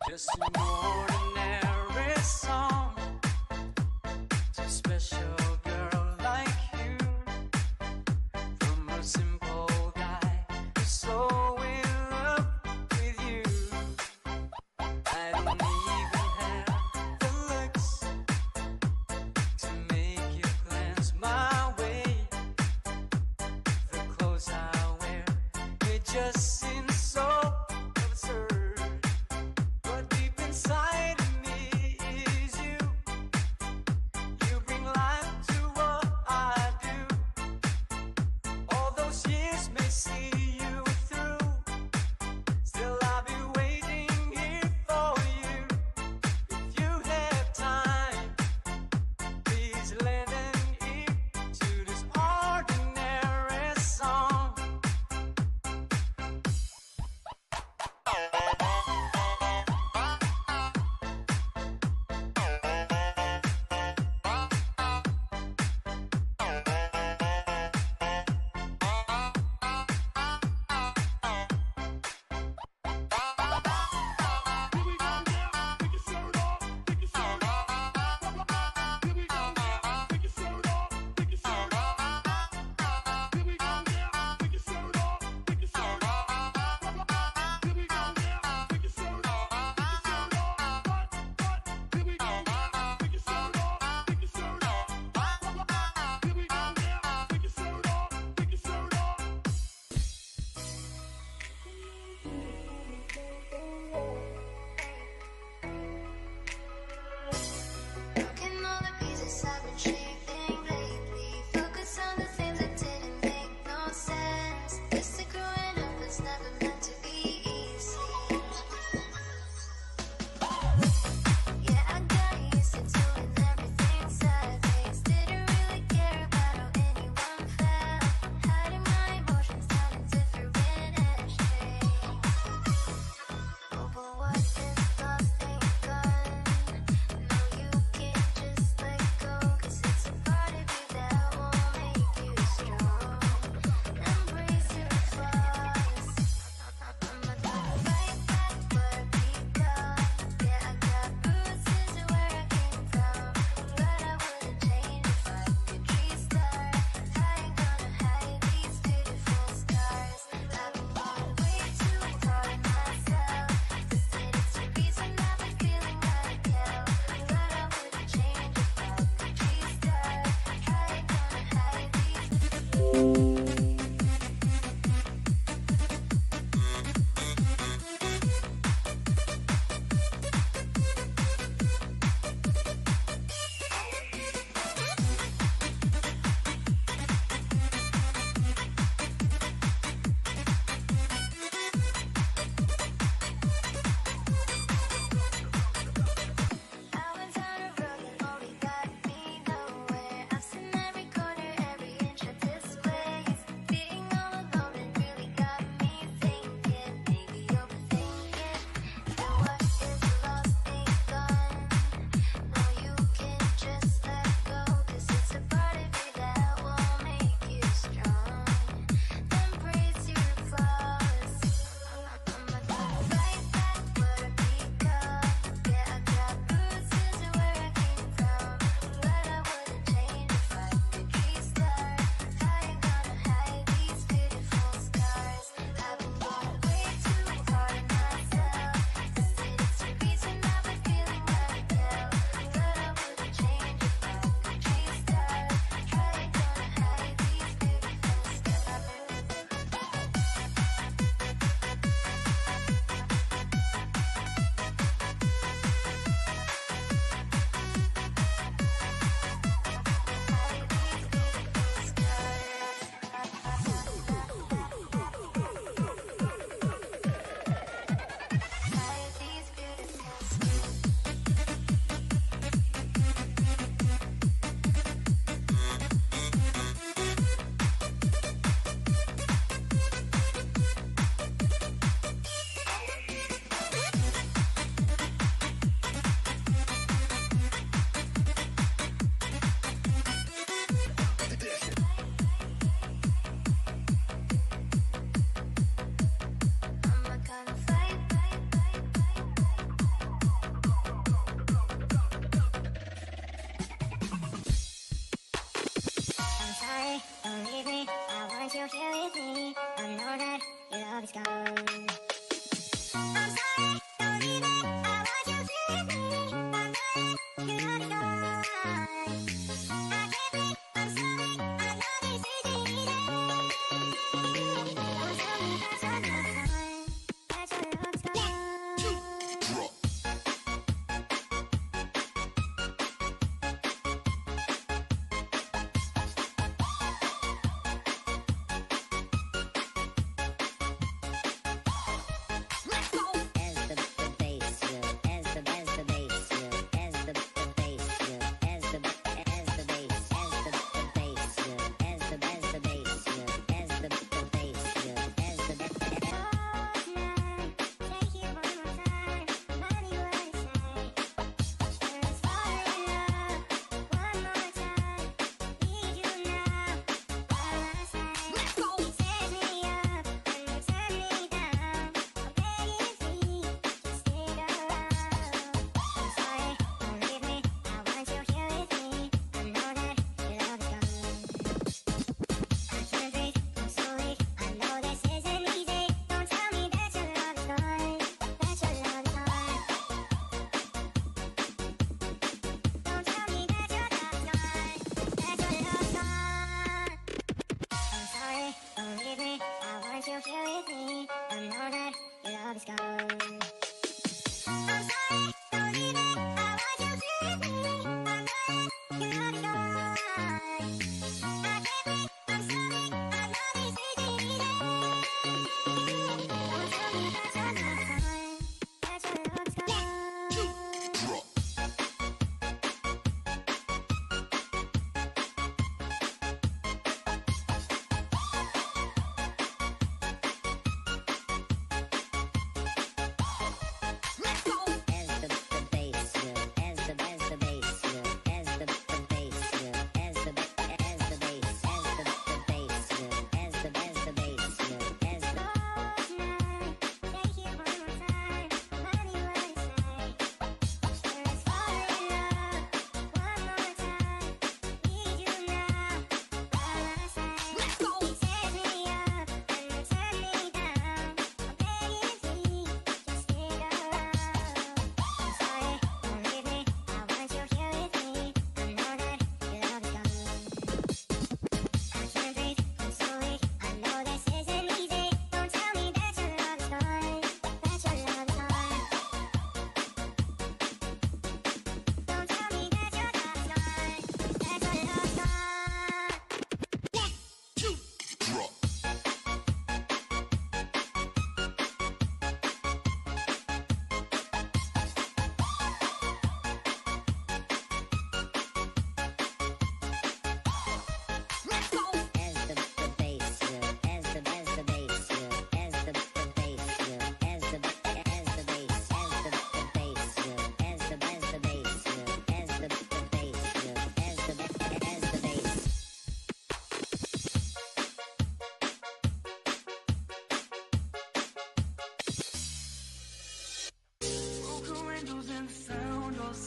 Just an ordinary song to a special girl like you, from a simple guy who's so in love with you. I don't even have the looks to make you glance my way. The clothes I wear, they just seem so absurd. But deep inside of me is you.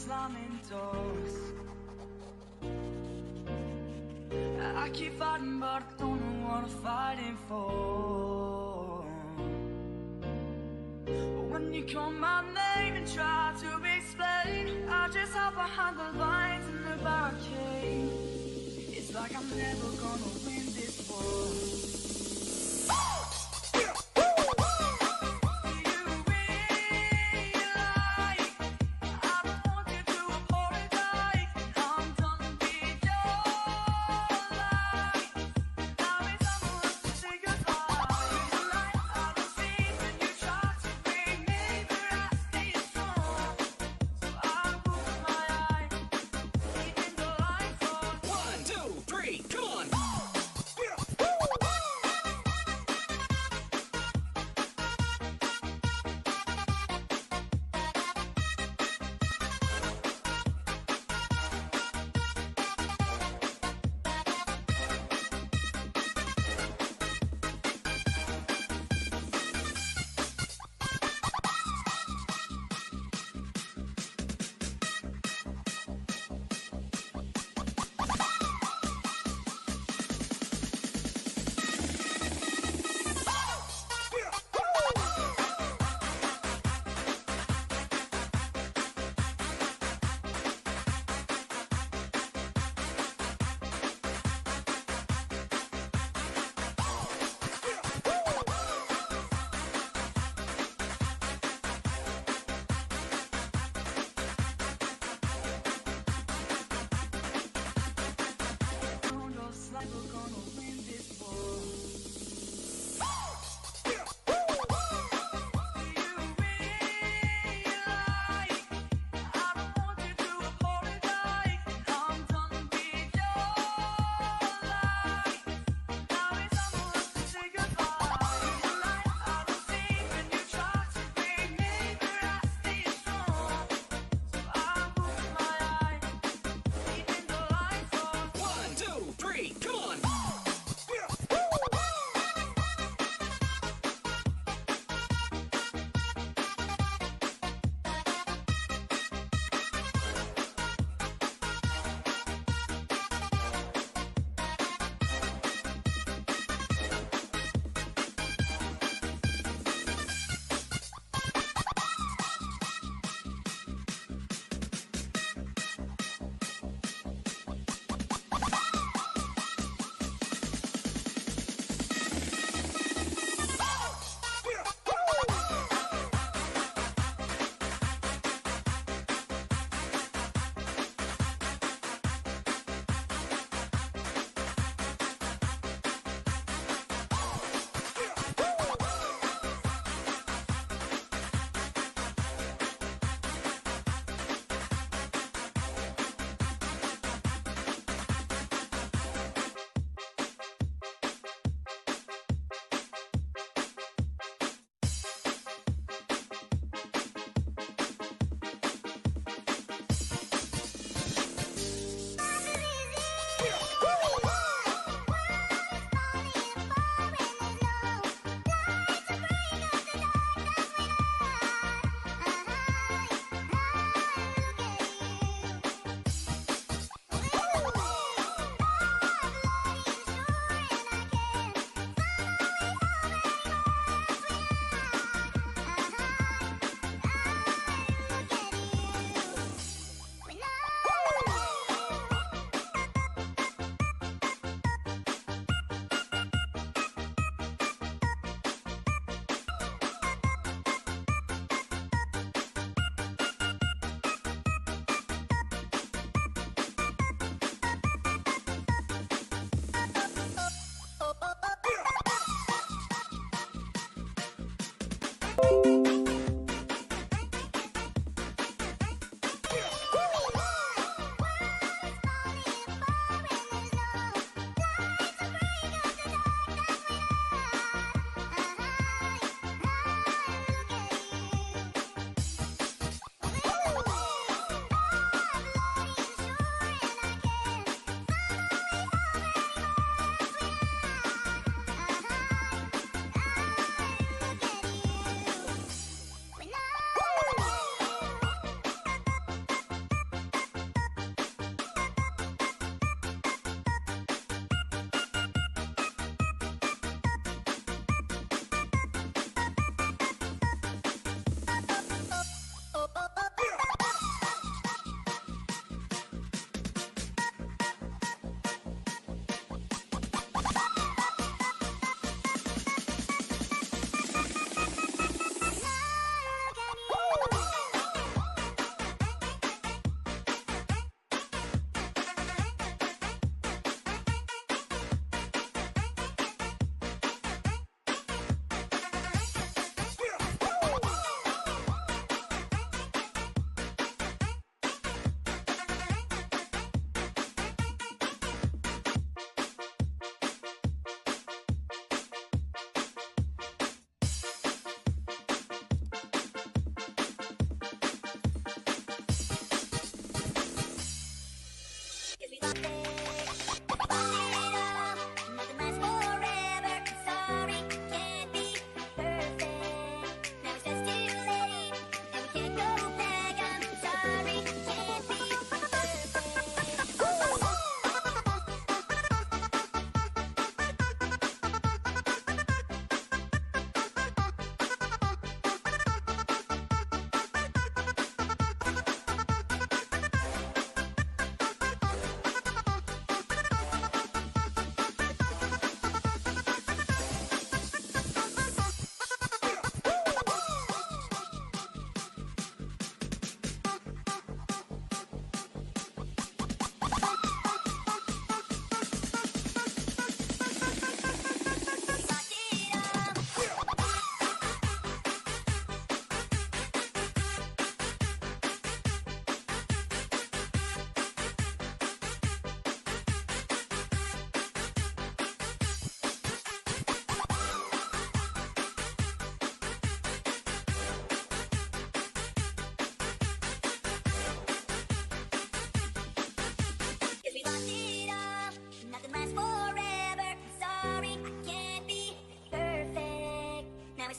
slamming doors. I keep fighting, but I don't know what I'm fighting for. But when you call my name and try to explain, I just hide behind the lines in the barricade. It's like I'm never gonna win this war. Come on!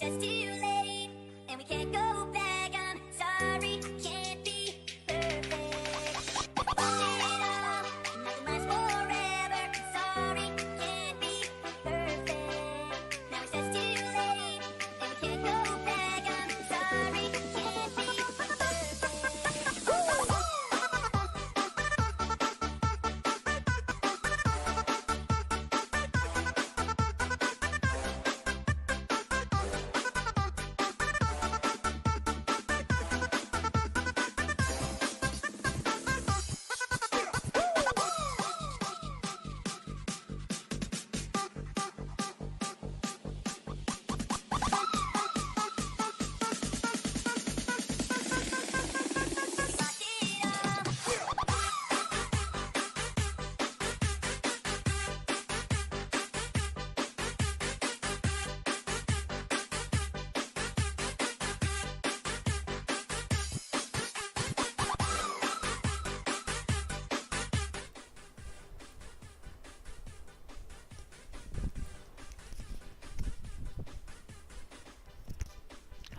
it's too late, and we can't go back. I'm sorry, can't be perfect. Watch it all, nothing lasts forever. I'm sorry, can't be perfect. Now it's just too late, and we can't go back. I'm sorry, can't be perfect.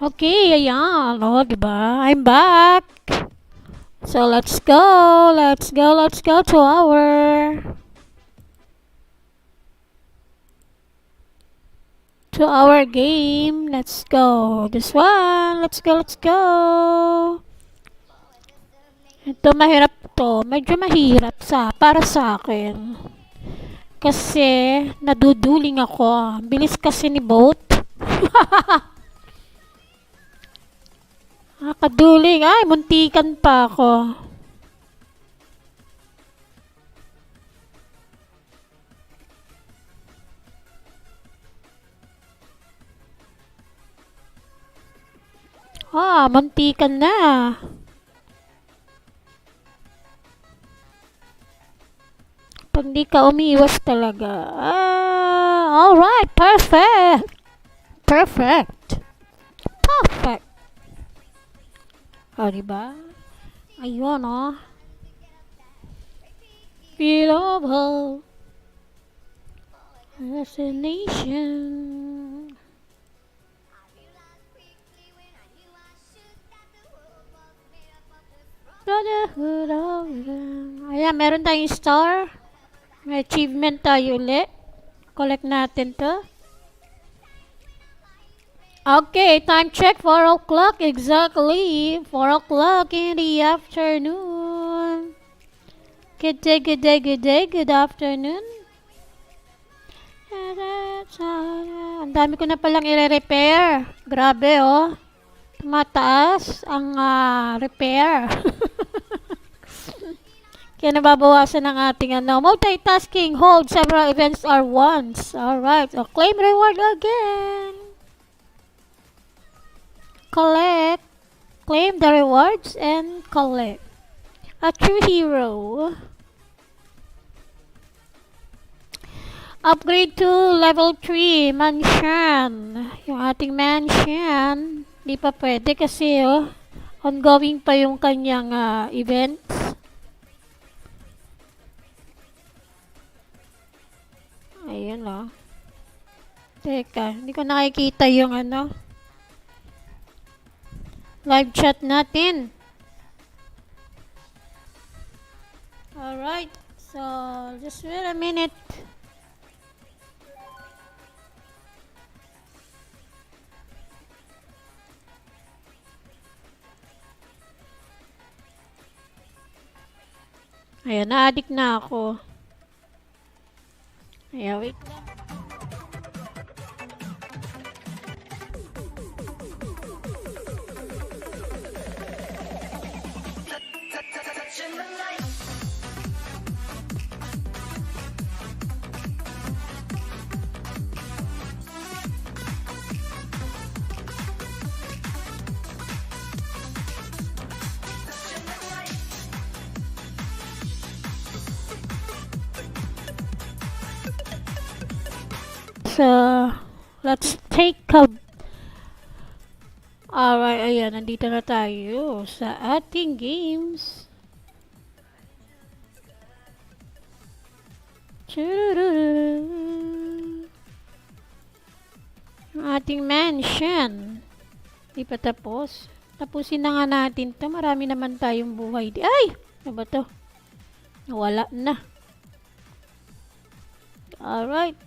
Okay, ayan. O, diba? I'm back. So, let's go. Let's go to our game. Let's go. This one. Let's go. Ito, mahirap to. Medyo mahirap para sa akin. Kasi, naduduling ako. Bilis kasi ni boat. Nakaduling. Ay, muntikan pa ako. Muntikan na. Pag di ka umiiwas talaga. Alright, perfect. Perfect. Perfect. Diba? Ayun, Beautiful destination. Brotherhood of them. Ayan, meron tayong star. May achievement tayo ulit. Collect natin to. Okay, time check. 4 o'clock exactly. 4 o'clock in the afternoon. Good day, good afternoon. Ang dami ko na palang i-repair. Grabe, Mataas ang repair. Kaya nababawasan ng ating multitasking. Hold several events at once. Alright. So, claim reward again. Collect. Claim the rewards and collect. A true hero. Upgrade to level 3 mansion. Yung ating mansion, di pa pwede kasi ongoing pa yung kanyang events. Ayun Teka, hindi ko nakikita yung live chat natin. Alright, so just wait a minute. Ayan, na-addict na ako. Ayan, wait lang. So, let's take a... Alright, ayan, nandito na tayo sa ating games. Ang ating mansion. Di pa tapos. Tapusin na nga natin to. Marami naman tayong buhay. Ay! Ano ba to? Wala na. Alright.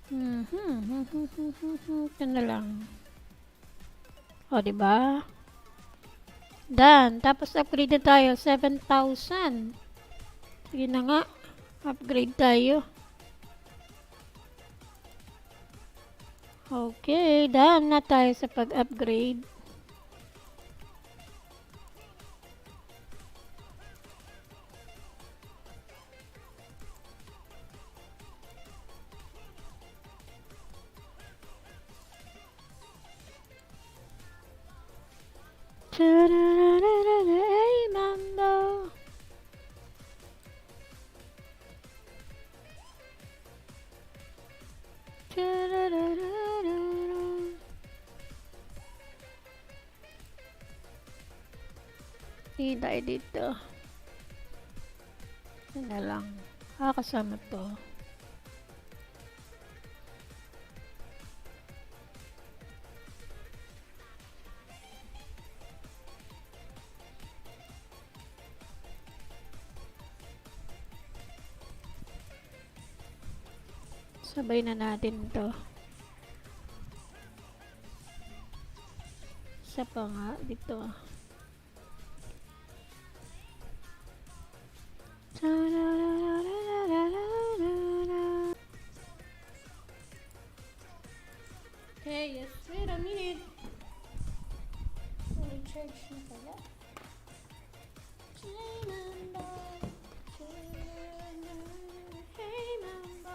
Ito na lang. O, diba? Done. Tapos upgrade na tayo. 7,000. Sige na nga. Upgrade tayo. Okay. Done na tayo sa pag-upgrade. Hey, Mambo. Hindi tayo dito. Yan na lang. Kasama to. Sabay na natin to. Isa pa nga dito. Okay, yes, wait a minute. Charge na pala. Hey, Mambo. Hey, Mambo.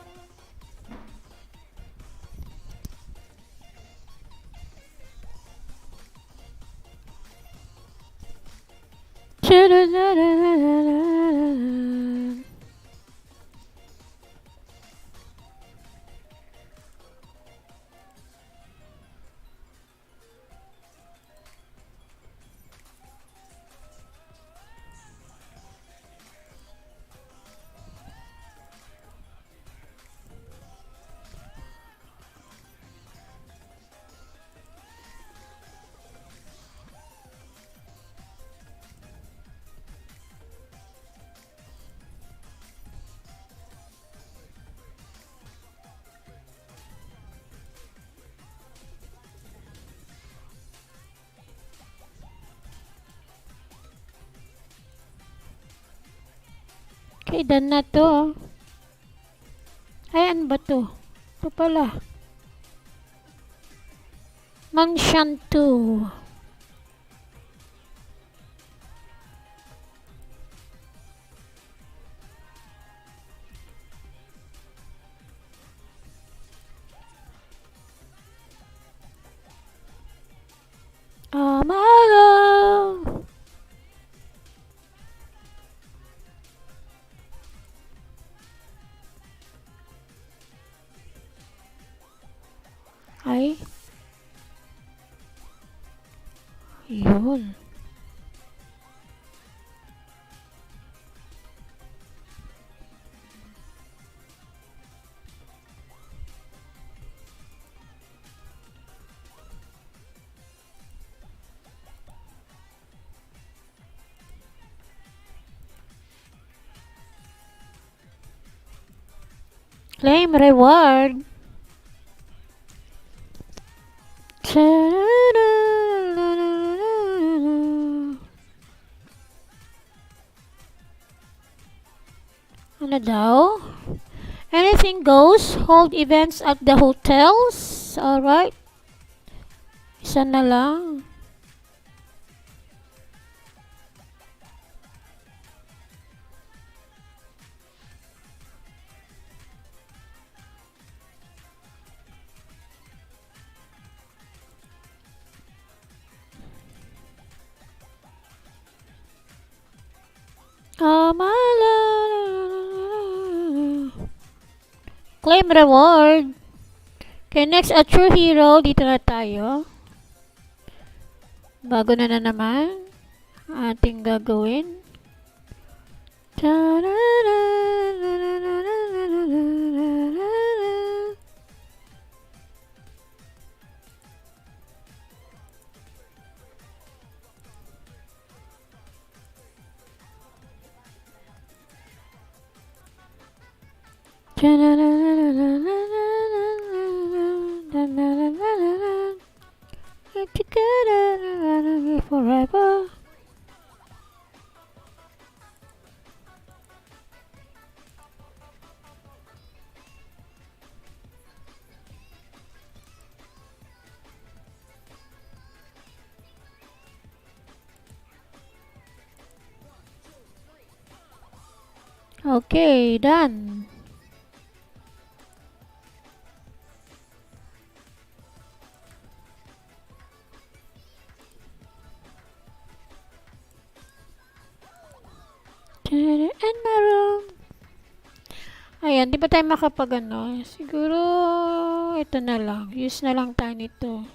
Okay, done na to. Ay, ano ba to? Ito pala. Mansion 2. Amalo. Ay. Yun. Claim reward. Ano daw? Anything goes. Hold events at the hotels. Alright. Isa na lang. Amala. Claim reward. Okay, next, a true hero. Dito na tayo. Bago na naman. Ating gagawin. Together forever. Okay, done. And maroon. Ayan, di ba tayo makapag ano? Siguro, ito na lang. Use na lang tayo nito.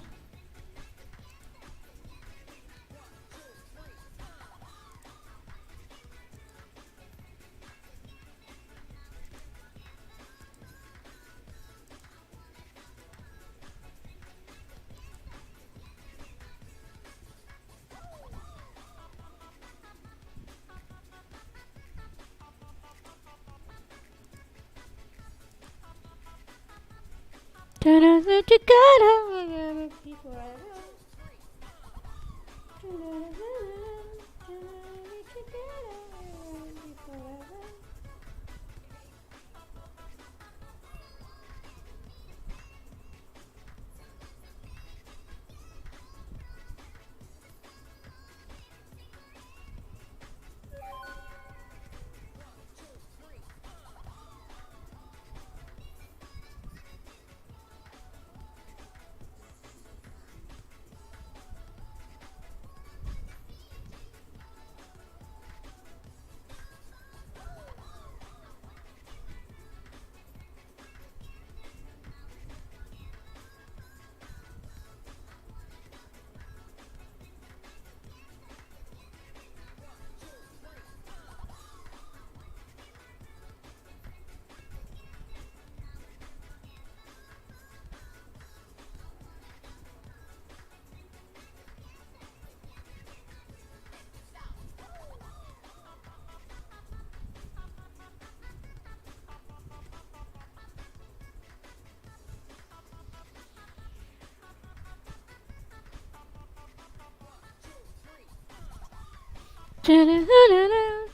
Together forever.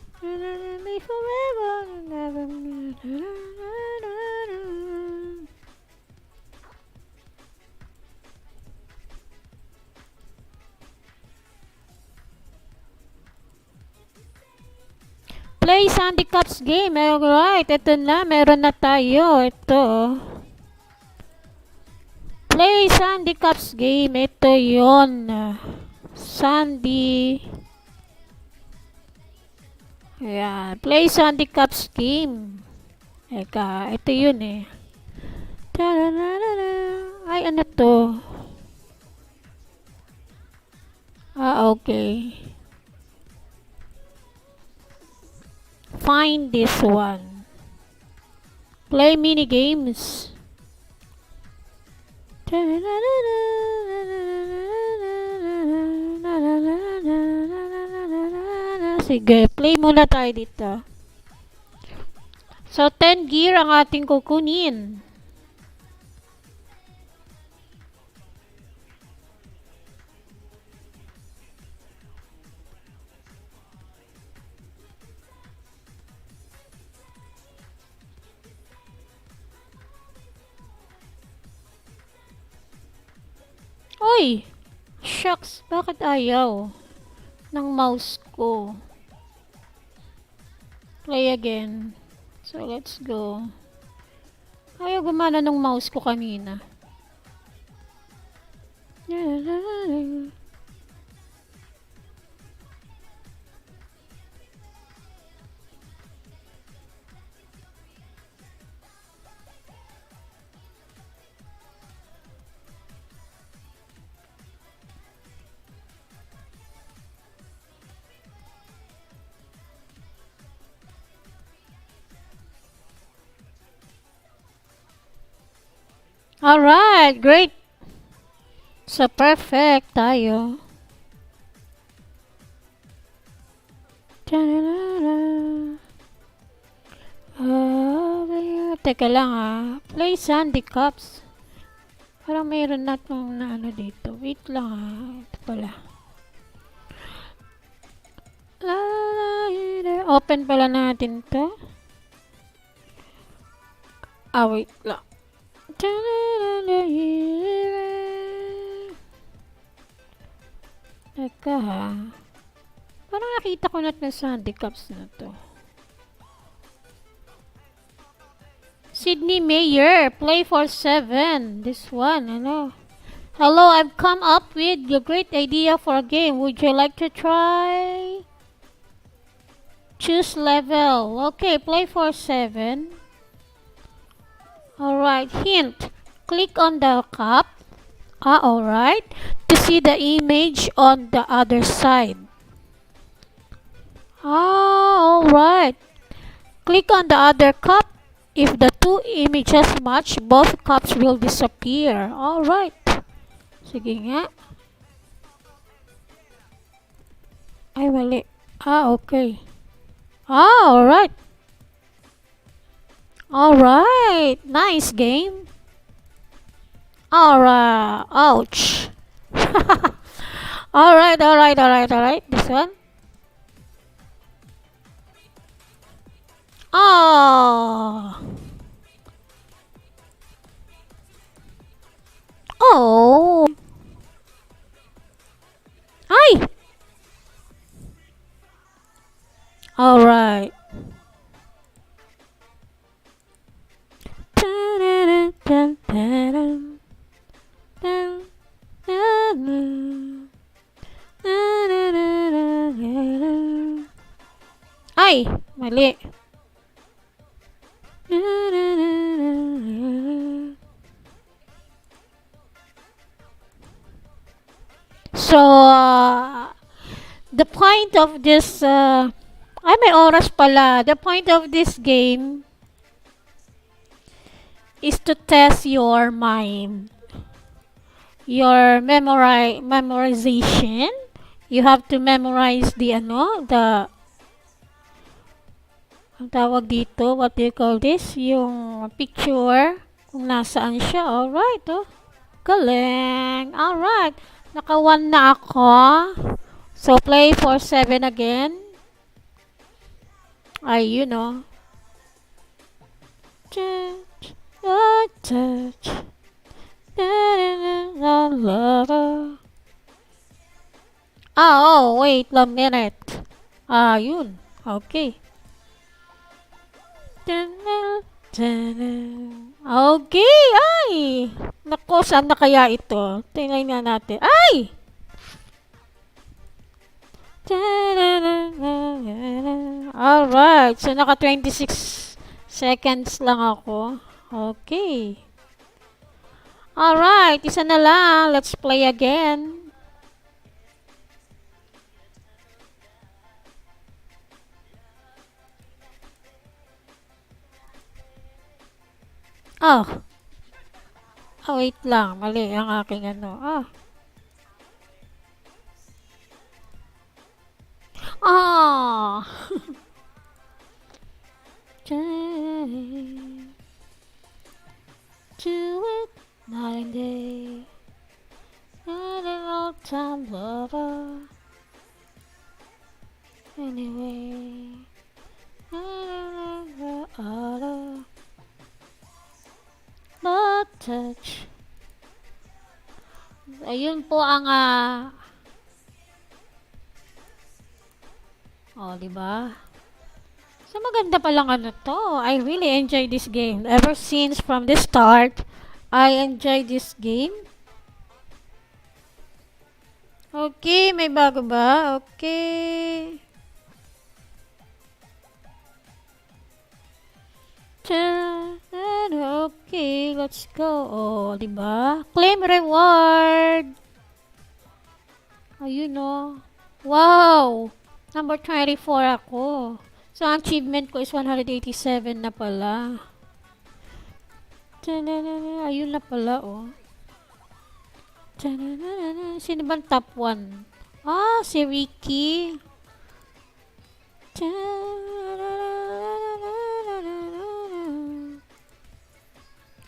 Me forever and never. Play Handicaps game. Alright, ito na. Meron na tayo. Ito. Play Handicaps game. Ito yon. Sandy. Ayan. Play Handicaps game. Eka, ito yun eh. Ay, ano to? Okay. Find this one. Play mini games. Sige, play muna tayo dito. So, 10 gear ang ating kukunin. Uy! Shucks, bakit ayaw ng mouse ko? Play again. So, let's go. Ayaw gumana ng mouse ko kanina. Alright, great. So, perfect tayo. Teka lang Play Handicaps. Parang mayroon na itong na ano dito. Wait lang Ito pala. Open pala natin to. Wait lang. Teka Parang nakita ko na sa handicaps na to. Sydney Mayer, play for 7. This one, Hello, I've come up with a great idea for a game. Would you like to try? Choose level. Okay, play for 7. Alright, hint. Click on the cup. Alright. To see the image on the other side. Alright. Click on the other cup. If the two images match, both cups will disappear. Alright. Sige nga. Ay, mali. Okay. Alright. Alright. Nice game. Alright. Ouch. Alright. This one. Oh. Ay. Alright. Ay, mali. So, the point of this, may oras pala. The point of this game is to test your mind. Your memorization. You have to memorize ang tawag dito, what do you call this? Yung picture, kung nasaan siya. Alright, galing. Alright, naka 1 na ako. So, play for 7 again. Ay, touch. Wait a minute. Yun. Okay. Okay, ay! Naku, saan na kaya ito? Tingnan nga natin. Ay! Alright, so naka 26 seconds lang ako. Okay. Alright, isa na lang. Let's play again. Wait lang. Mali ang aking Do it night and day. And an old time lover. Anyway. But touch. Ayun po ang diba? So maganda palang to. I really enjoy this game. Ever since from the start, I enjoy this game. Okay, may bago ba? Okay. Okay, let's go. Diba? Claim reward. Ayun Wow! Number 24 ako. So, ang achievement ko is 187 na pala. Ayun na pala, Sino bang top 1? Si Ricky.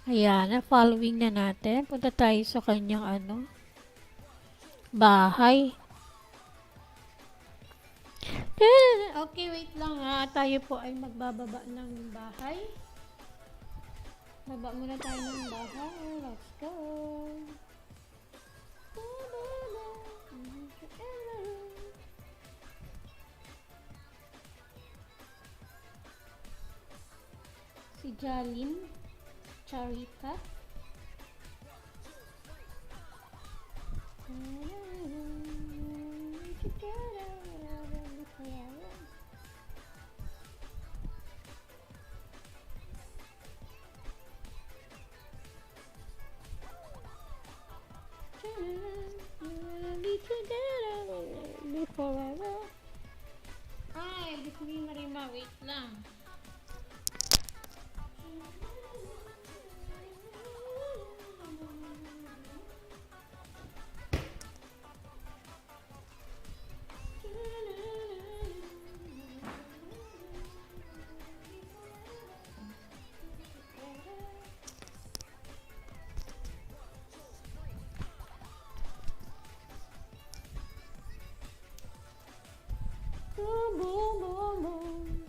Ayan, following na natin. Punta tayo sa kanyang bahay. Okay, wait lang ha. Tayo po ay magbababa ng bahay. Baba muna tayo ng bahay. Let's go. Si Jalin, Charita. Be together, be forever. Ay, gusto niyo marima. Wait lang. Boom, boom, boom, boom.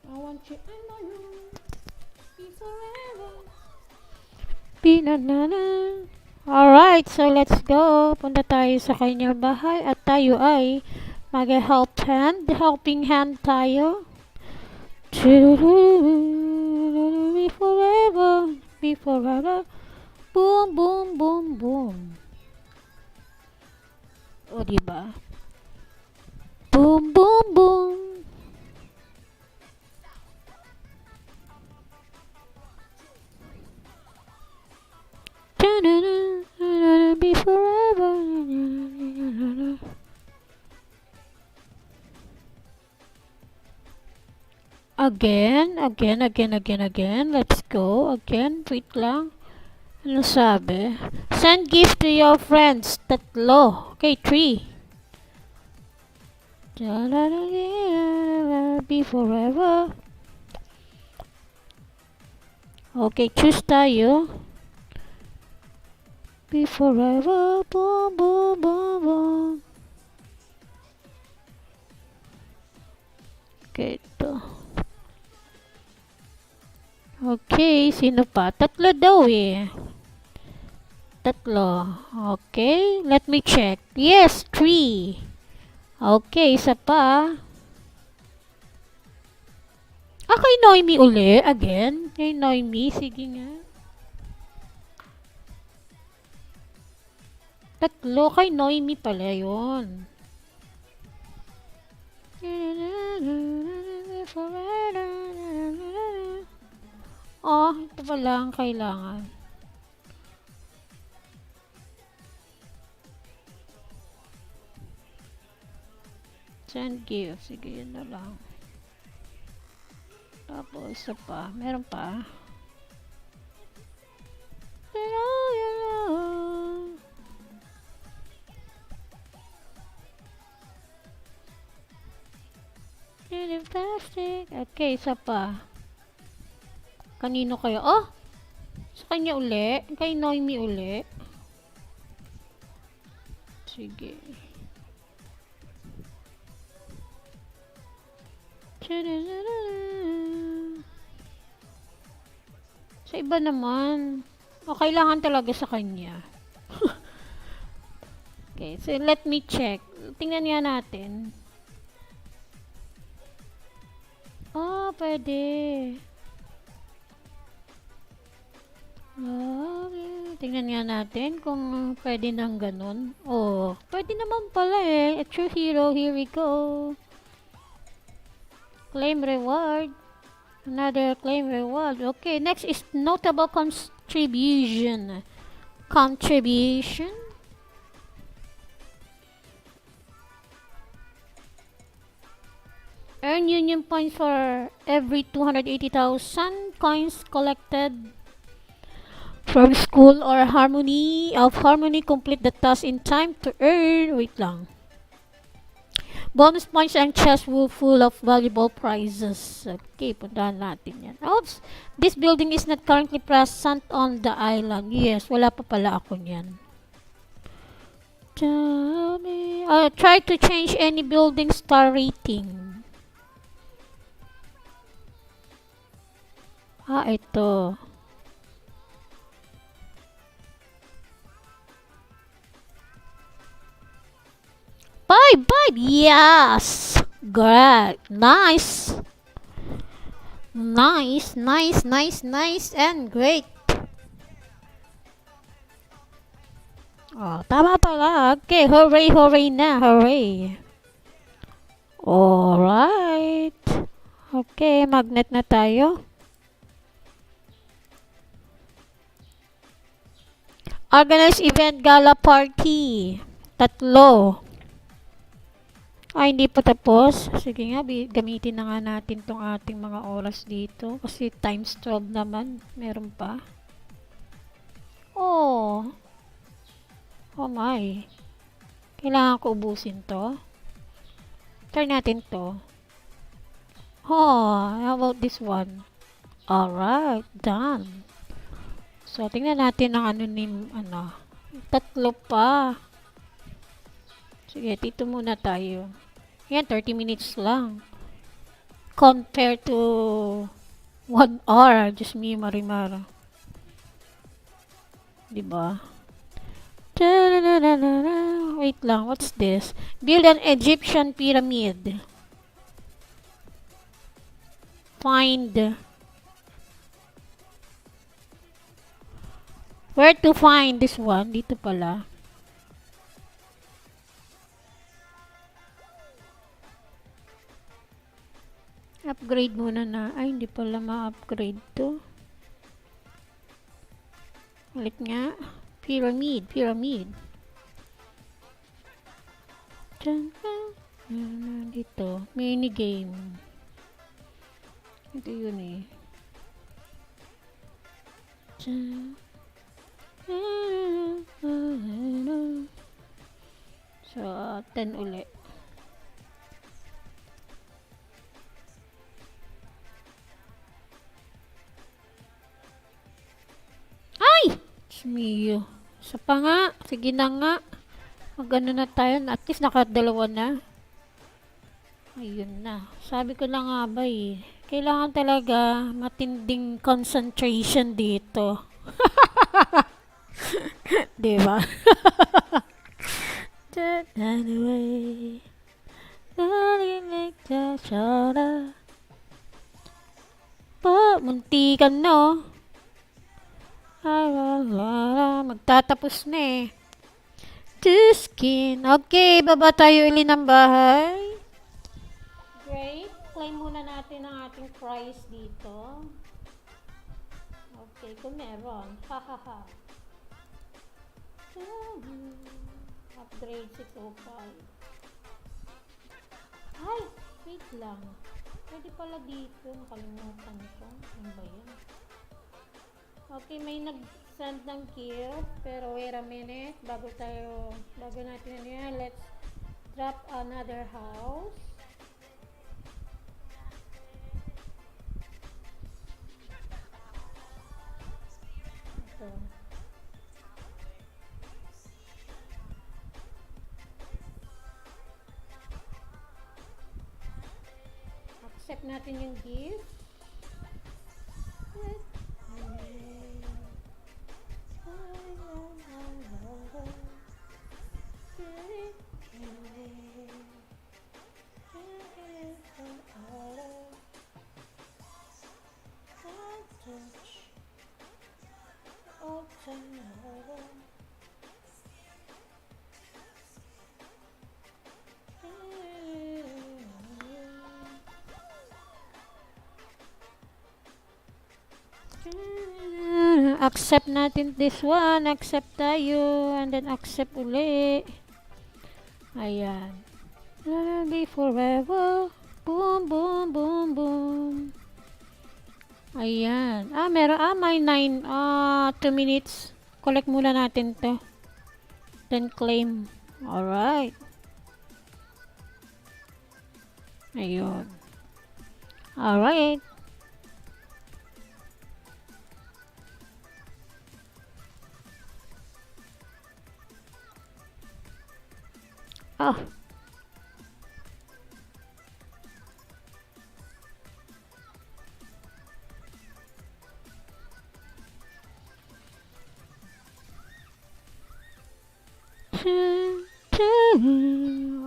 I want you in my room. Be forever. Be na na na. Alright, so let's go. Punta tayo sa kanyang bahay at tayo ay helping hand tayo. Be forever, be forever. Boom, boom, boom, boom. O, diba? Boom, boom, boom. Be forever. Again. Let's go. Again, wait lang. Ano sabi? Send gift to your friends. Tatlo. Okay, 3. Be forever. Okay, choose tayo. Be forever. Boom, boom, boom, boom. Okay, ito. Okay, sino pa? Tatlo daw eh. Tatlo. Okay, let me check. Yes, 3. Okay, isa pa. Kay Noemi uli. Again. Kay Noemi. Sige nga. Tatlo. Kay Noemi pala yun. Oh, ito pala ang kailangan. Send gift. Sige, yun na lang. Tapos, isa pa. Meron pa. Plastic. Okay, isa pa. Kanino kayo? Oh! Sa kanya uli. Kay Noemi uli. Sige. Sa iba naman. Kailangan talaga sa kanya. Okay, so let me check. Tingnan nga natin. Oh, pwede. Okay. Tingnan nga natin kung pwede nang ganun. Oh, pwede naman pala eh. A true hero, here we go. Claim reward. Another claim reward. Okay, next is notable contribution. Earn union points for every 280,000 coins collected from school or harmony. Complete the task in time to earn. Wait lang. Bonus points and chest full of valuable prizes. Okay, puntahan natin yan. Oops! This building is not currently present on the island. Yes, wala pa pala ako niyan. Try to change any building star rating. Ito. Five! Yes! Great! Nice! Nice and great! Oh, tama pala. Okay, hooray na, hooray. Alright. Okay, magnet na tayo. Organize event gala party. 3. Hindi pa tapos. Sige nga, gamitin na nga natin tong ating mga oras dito. Kasi times 12 naman. Meron pa. Oh my. Kailangan ko ubusin to. Try natin to. How about this one? Alright, done. So, tingnan natin ang 3 pa. Sige, dito muna tayo. Yan, 30 minutes lang. Compared to 1 hour. Just me, Marimara. Diba? Wait lang, what's this? Build an Egyptian pyramid. Find. Where to find this one? Dito pala. Upgrade muna na. Hindi pala ma-upgrade to. Ulit nga. Pyramid. Dito. Mini game. Ito yun eh. So, 10 ulit. Mio. Isa pa nga. Sige na nga. Mag-ano na tayo. At least nakadalawa na. Ayun na. Sabi ko na nga ba eh. Kailangan talaga matinding concentration dito. Diba? Anyway. Muntikan no. Magtatapos na eh. To skin. Okay, baba tayo uli ng bahay. Great. Claim muna natin ang ating prize dito. Okay, kung meron. Hahaha. Upgrade 605. Ay, wait lang. Pwede pala dito. Nakalimutan ko. Ano ba yan? Okay, may nag-send ng kill. Pero wait a minute. Bago natin yan, let's drop another house. Ito. Accept natin yung gift. Accept natin this one. Accept tayo. And then accept uli. Ayan. I'll be forever. Boom, boom, boom, boom. Ayan. May 2 minutes. Collect muna natin to. Then claim. Alright. Ayun. Alright. Oh.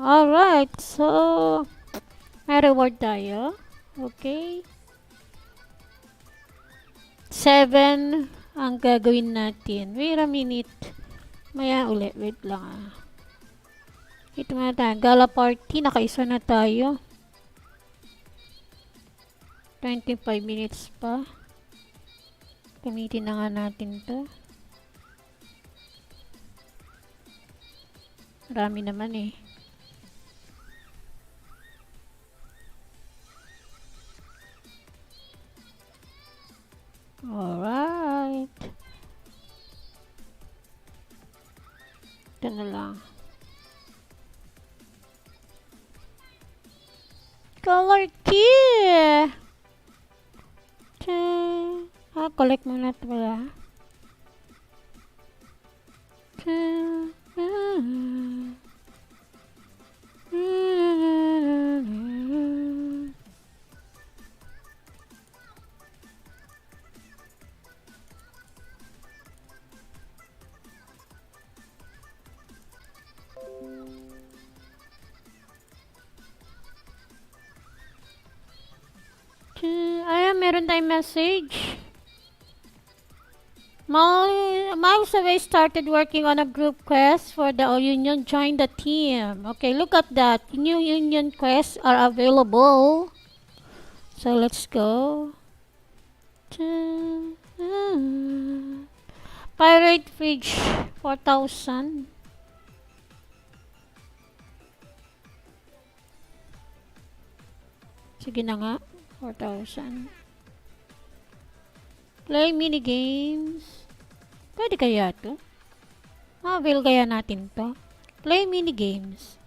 Alright, so may reward tayo. Okay. 7 ang gagawin natin. Wait a minute. Maya ulit. Wait lang ah. Ito na tayo. Gala party. Nakaisa na tayo. 25 minutes pa. Gamitin na nga natin to. Marami naman eh. Alright. Ito na lang. Color key! Collect muna ito pala. Ayan, meron tayong message. Miles away started working on a group quest for the union. Join the team. Okay, look at that. New union quests are available. So let's go. Pirate fridge 4,000. Sige na nga. 4,000. Play mini games. Pwede kaya to? Avail kaya natin to? Play mini games.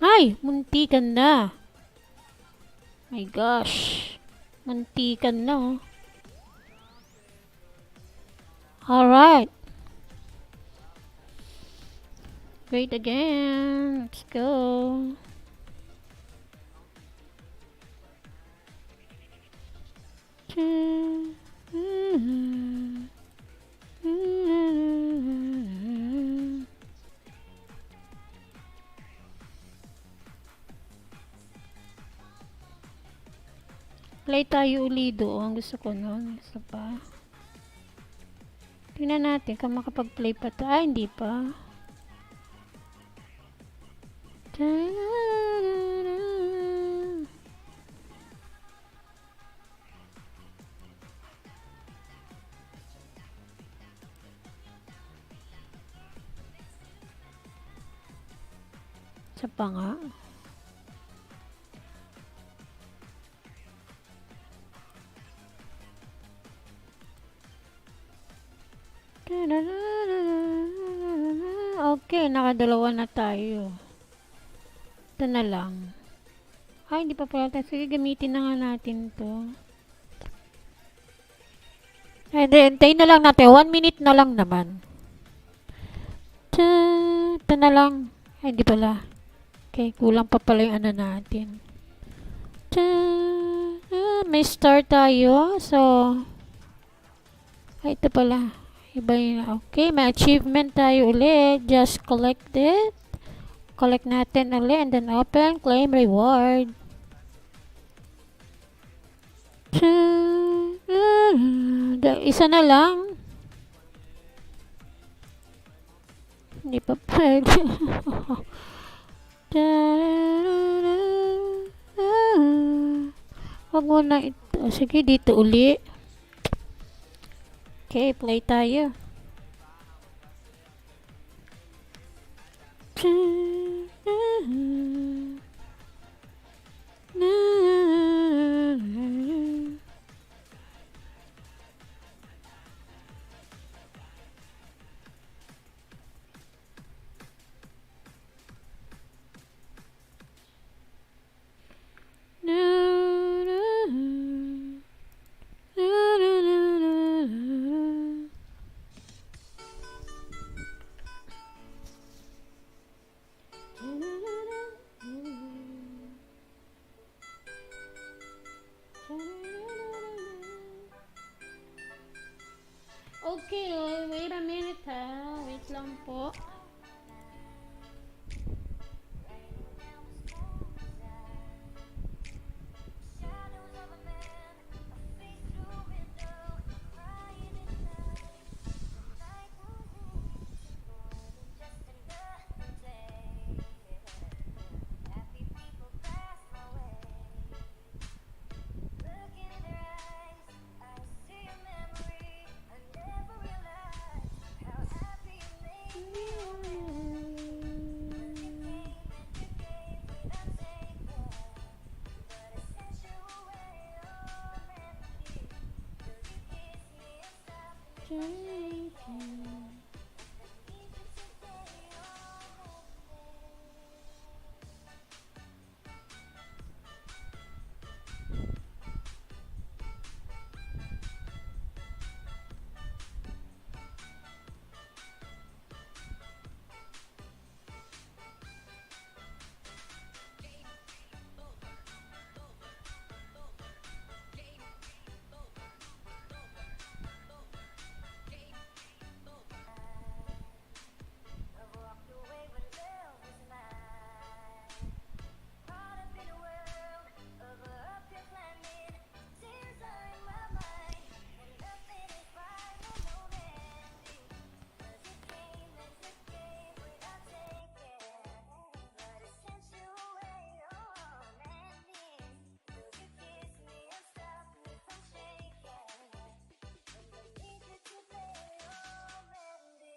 Ay, muntikan na. My gosh. Muntikan na. Oh. Alright. Wait again. Let's go. Play tayo uli doon. Gusto ko nun. Gusto pa. Tingnan natin kung makapag-play pa tayo. Ay, hindi pa. Isa pa nga. Okay, nakadalawa na tayo. Ito na lang. Ay, hindi pa pala tayo. Sige, gamitin na nga natin to. Ay, hintayin na lang natin. 1 minute na lang naman. Ito na lang. Ay, hindi pala. Okay, kulang pa pala yung ano natin. May star tayo. So, ay, ito pala. Iba yun. Okay, may achievement tayo ulit. Just collect it. Collect natin ulit and then open. Claim reward. Isa na lang. Hindi pa pwede. Wag mo na ito. Sige, dito uli. Okay, play tayo. Okay, wait a minute ha. Wait lang po. Shadows of a man, a face through a window, crying at night. The night moves into more than just another day. Happy people pass my way. Looking in their eyes, I see a memory. I never realized how happy it made me. You came and you gave without taking. But I sent you away on empty. 'Cause you kissed me and stopped me from shaking. I need you today on I've walked away when love was mine. Caught up in a world of uphill climbing. Tears are in my mind, and nothing is final, no ending. 'Cause you came and you gave without taking. But I sent you away on ending. 'Cause you kissed me and stopped me from shaking. And I need you today on ending.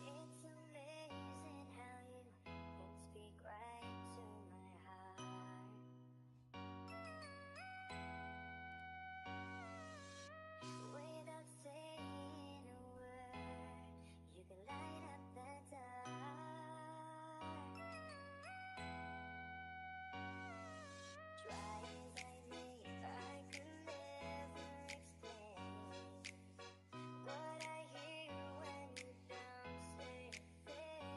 It's amazing how you can speak right to my heart. Without saying a word, you can light up the dark. Try as I may, I could never explain what I hear when you don't say a thing.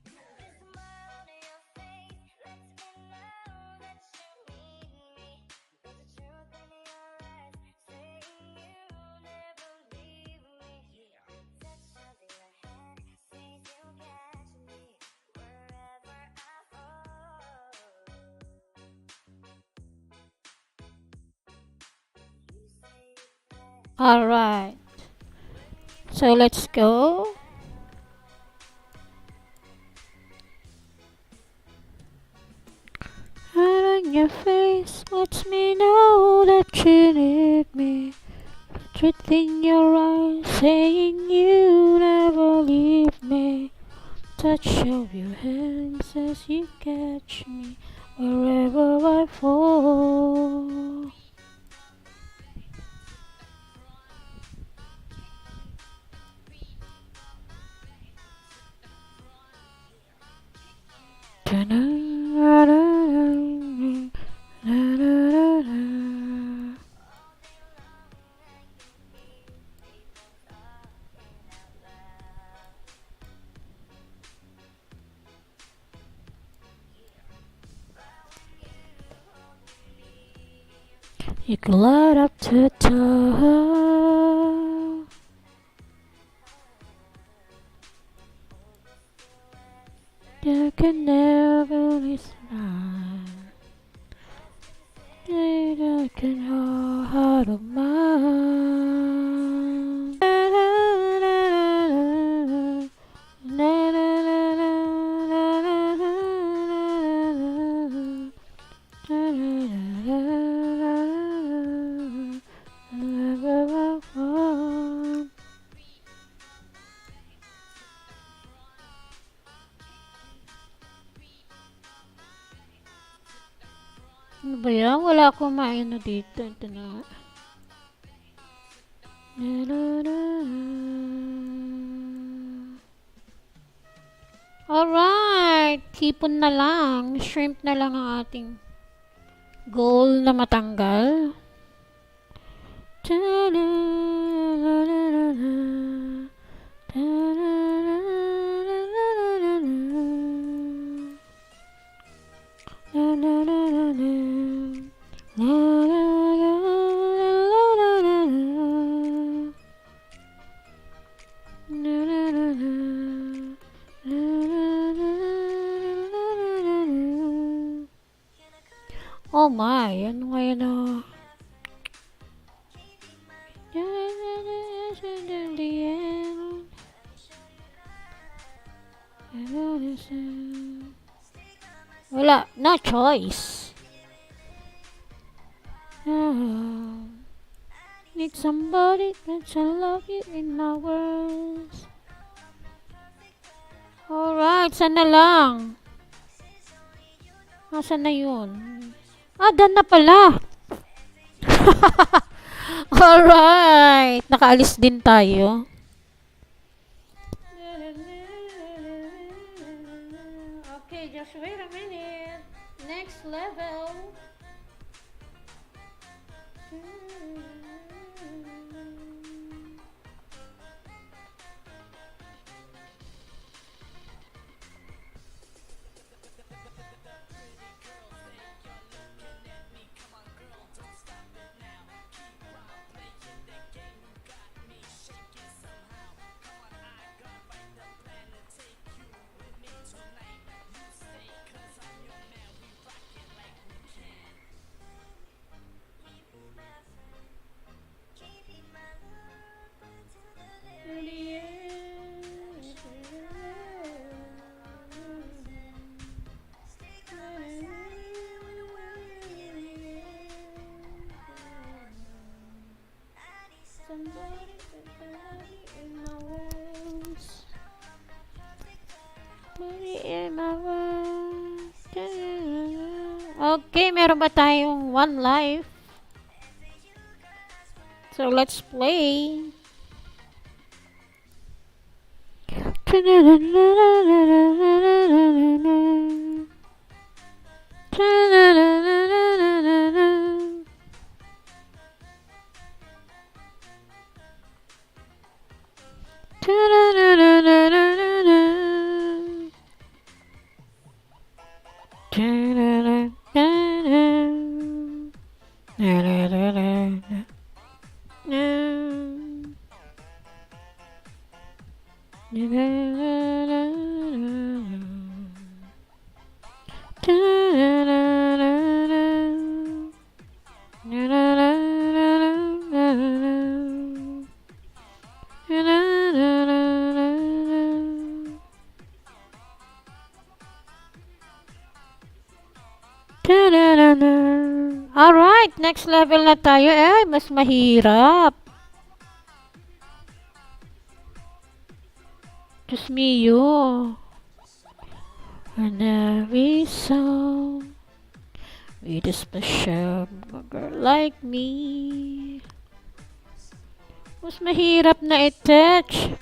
The smile on your face lets me know that you need me. There's a truth in your eyes saying you'll never leave me. The touch of your hand says you'll catch me wherever I fall. You say that Alright. So let's go. Right on your face lets me know that you need me. Truth in your eyes saying you never leave me. Touch of your hand says you catch me wherever I fall. You can light up the top. You can never be mine. I can hold out of mine. Ano ba yan? Wala akong maino dito. Ito na. Alright. Hipon na lang. Shrimp na lang ang ating goal na matanggal. Oh my, ano ngayon na? Wala, no choice. Need somebody that shall love you in my words. Alright, sana lang. Asan na yun? Ah, done na pala. Alright, nakaalis din tayo. Okay, just wait a minute. Next level. Okay, meron ba tayong one life? So, let's play. Alright, next level na tayo. Eh, mas mahirap. Diyos mio. And every song with a special girl like me. Mas mahirap na i-touch.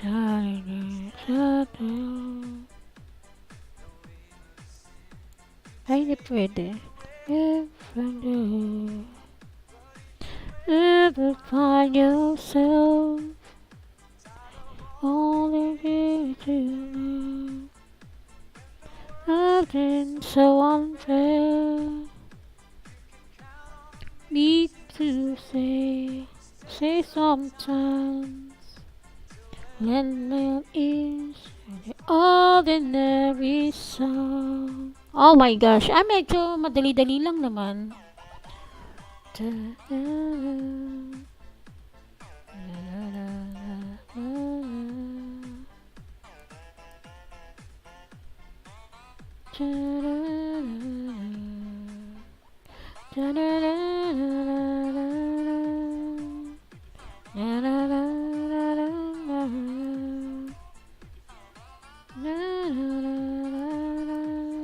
Ay, hindi pwede. If I do, ever find yourself only here to know nothing so unfair. Me to say sometimes. Lend my ears to the ordinary sound. Oh my gosh, medyo madali-dali lang naman.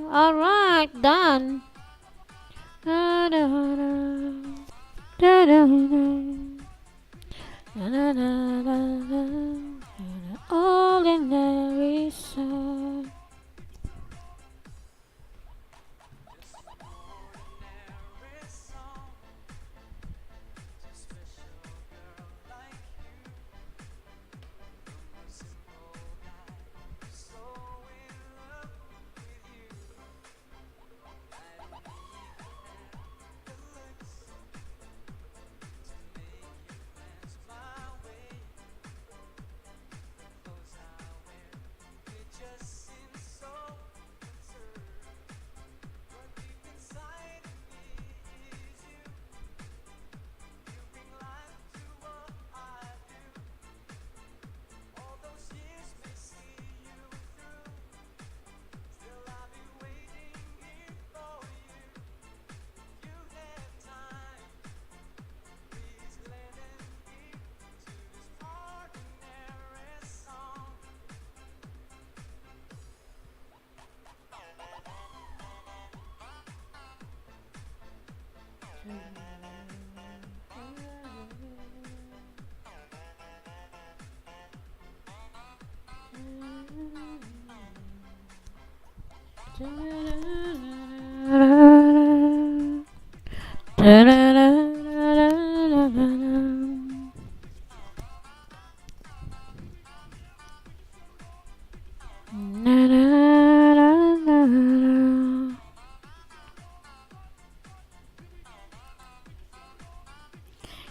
Alright, done. Ordinary song.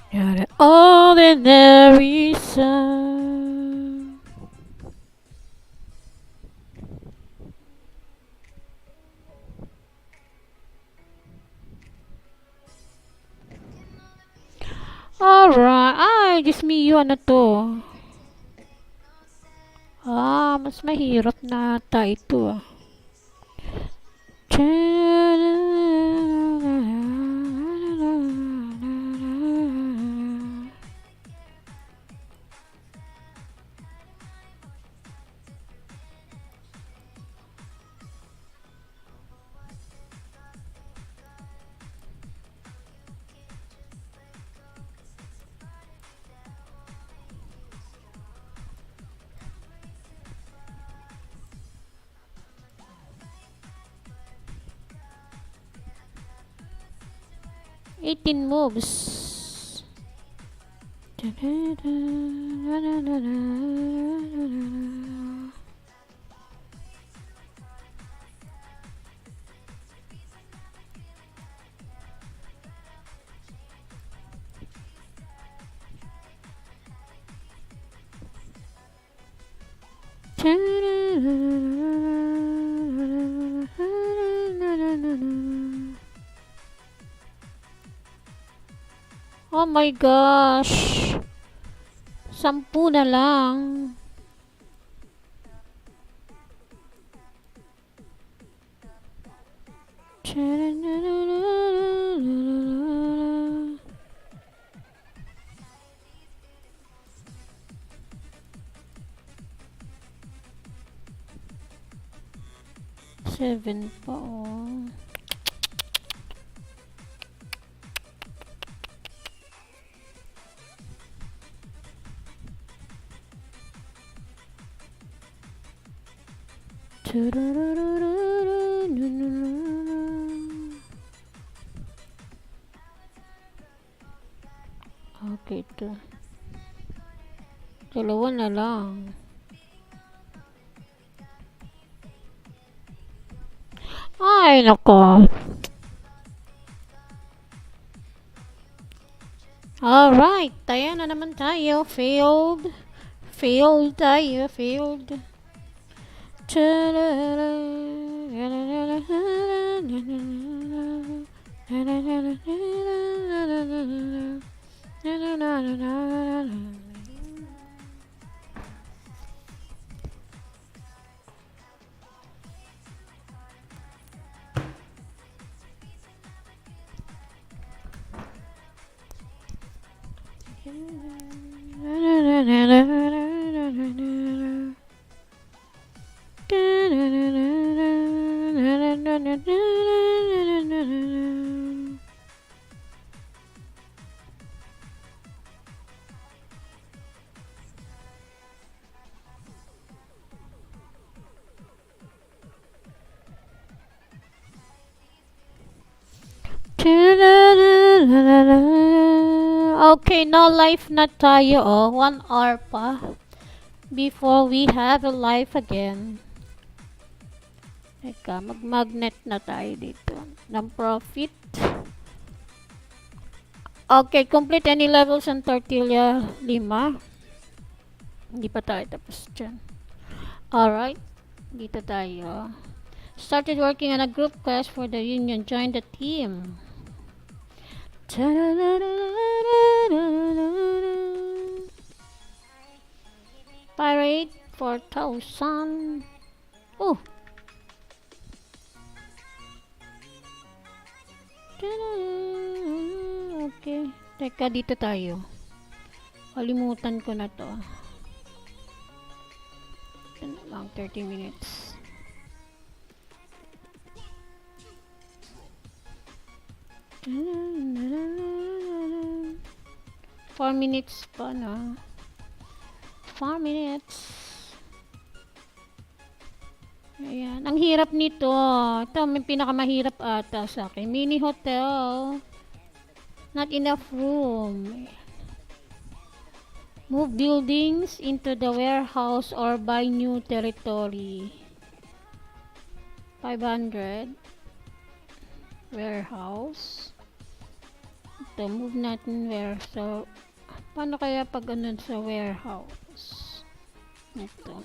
You're the ordinary sun. Alright. Ay, Diyos mio, ano to? Mas mahirap na ata ito ah. Eighteen moves. Oh my gosh. 10 na lang. Seven pa oh. Okay, ito. Dalawa na lang. Ay, nako. Alright, tayo na naman tayo. Failed. Failed tayo. Failed. Okay, no life na tayo, oh. 1 hour pa before we have a life again. Teka, mag-magnet na tayo dito ng profit. Okay, complete any levels on Tortilla 5. Hindi pa tayo tapos dyan. Alright, dito tayo. Started working on a group quest for the union. Join the team. Pirate 4,000. Oh. Okay. Teka, dito tayo. Kalimutan ko na to. Ito na lang, 30 minutes. Four minutes pa na. 4 minutes. Ayan. Ang hirap nito. Ito, may pinakamahirap ata sa akin. Mini hotel. Not enough room. Move buildings into the warehouse or buy new territory. 500. Warehouse. Ito, move natin where. So, paano kaya pag ano sa warehouse? Ito.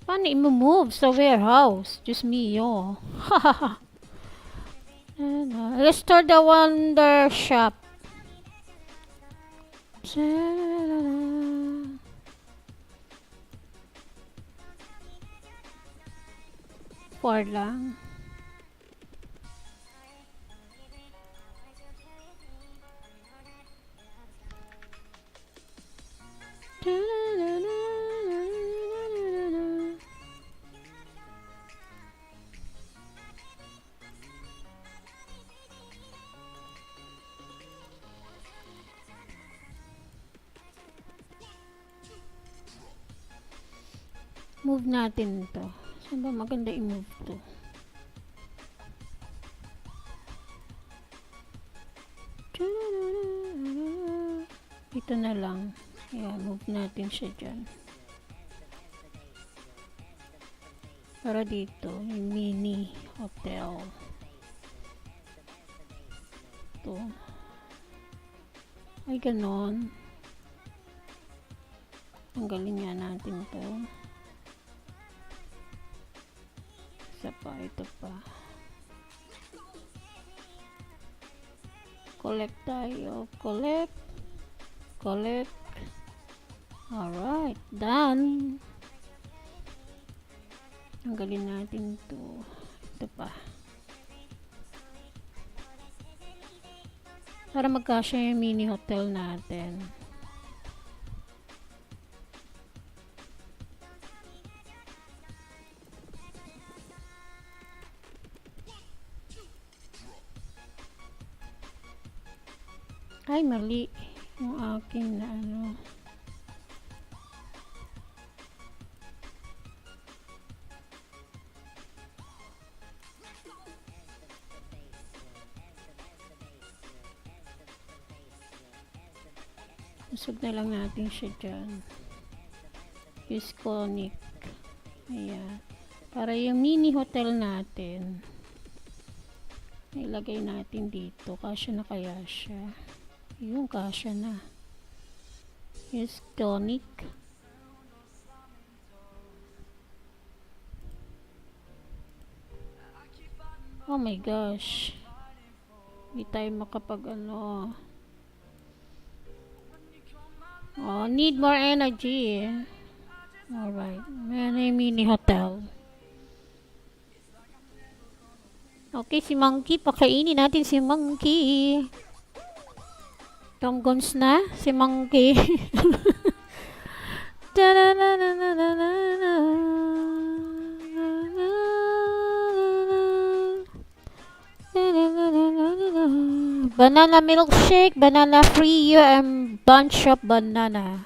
Paano i-move sa warehouse? Diyos mio. Restore the wonder shop. 4 lang. Move natin to. Saan ba maganda i-move to? Ito na lang. Ayan, move natin siya dyan. Para dito, yung mini hotel. Ito. Ay, ganon. Tanggalin nga natin to. Isa pa, ito pa. Collect tayo. Collect. Collect. Alright, done. Tanggalin natin to. Ito pa. Para magkasya yung mini hotel natin. Ay, mali. Yung aking na ano. Usog na lang natin siya dyan. Use conic. Ayan. Para yung mini hotel natin, ilagay natin dito. Kasya na kaya siya? Yung kasya na. Use conic. Oh my gosh. Hindi tayo makapag ano. Oh, need more energy. Alright. May mini hotel. Okay, si Monkey. Pakainin natin si Monkey. Tonggons na si Monkey. Banana milkshake, banana free, and bunch of banana.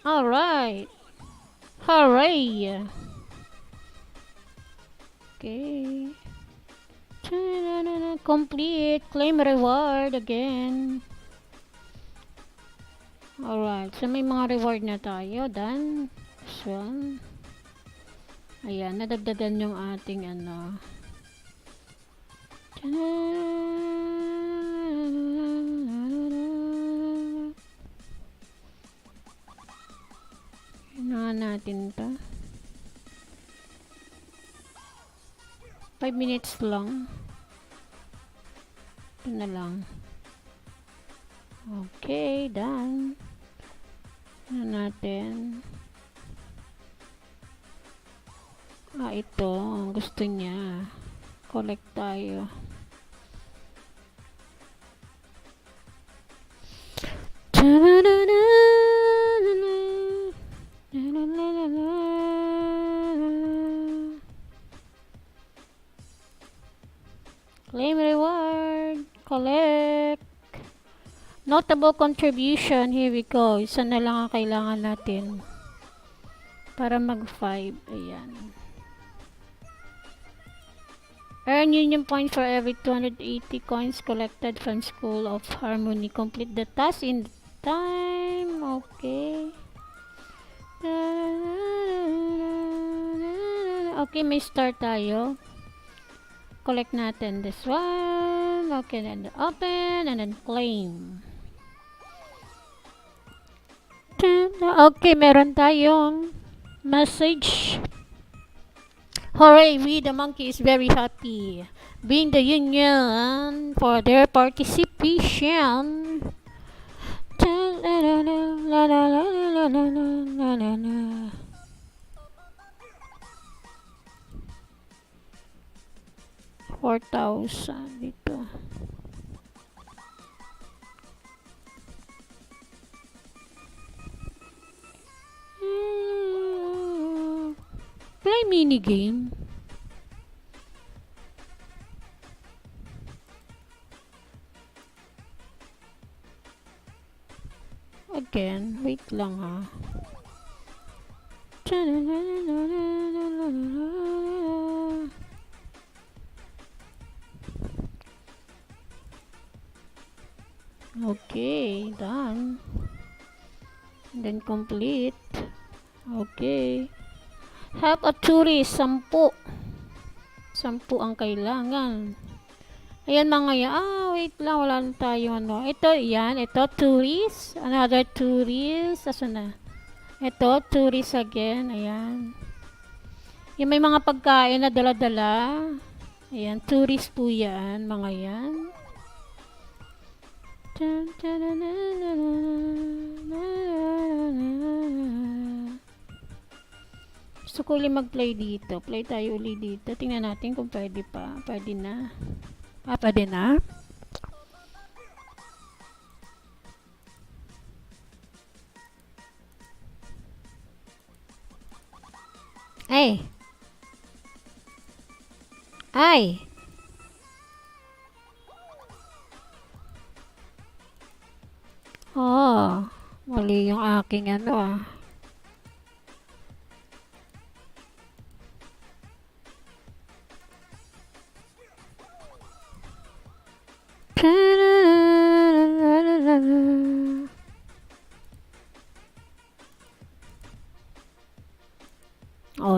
Alright. Hooray. Okay. Complete. Claim reward again. Alright. So may mga reward na tayo. Done. This one. Ayan. Nadagdagan yung ating ano. Hinahan natin to. 5 minutes lang. Ito na lang. Okay, done. Ano natin? Ito. Gusto niya. Collect tayo. Claim reward. Collect. Notable contribution. Here we go. Isa na lang ang kailangan natin. Para mag-5. Ayan. Earn union points for every 280 coins collected from School of Harmony. Complete the task in time. Okay. Okay, may start tayo. Collect natin this one. Okay, then open and then claim. Okay, meron tayong message. Hooray, we the monkey is very happy. Being the union for their participation. 4,000 dito. Play mini game. Again, wait lang ha. Okay, done. And then complete. Okay. Have a tourist, 10. 10 ang kailangan. Ayan mga yan. Wait lang. Wala na tayo ano. Ito, yan. Ito, tourist. Another tourist. Asan na? Ito, tourist again. Ayan. Yung may mga pagkain na dala-dala. Ayan, tourist po yan. Mga yan. Gusto ko ulit mag-play dito. Play tayo ulit dito. Tingnan natin kung pwede pa. Pwede na. Pwede na. Ay! Ay! Mali yung aking ano ah.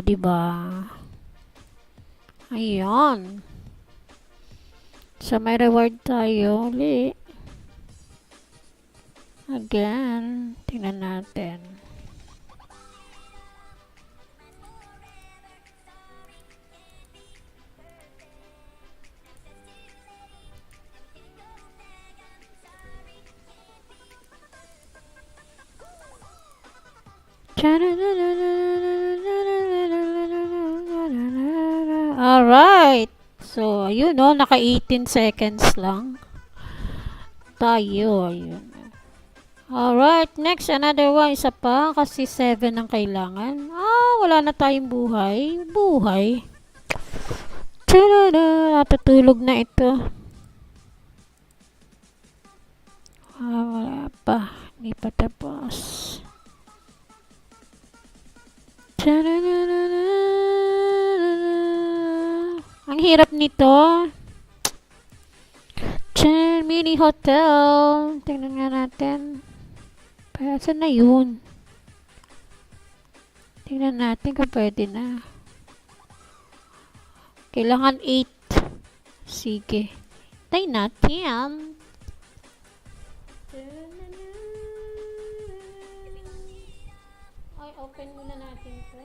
Diba? Ayun. So, may reward tayo ulit. Again, tingnan natin. Alright. So, ayun no, naka 18 seconds lang. Tayo, ayun. Alright, next, another one. Isa pa, kasi 7 ang kailangan. Wala na tayong buhay. Buhay. Natutulog na ito. Wala pa. Hindi pa tapos. Ang hirap nito. Mini hotel. Tingnan nga natin. Saan na yun? Tingnan natin kung pwede na. Kailangan 8. Sige. Tayo natin. Ay, open muna natin ito.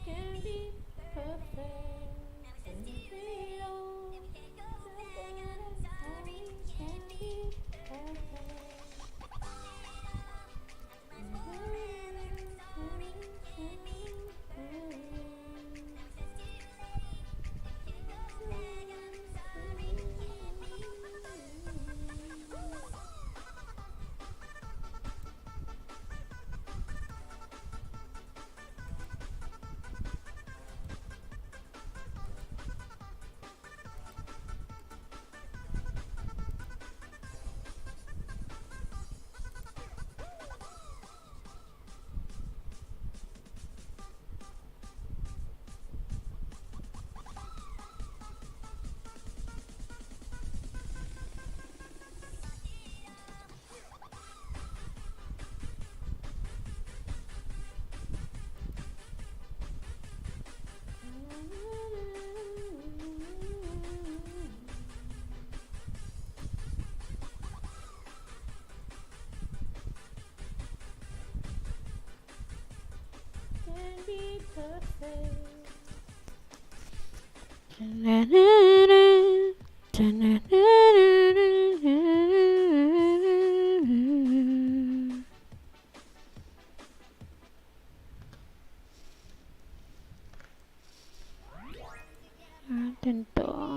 Can be perfect. Be perfect. Natin to.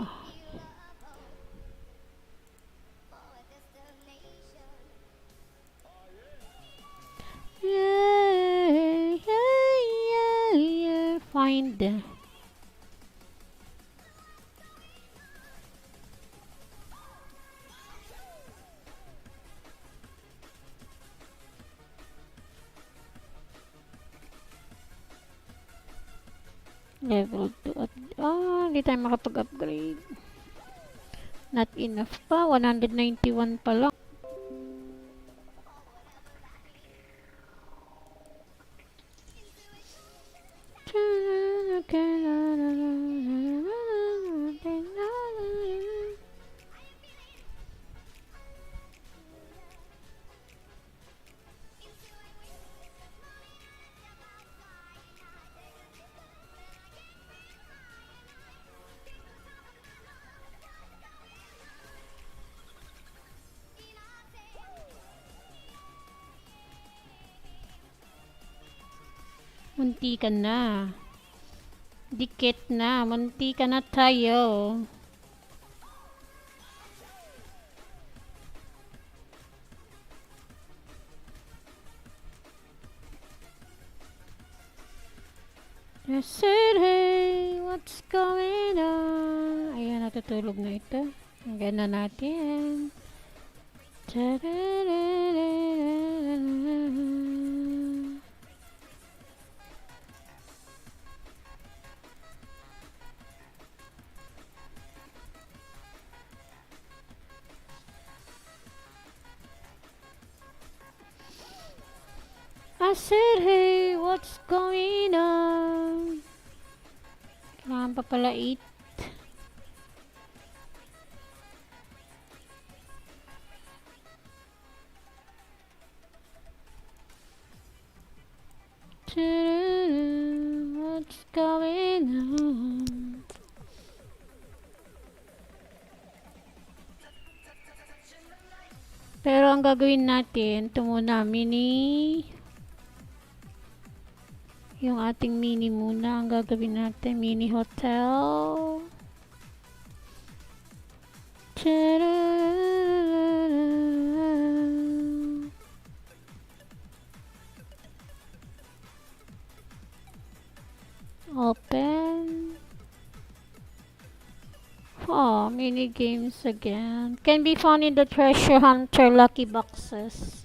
find. Level 2 at hindi tayo makapag-upgrade. Not enough pa, 191 pa lang. Muntikan na. Dikit na. Muntikan na tayo. I said, hey, what's going on? Ayan, natutulog na ito. Hanggang na natin. I said, hey, what's going on? Kailangan pa pala 8. What's going on? Pero ang gagawin natin, ito muna, yung ating mini muna, ang gagawin natin, mini hotel. Open. Oh, mini games again. Can be found in the treasure hunter lucky boxes.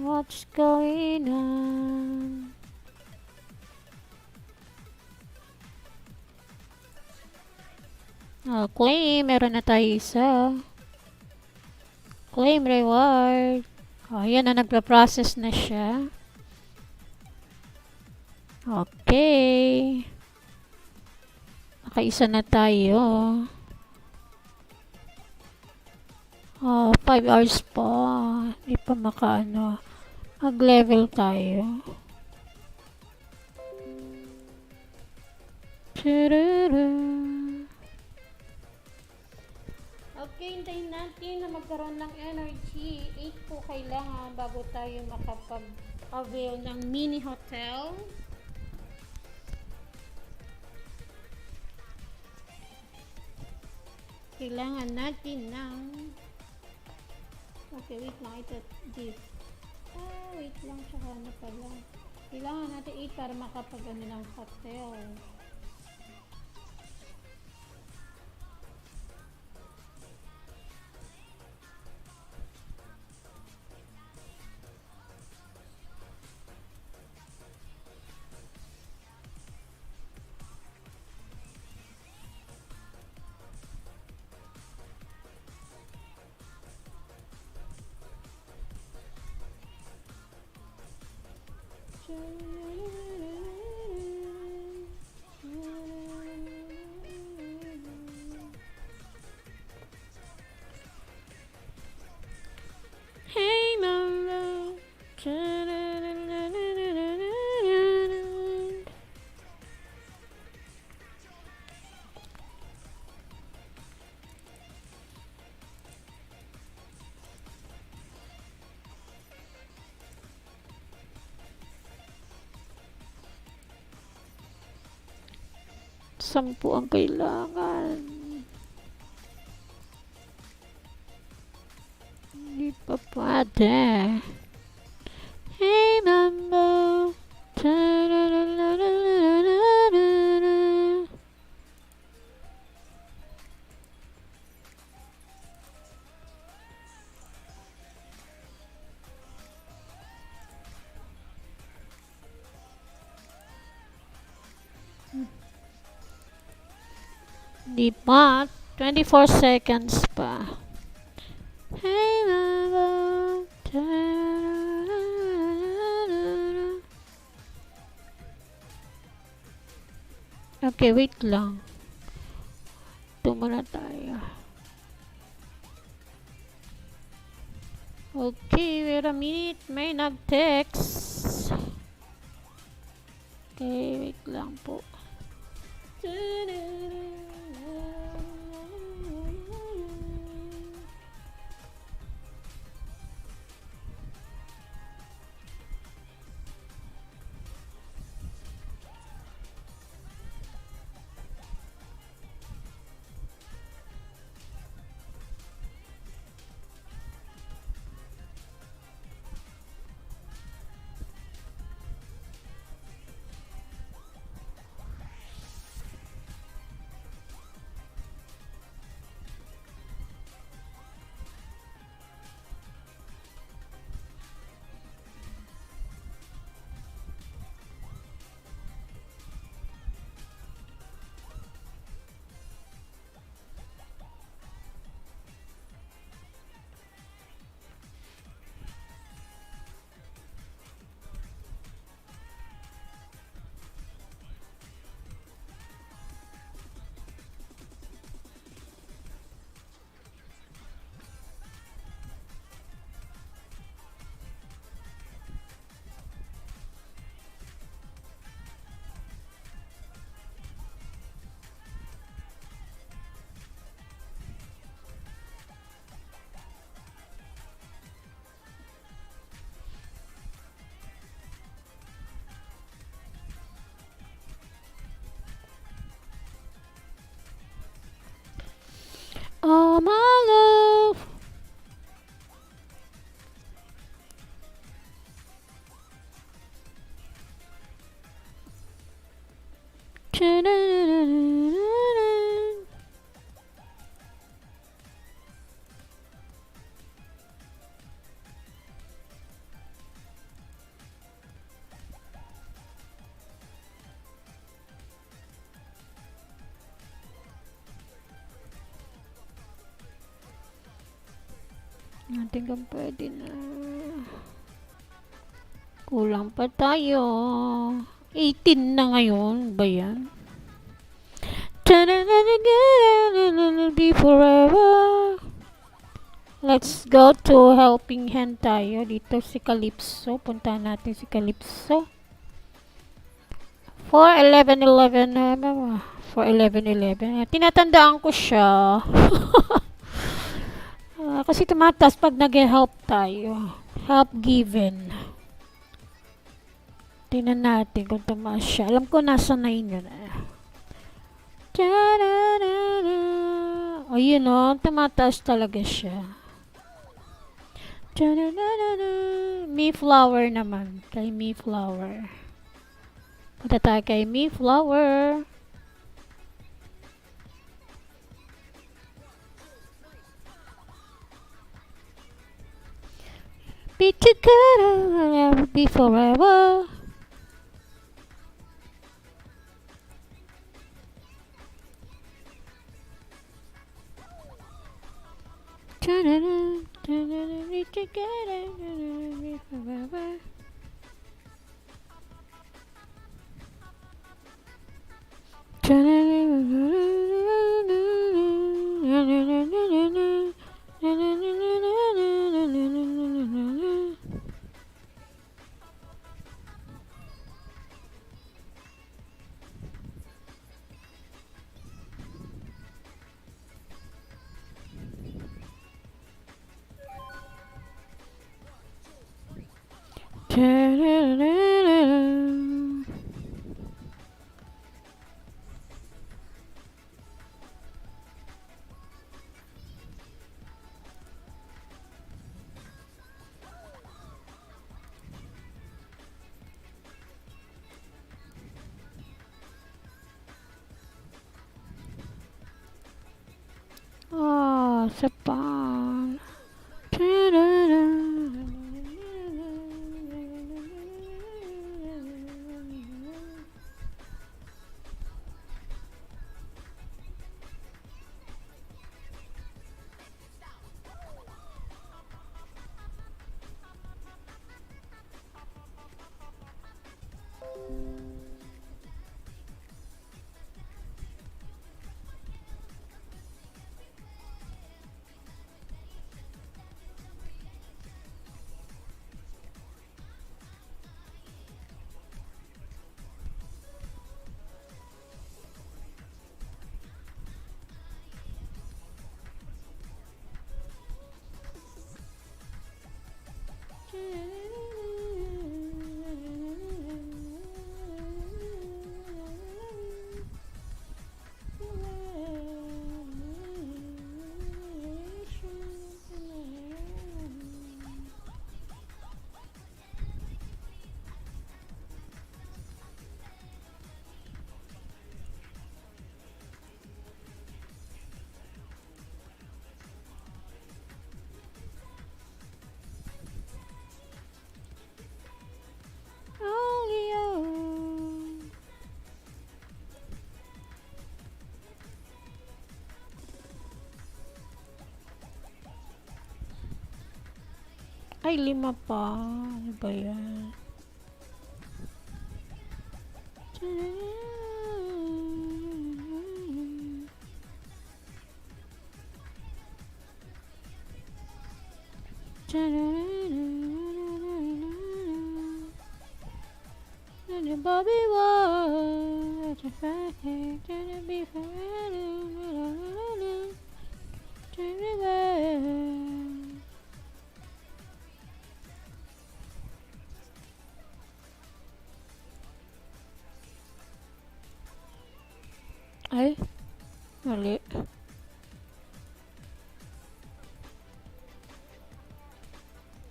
What's going on? Oh, claim. Meron na tayo isa. Claim reward. Oh, yan na. Nagpa-process na siya. Okay. Nakaisa na tayo. Oh, 5 hours pa. Hindi pa makaano. Mag-level tayo. Okay, hintayin natin na magkaroon ng energy. 8 po kailangan bago tayo makapag-avail ng mini hotel. Kailangan natin ng okay, wait lang. Ito, this. Wait lang. Tsaka ano pala. Kailangan natin 8 para makapag-ano ng hotel. Hey mama. Sampu ang kailangan. Hindi pa pwede. Hey, mama. Di ba? 24 seconds pa. Hey, mama. Okay, wait lang. Ito muna tayo. Okay, wait a minute. May nag-text. Okay, wait lang po. Oh, my love. Natin kang pwede na. Kulang pa tayo. 18 na ngayon ba yan? Be forever. Let's go to helping hand tayo. Dito si Calypso. Punta natin si Calypso. 4-11-11. 4-11-11. Tinatandaan ko siya. Kasi tumataas pag nag-help tayo. Help given. Tingnan natin kung tumaas siya. Alam ko nasa 9 yun. Ayun o, tumataas talaga siya. Mayflower naman. Kay Mayflower. Punta tayo kay Mayflower. Be together, never be forever. Be together, never be forever. Oh, sepan. Ay, 5 pa. Ano ba yan? Bobby was a fire, to be Ay, mali.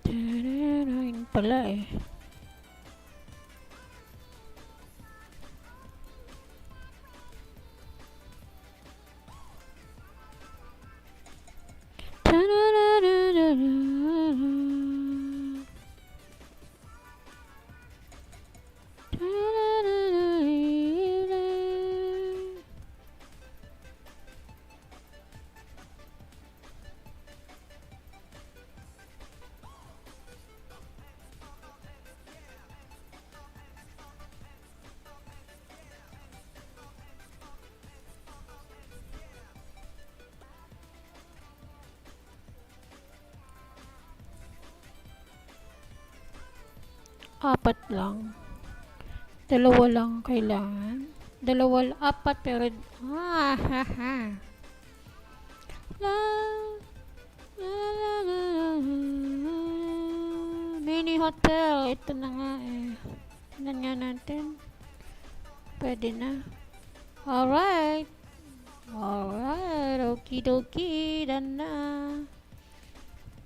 Yun pala eh. Apat lang. Dalawa lang kailangan. Apat pero ha ha ha. La, la, la, la, la. Mini hotel. Ito na nga eh. Tignan nga natin. Pwede na. Alright. Okie dokie. Dan na.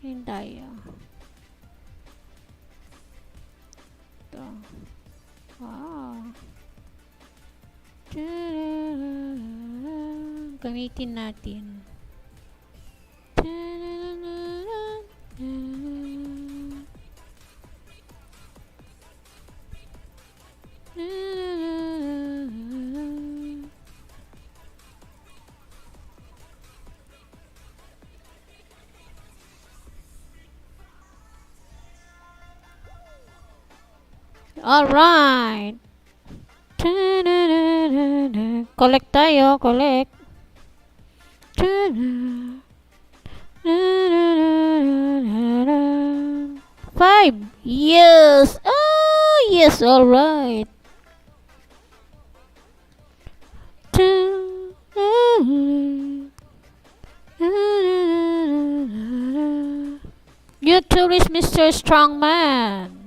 Hintay ah. Ito. Wow. Gamitin natin. Alright. Collect tayo, collect. Five. Yes. Oh, yes. Alright. New tourist, Mr. Strongman.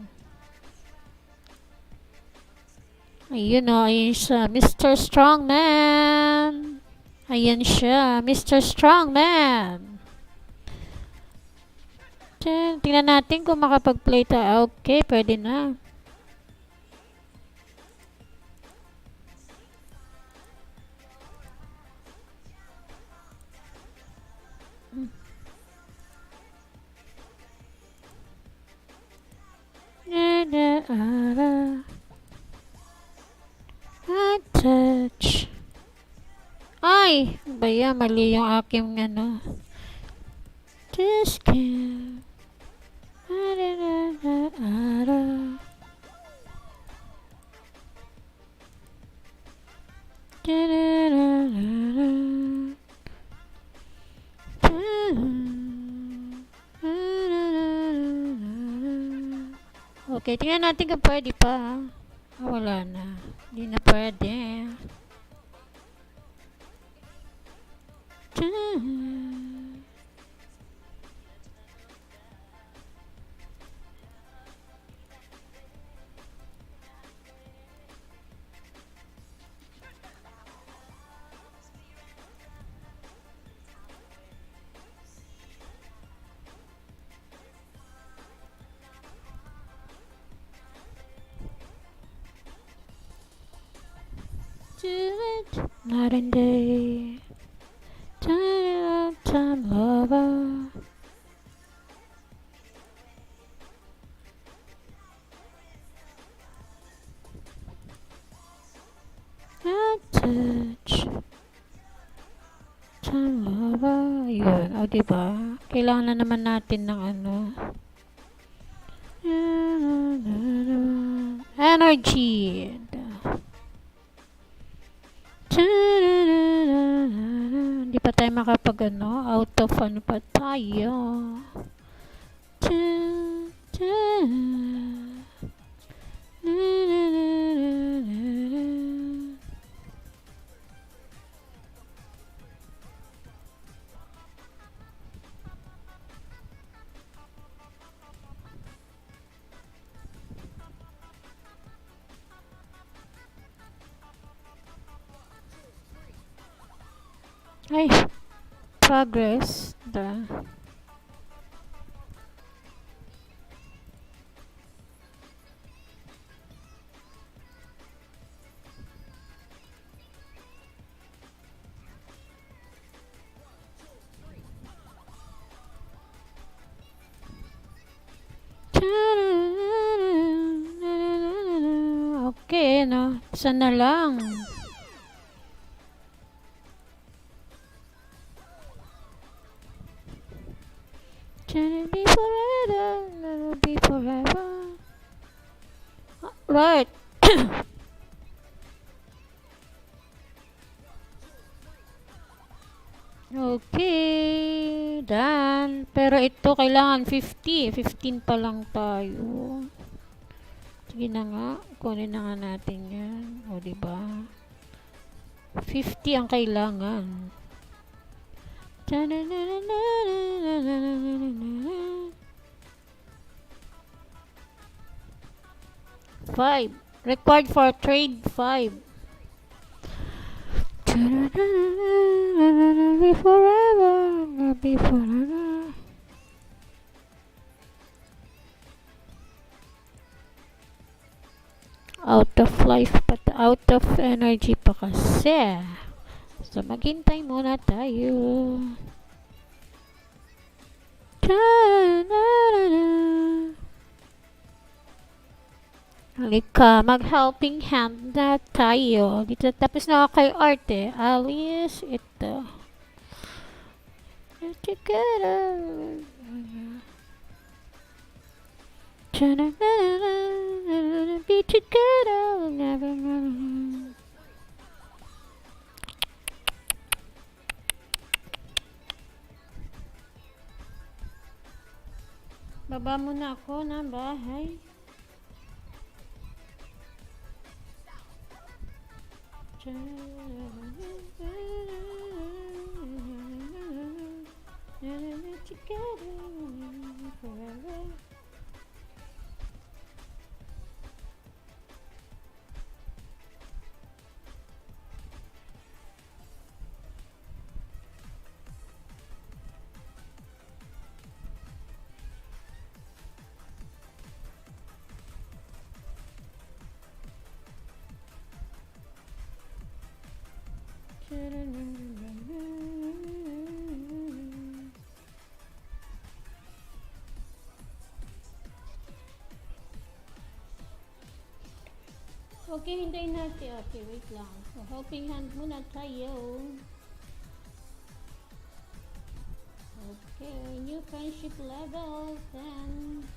Ayun o, ayun siya. Mr. Strongman. Ayan siya. Mr. Strongman. Tingnan natin kung makapag-play tayo. Okay, pwede na. Touch. Ay! Baya, mali yung aking ano. Just can't. Okay, tingnan natin kung pwede pa. Wala na. Hindi na pwede. Night and day, time lover. I touch, time lover. Yun, o diba? Kailangan na naman natin ng ano. energy. Hindi pa tayo makapag out of pa tayo. Ay, progress. Okay, no? Isa na lang. Can it be forever? Let it be forever. Right. Okay, done. Pero ito kailangan 50. 15 pa lang tayo. Sige na nga, kunin na nga natin yan. O, diba? 50 ang kailangan. 5. Required for trade 5. Be forever, be forever. Out of life pa, out of energy pa kasi. So maghintay muna tayo. Halika, mag-helping hand na tayo. Dito, tapos na ako kay Arte. Alice, ito. Together. Be together. Never. Baba muna ako ng bahay. Okay, hintayin natin. Okay, wait lang. So, helping hand muna tayo. Okay, new friendship level 10.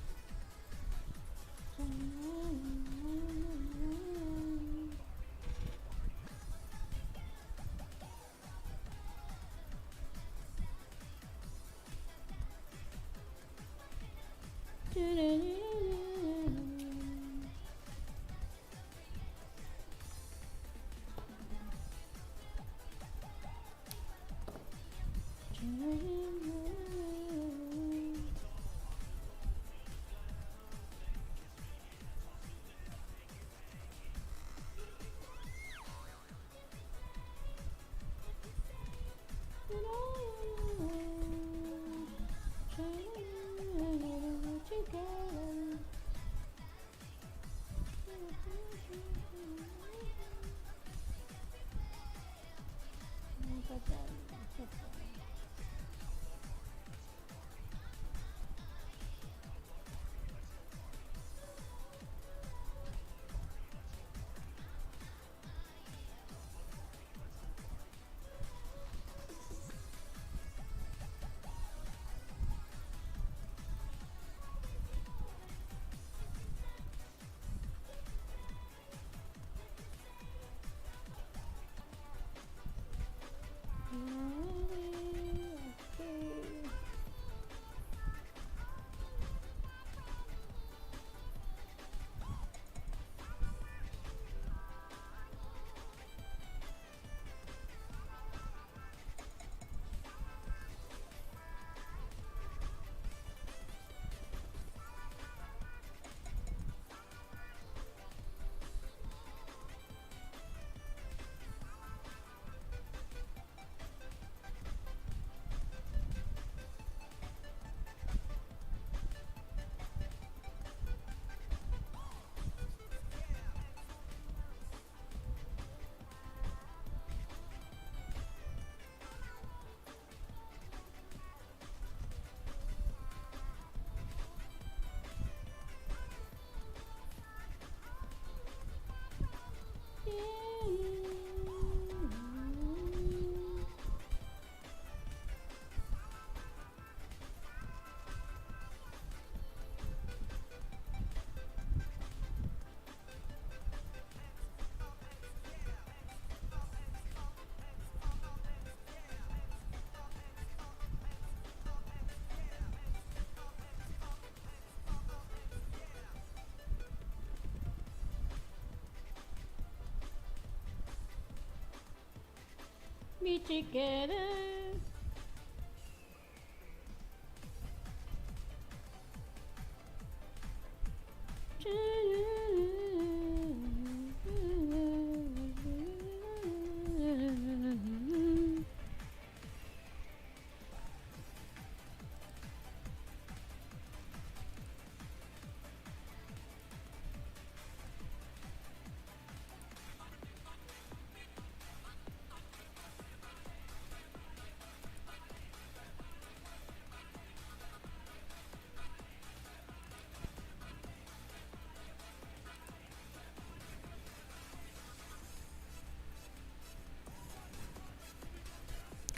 Be together.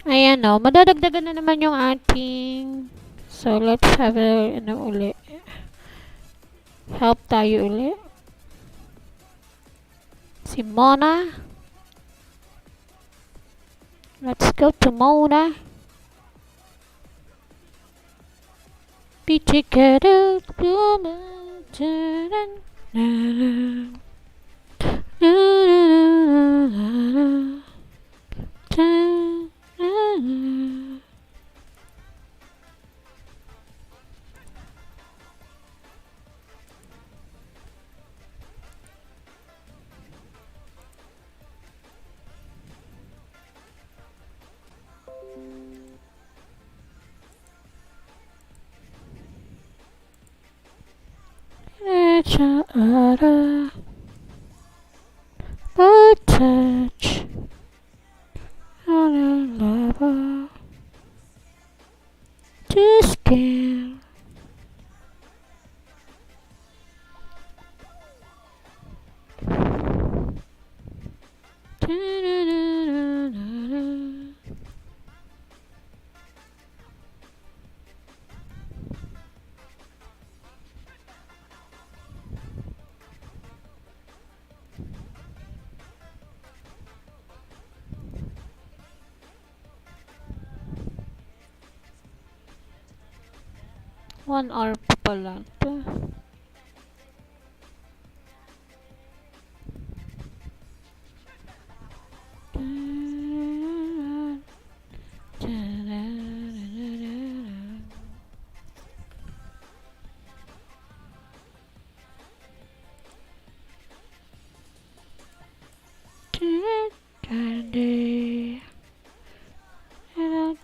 Ayan o, madadagdagan na naman yung ating. So, let's have uli. Help tayo uli. Si Mona. Let's go to Mona. Be together. Each other, a touch on a level to skin. One hour pa pala to. Candy, and I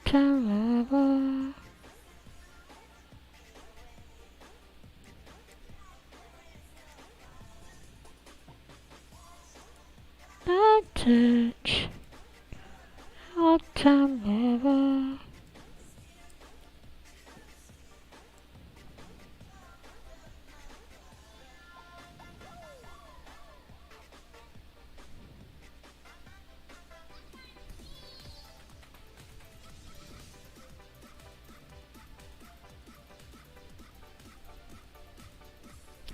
touch, all time ever.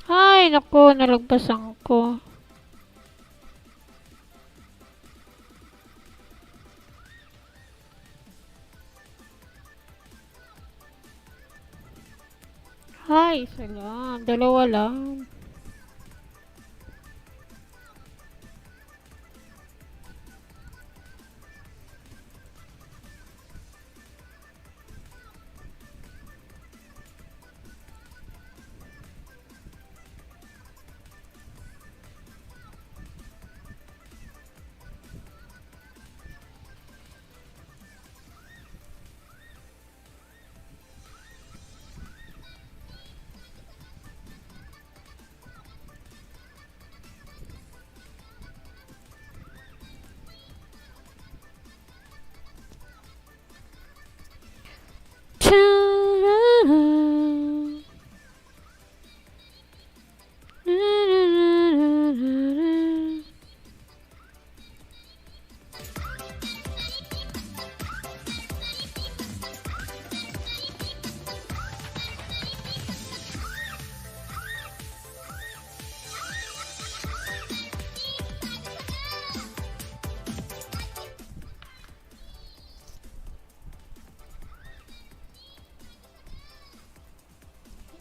Ay, naku, nalagpasan ko. Ay, isa lang. Dalawa lang.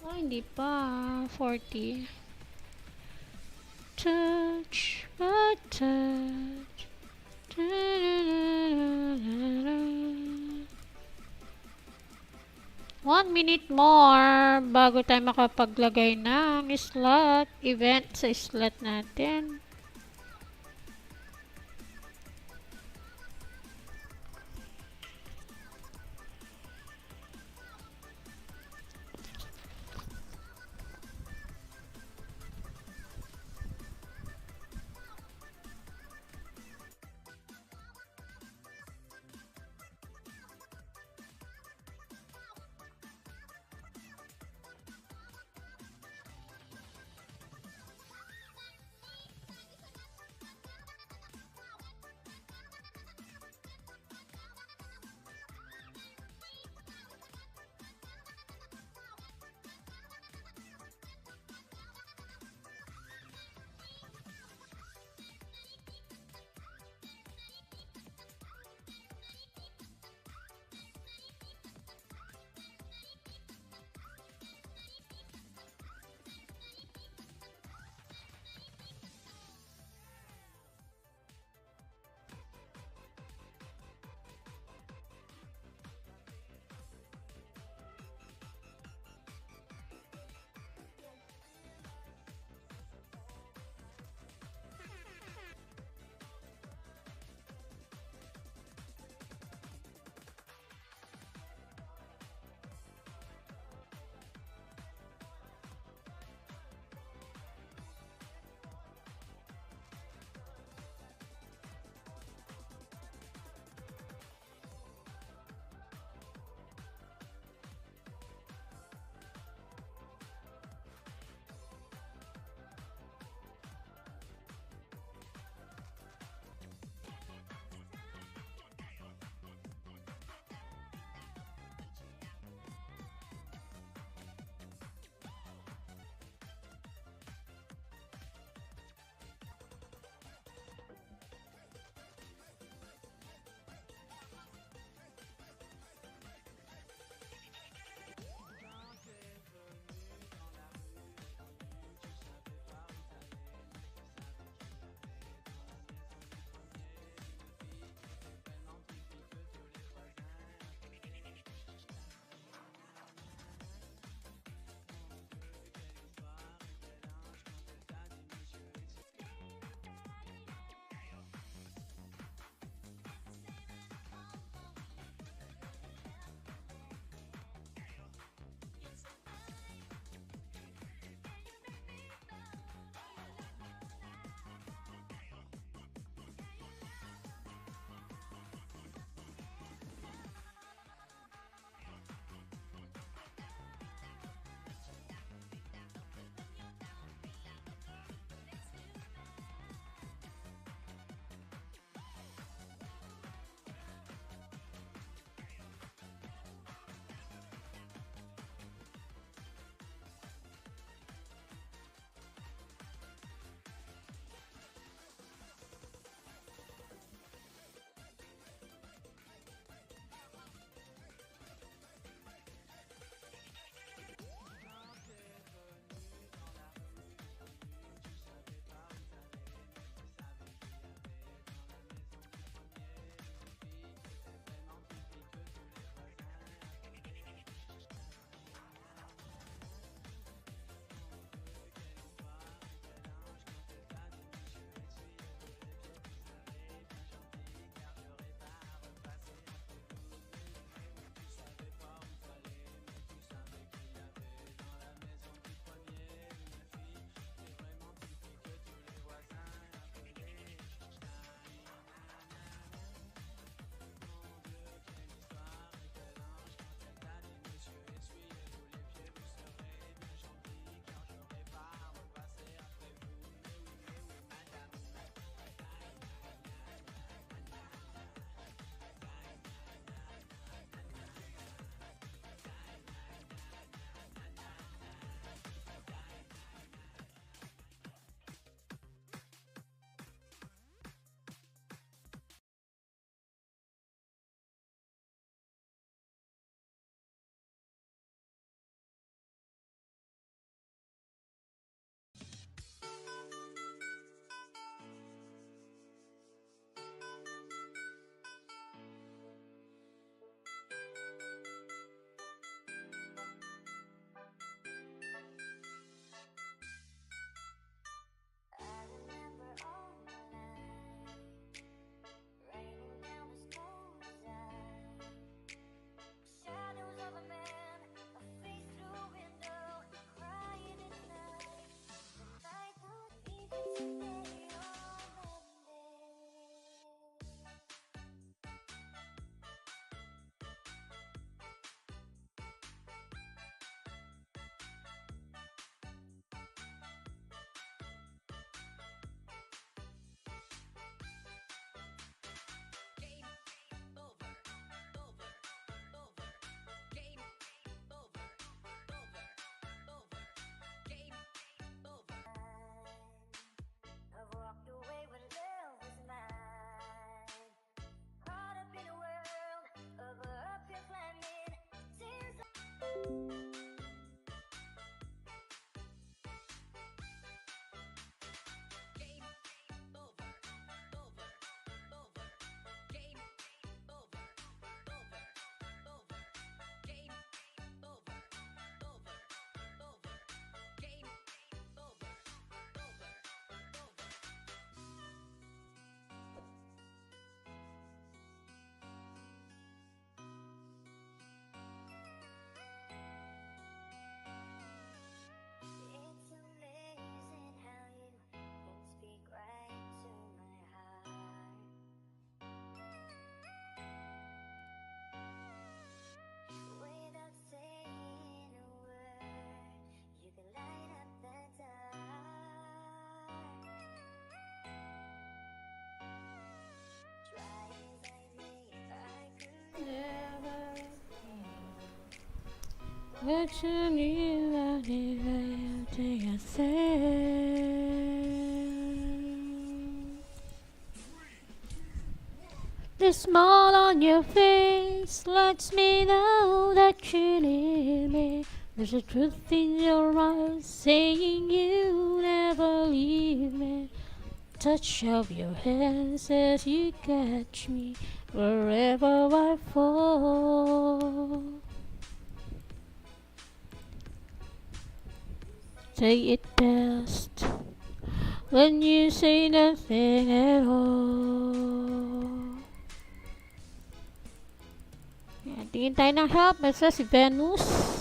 Ay, hindi pa. 40. Touch, my touch. One minute more bago tayo makapaglagay ng slot, event sa slot natin. Never what you need, I need to you say. The smile on your face lets me know that you need me. There's a truth in your eyes saying you never leave me. Touch of your hand says you catch me wherever I fall. Say it best when you say nothing at all. Yan, tingin tayo ng help. Basta si Venus.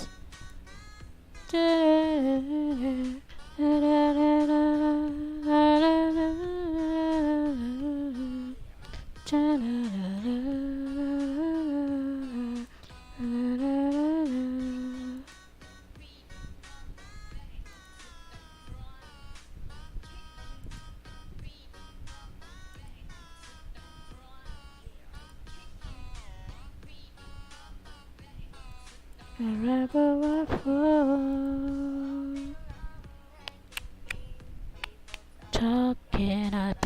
Wherever I fall, talking about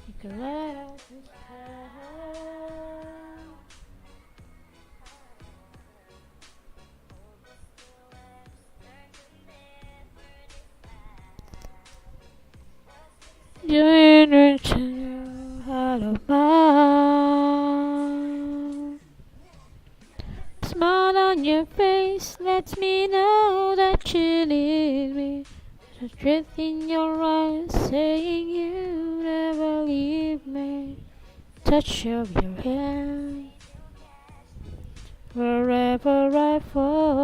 you can let out this time. You're in out of mind. Smile on your face lets me know that you need me. There's a truth in your eyes saying you never leave me. Touch of your hand wherever I fall.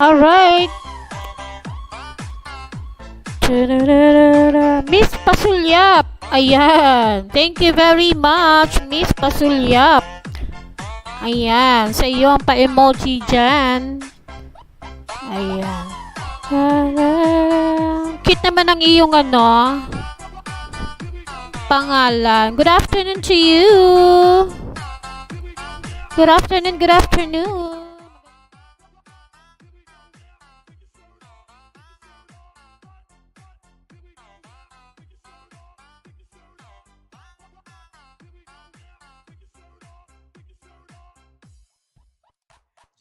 Alright. Miss Pasulyap. Ayan. Thank you very much, Miss Pasulyap. Ayan. Sa iyo ang pa-emoji dyan. Ayan. Cute naman ang iyong pangalan. Good afternoon to you. Good afternoon, good afternoon.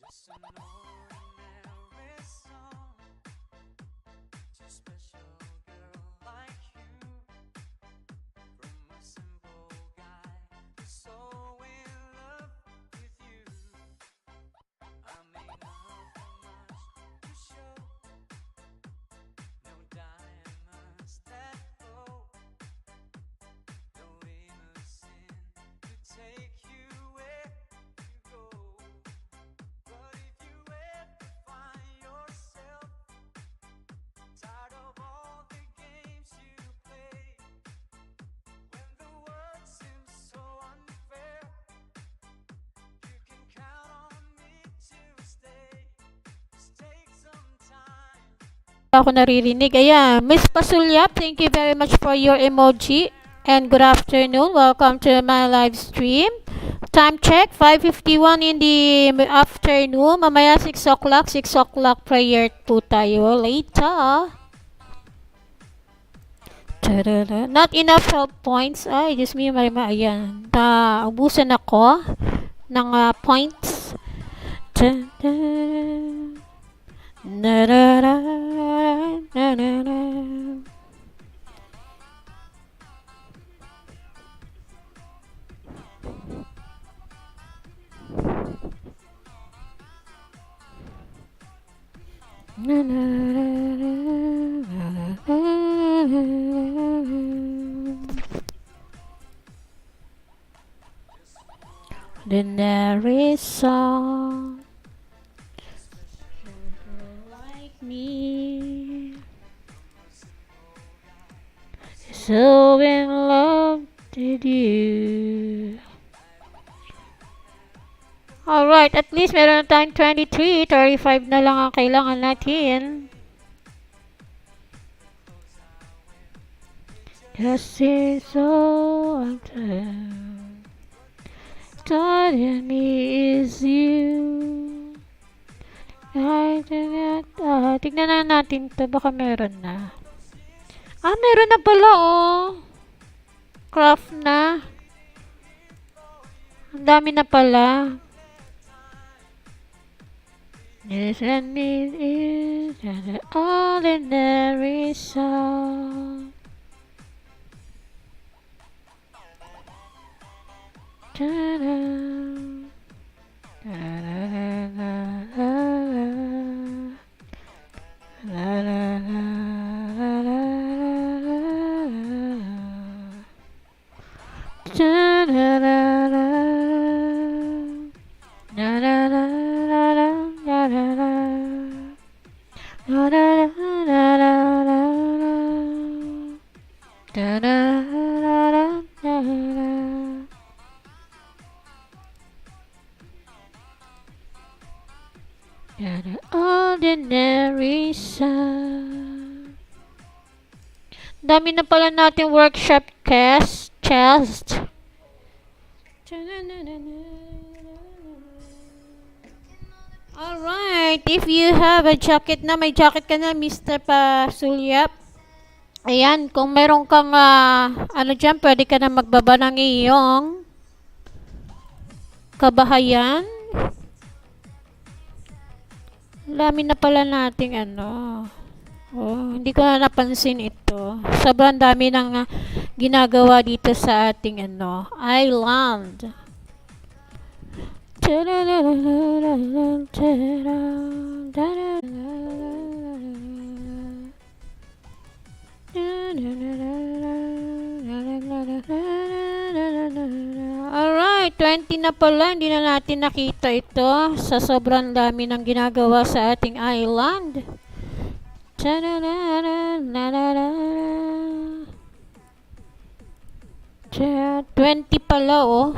Just an ordinary song to a special girl like you. From a simple guy who's so in love with you. I may not have much to show, no diamonds that glow, no limousine to take you where you go. But if you ever find yourself tired of all the games you play, when the world seems so unfair, you can count on me to stay. Just take some time. Ako naririnig. Ayan. Miss Pasulyap, thank you very much for your emoji. And good afternoon. Welcome to my live stream. Time check, 5:51 in the afternoon. Mamaya 6 o'clock. 6 o'clock prayer po tayo. Later. Tarara. Not enough health points. Ay, Diyos me, Marima. Ayan. Ubusan ako ng points. Tarara. Narara. Narara. Ordinary song like me, so in love with you. Alright, at least meron tayong 23, 35 na lang ang kailangan natin. Just is so untrue. Starting me is you. Tignan na natin to, baka meron na. Meron na pala Craft na. Ang dami na pala. Yes, and it is an ordinary song. Ta-da. Ta-da-da-da-da. La-la-la-la-la-la-la. Ta-da-da-da. La-la-la-la-la-la-la. La-la-la-la-la-la. Ta-da-da-da-da-da. An ordinary sound. Dami na pala natin workshop chest. Alright, if you have a jacket na, may jacket ka na, Mr. Pasulyap. Ayan, kung meron kang dyan, pwede ka na magbaba ng iyong kabahayan. Dami na pala nating hindi ko na napansin ito. Sobrang dami nang ginagawa dito sa ating island. 20 na pala, hindi na natin nakita ito sa sobrang dami ng ginagawa sa ating island. 20 pala, oh.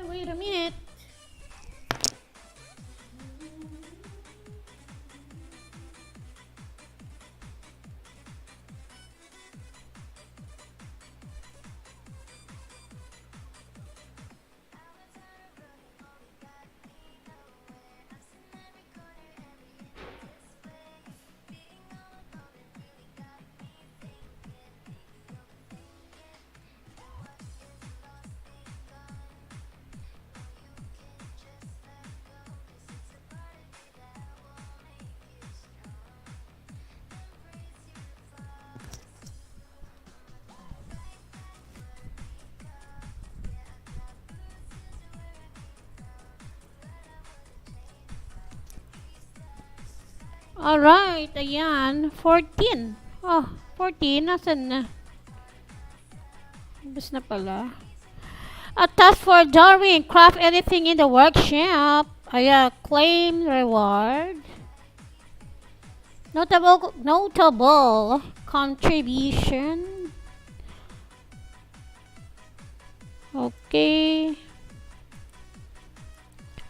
Wait a minute. Alright, ayan. 14. Oh, 14. Nasaan na? Bus na pala. A task for Darwin. Craft anything in the workshop. Ayan, claim reward. Notable contribution. Okay.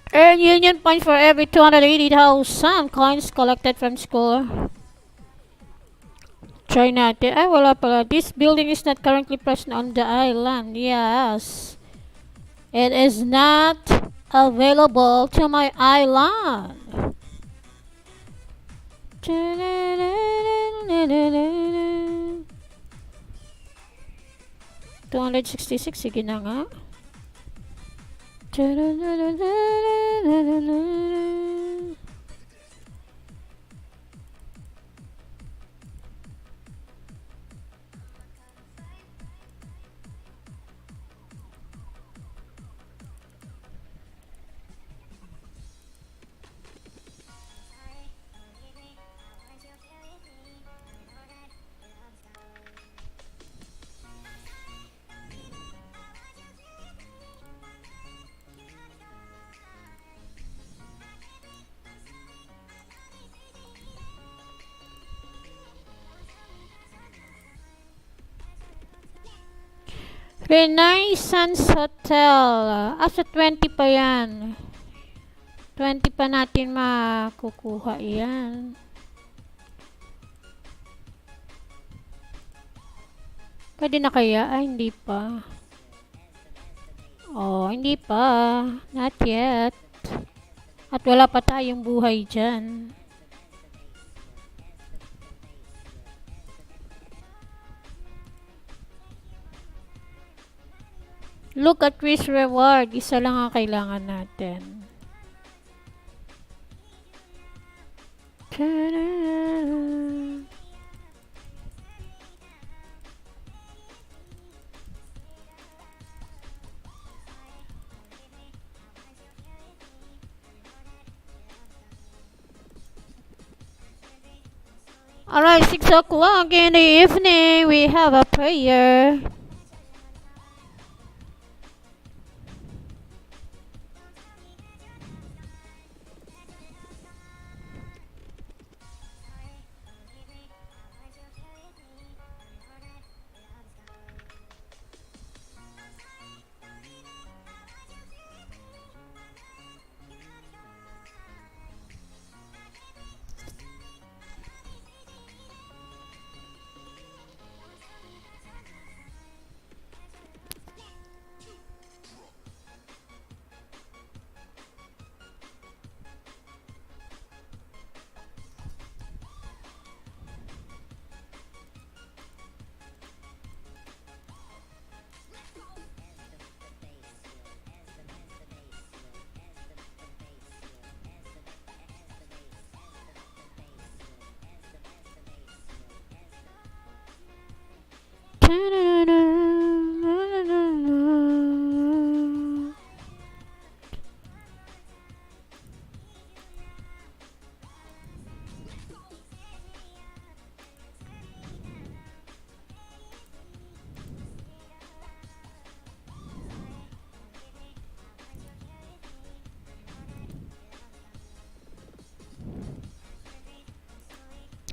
Earn union points for every 280,000 coins collected from school. Try natin. Ay, wala pala. This building is not currently present on the island. Yes. It is not available to my island. 266. Sige na nga. Renaissance Hotel. Asa 20 pa yan. 20 pa natin makukuha yan. Pwede na kaya? Ay, hindi pa. Oh, hindi pa. Not yet. At wala pa tayong buhay dyan. Look at risk reward. Isa lang ang kailangan natin. Ta-da! Alright, 6 o'clock in the evening, we have a prayer.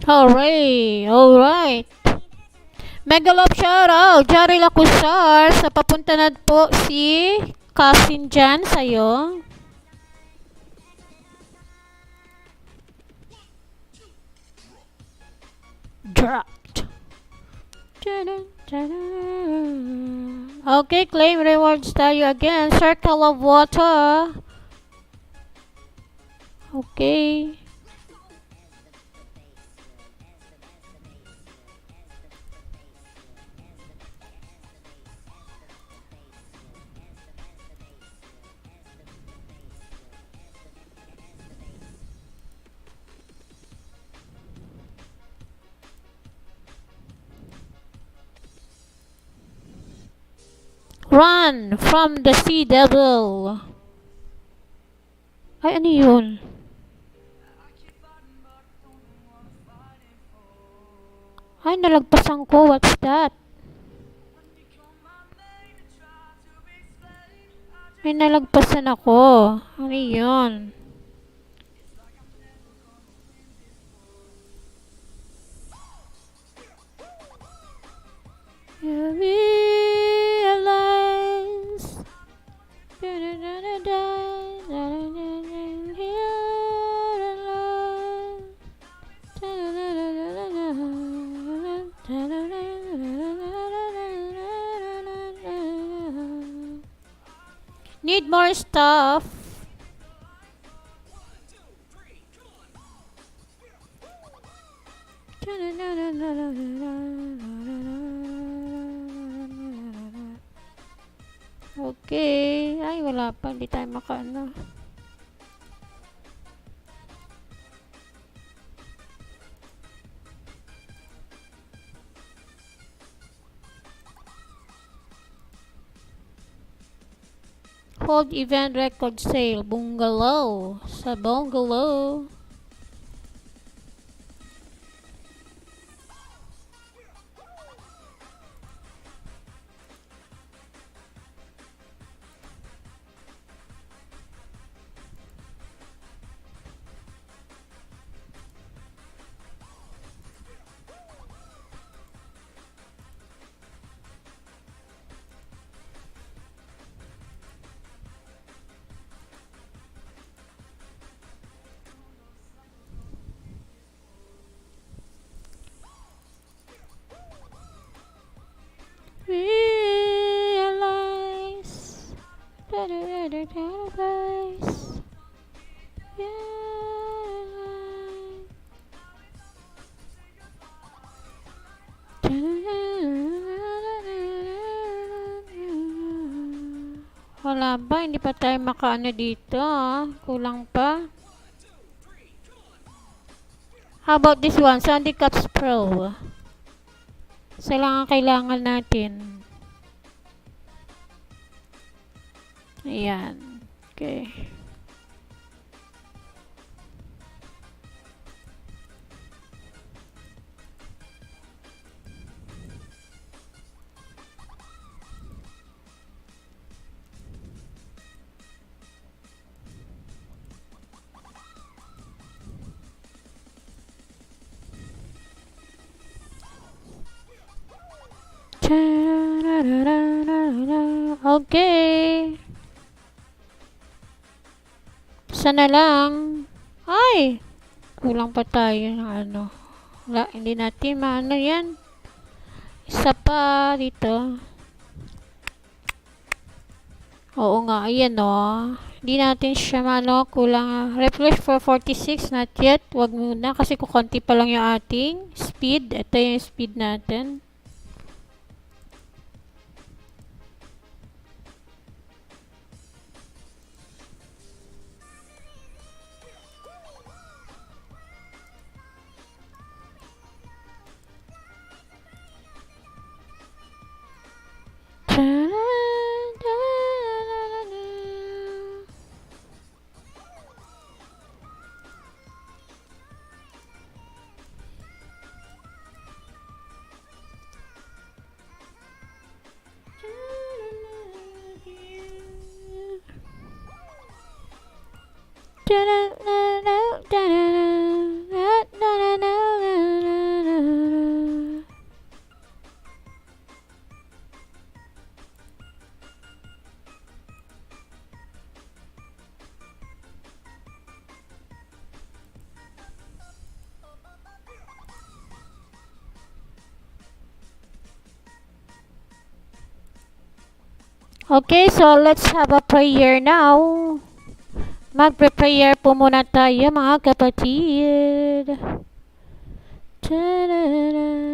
Alright. Mega love shoutout, Jari Lacusar. Sa papunta na po si cousin dyan sa'yo. Dropped. Okay, claim rewards tayo again. Circle of water. Okay. Run from the sea devil. Ay, ano yun? Ay, nalagpasan ko. What's that? Ay, nalagpasan ako. Ano yun? You realize. Need more stuff. Okay. Ay, wala pa. Hindi tayo makaano. Hold event record sale. Bungalow. Sa bungalow. Realize. Wala ba? Hindi pa tayo makaano dito, ah. Kulang pa. How about this one? Sandicaps Pro. Isa lang ang kailangan natin. Ayan. Okay. Okay. Sana lang. Ay! Kulang pa tayo ng ano. Wala, hindi natin maano yan. Isa pa dito. Oo nga, ayan o. Hindi natin siya maano. Kulang. Refresh for 46. Not yet. Wag muna kasi kukunti pa lang yung ating speed. Ito yung speed natin. Okay, so let's have a prayer now. Magpe-prayer po muna tayo mga kapatid. Ta-da-da-da-da-da.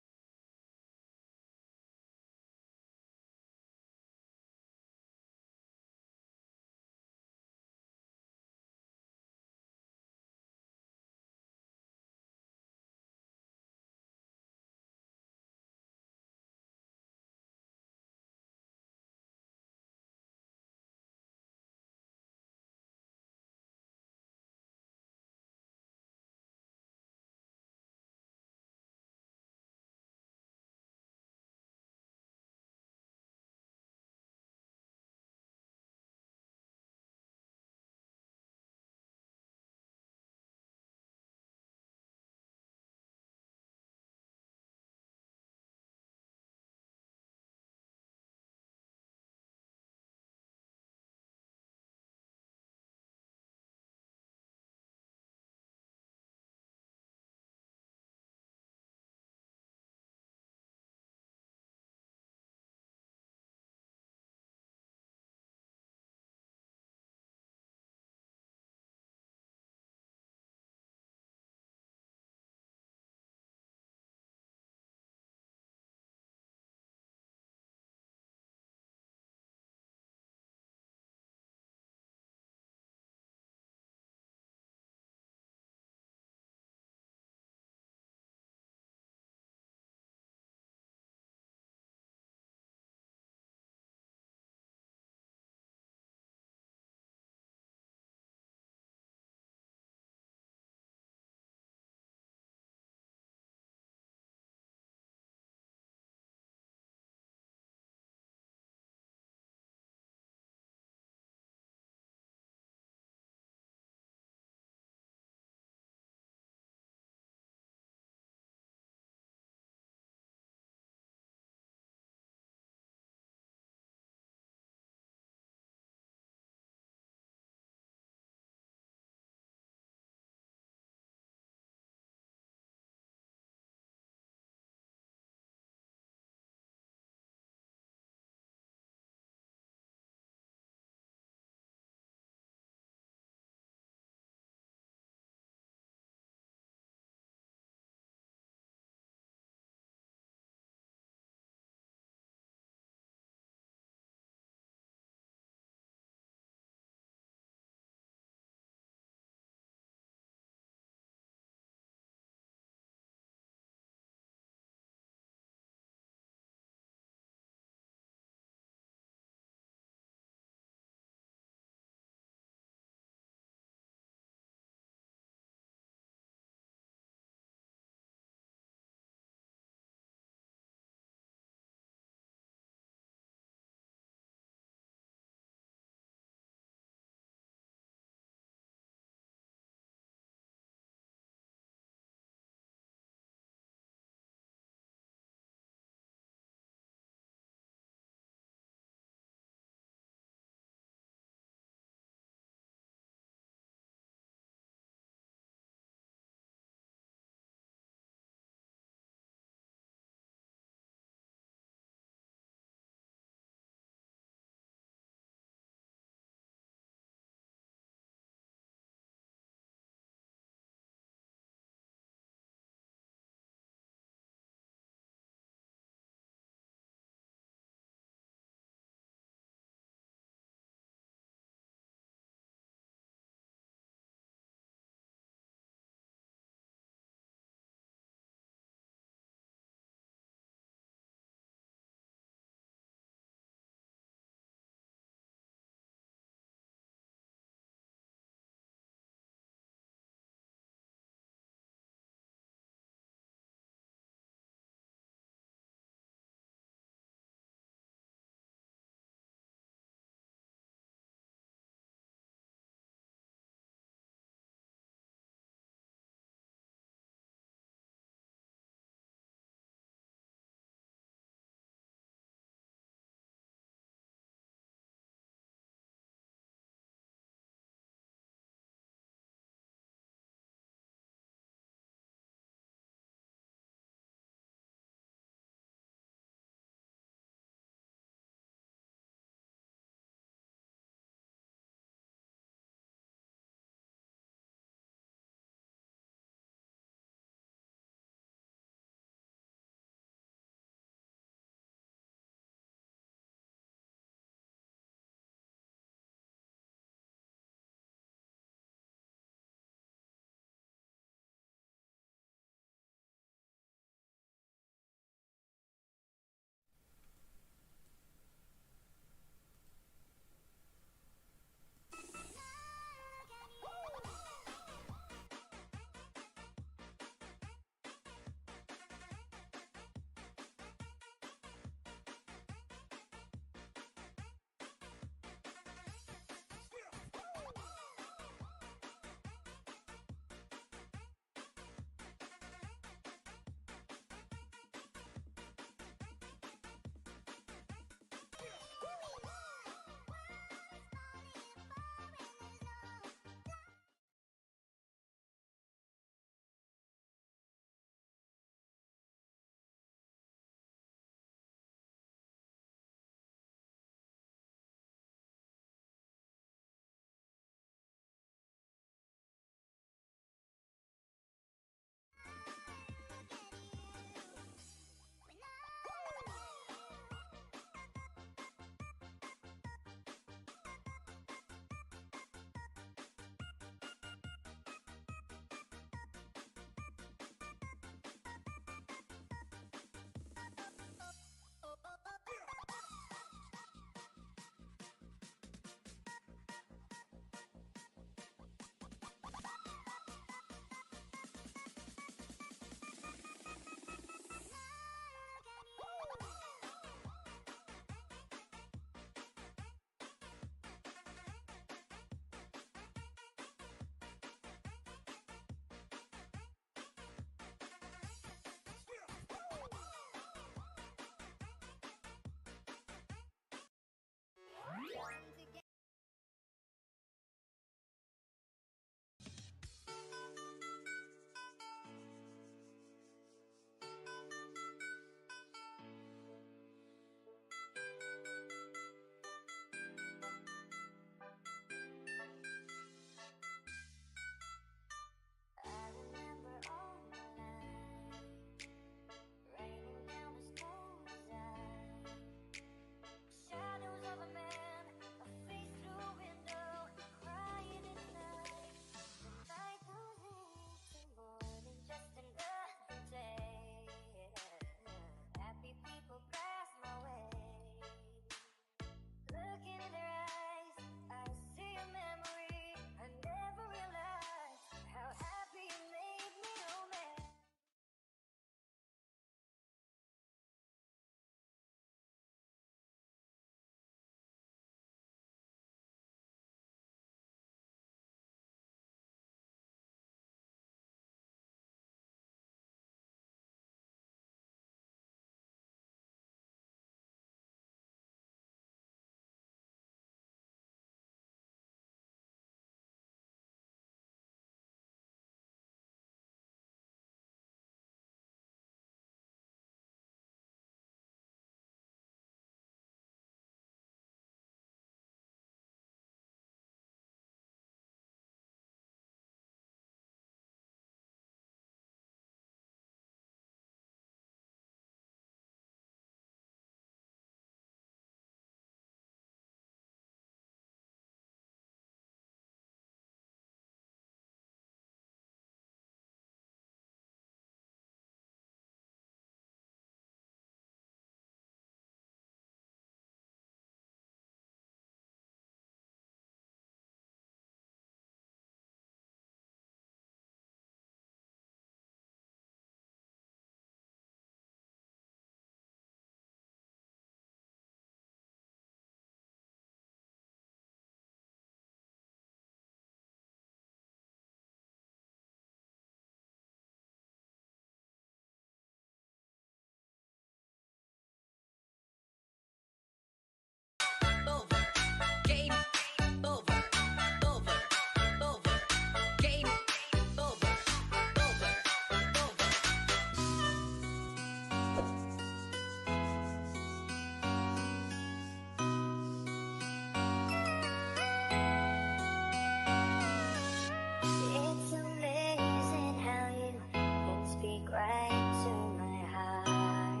right to my heart.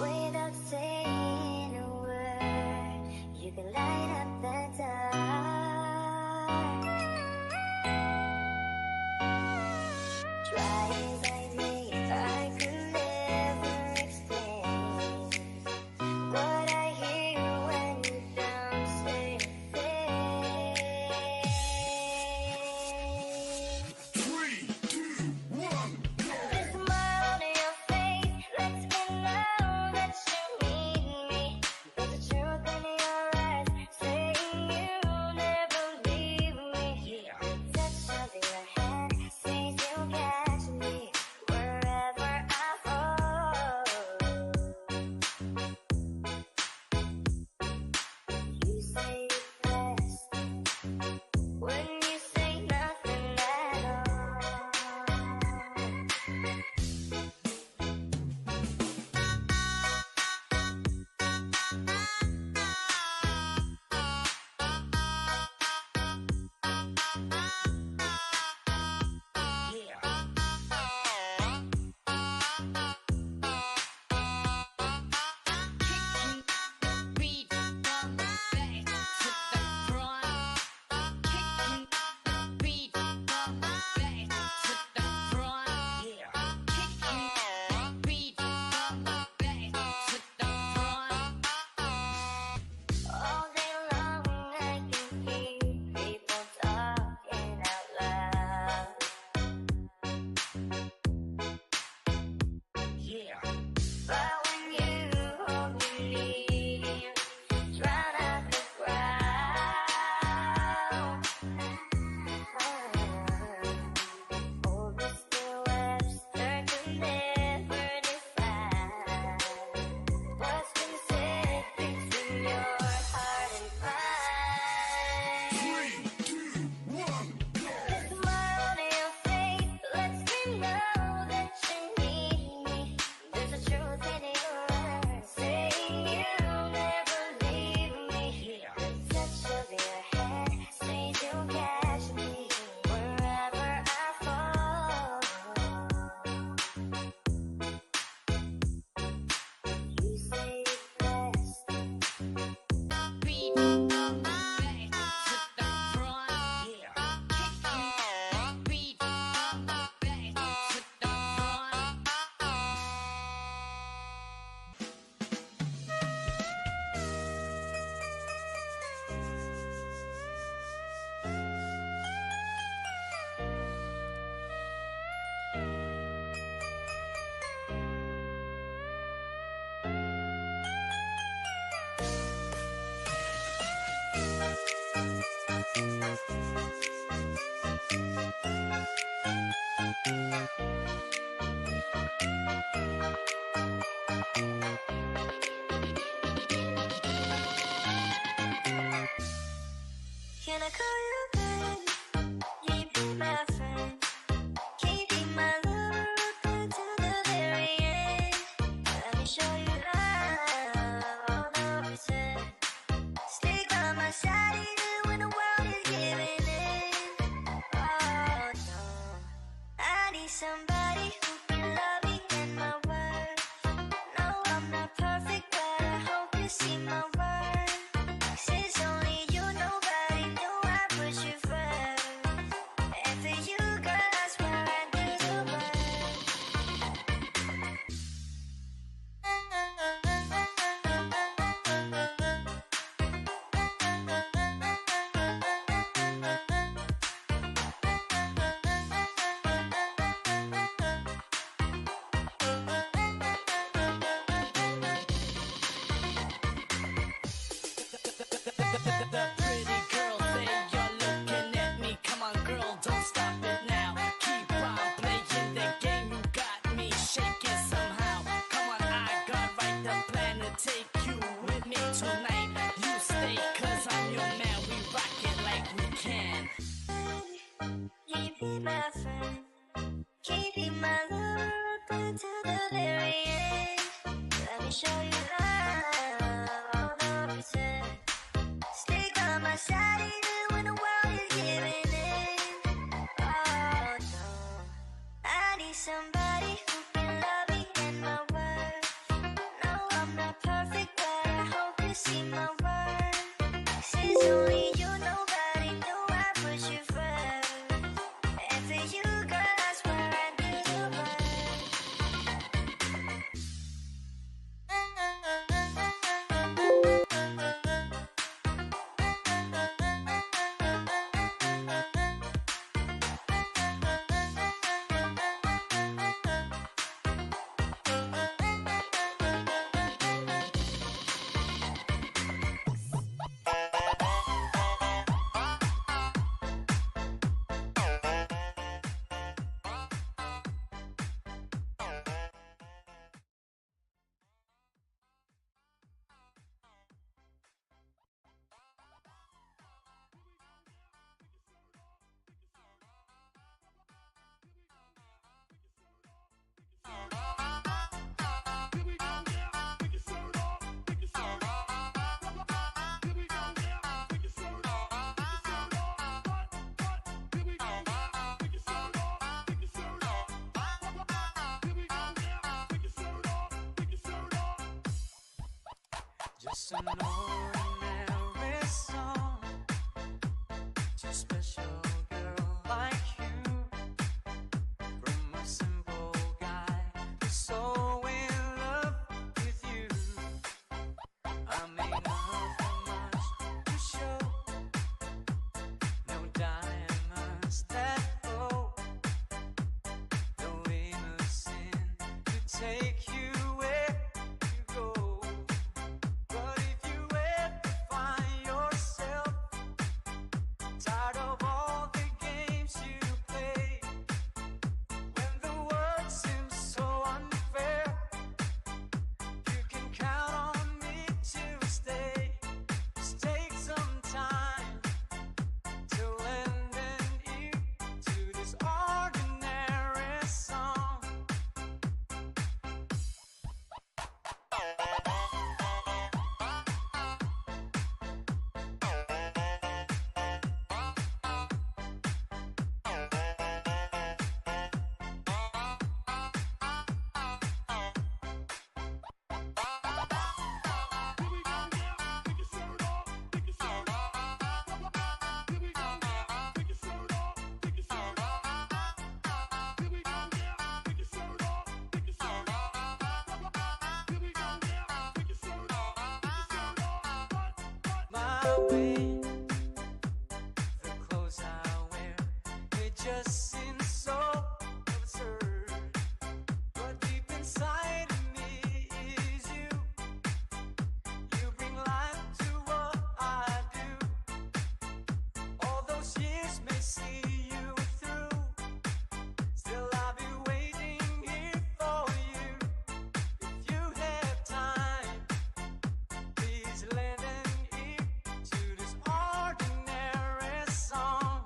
Without saying a word, you can light up the dark. Try as I may, I could never explain what I hear when you don't say a thing. 3, 2, 1, go! The smile on your face lets me know that you need me. There's a truth in your eyes saying you'll never leave me. Touch of your hand says you'll catch me wherever I fall. You say it best when you say nothing at all. Beat from the back to the front. Kicking the beat from the back to the front. Kicking the beat from the back to the front. All day long I can hear people talking out loud. But when you hold me near, drown out the crowd. Oh, Mr. Webster could never define what's been said between your heart and mine. 3, 2, 1, go! The smile on your face lets me know that you need me. There's a truth in your eyes saying you'll never leave me. Touch of your hand says you'll catch me wherever I fall. You say it best Beat from the back to the front. Kicking the beat from the back to the front. Can I call you babe? You be my friend. Can you be my lover up until the very end? Let me show you love, all the reason. Stick by my side even when the world is giving in. Oh no, I need somebody who can love me and my word. No, I'm not perfect, but I hope you see my worth. Since only you, nobody knew I put you first. And for you, girl, I swear I'd do the world. The pretty girl say you're looking at me. Come on, girl, don't stop it now. Keep on playing the game. You got me shaking somehow. Come on, I got right the plan to take you with me tonight. You stay, cause I'm your man. We rock it like we can. You be my friend. Can you be my lover up until the very end? Let me show you love, all the reason. Stick by my side even when the world is giving in. an ordinary song to a special girl like you, from a simple guy who's so in love with you. I may not have much to show, no diamonds that glow, no limousine to take you where you go. But if you ever find yourself tired of all the games you play, when the world seems so unfair, you can count on me to stay. Just take some time to lend an ear to this ordinary song. Here we go now. Take your shirt off. Take your shirt off. Here we go now. Take your shirt off. Take your shirt off. Here we go now. Take your shirt off. Take your shirt off. Here we go now. Take your shirt off. Take your shirt off. What? My way, the clothes I wear, they just seem so absurd. But deep inside of me is you. You bring life to what I do. All those years may see you through. Still I'll be waiting here for you. If you have time, please lend an ear to this ordinary song.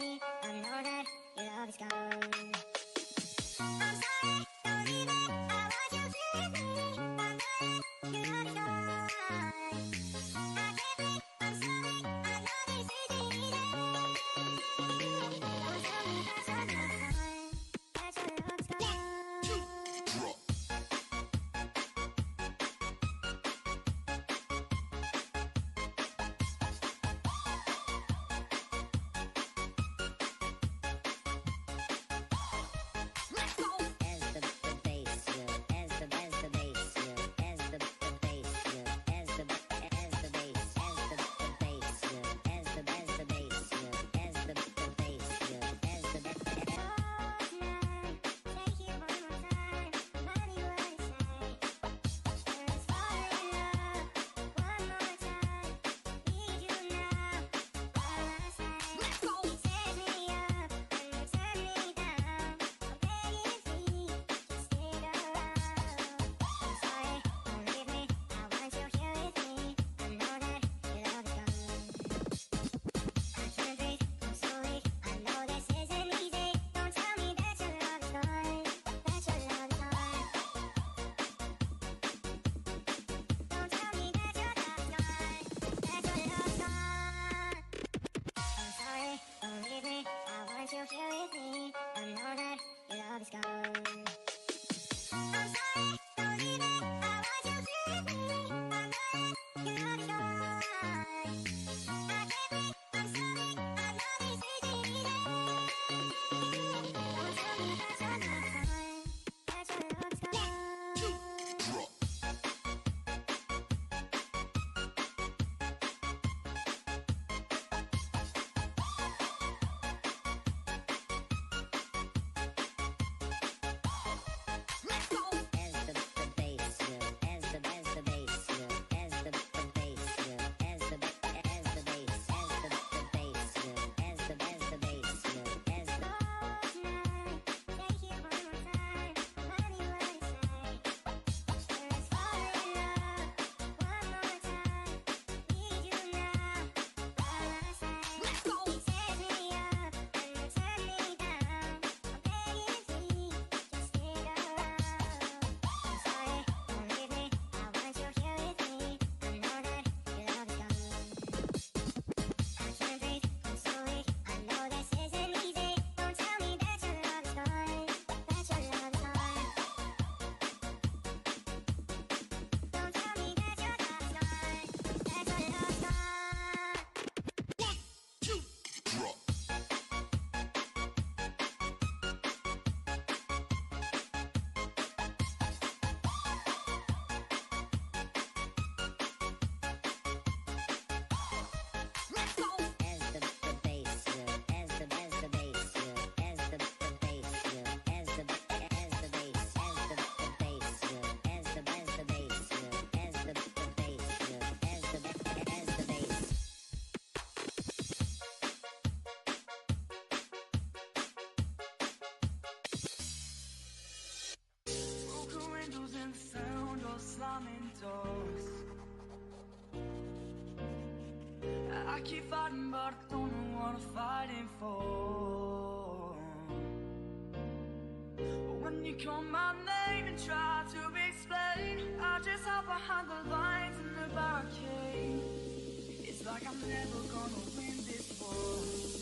me. I know that your love is gone. I'm sorry, don't leave me. I want you here with me. I know that your love is gone. I can't breathe. I'm sorry. I know this isn't easy. Don't tell me that you're not fine. That your love is gone. slamming doors. I keep fighting, but I don't know what I'm fighting for. When you call my name and try to explain, I just hide behind the lines in the barricade. It's like I'm never gonna win this war.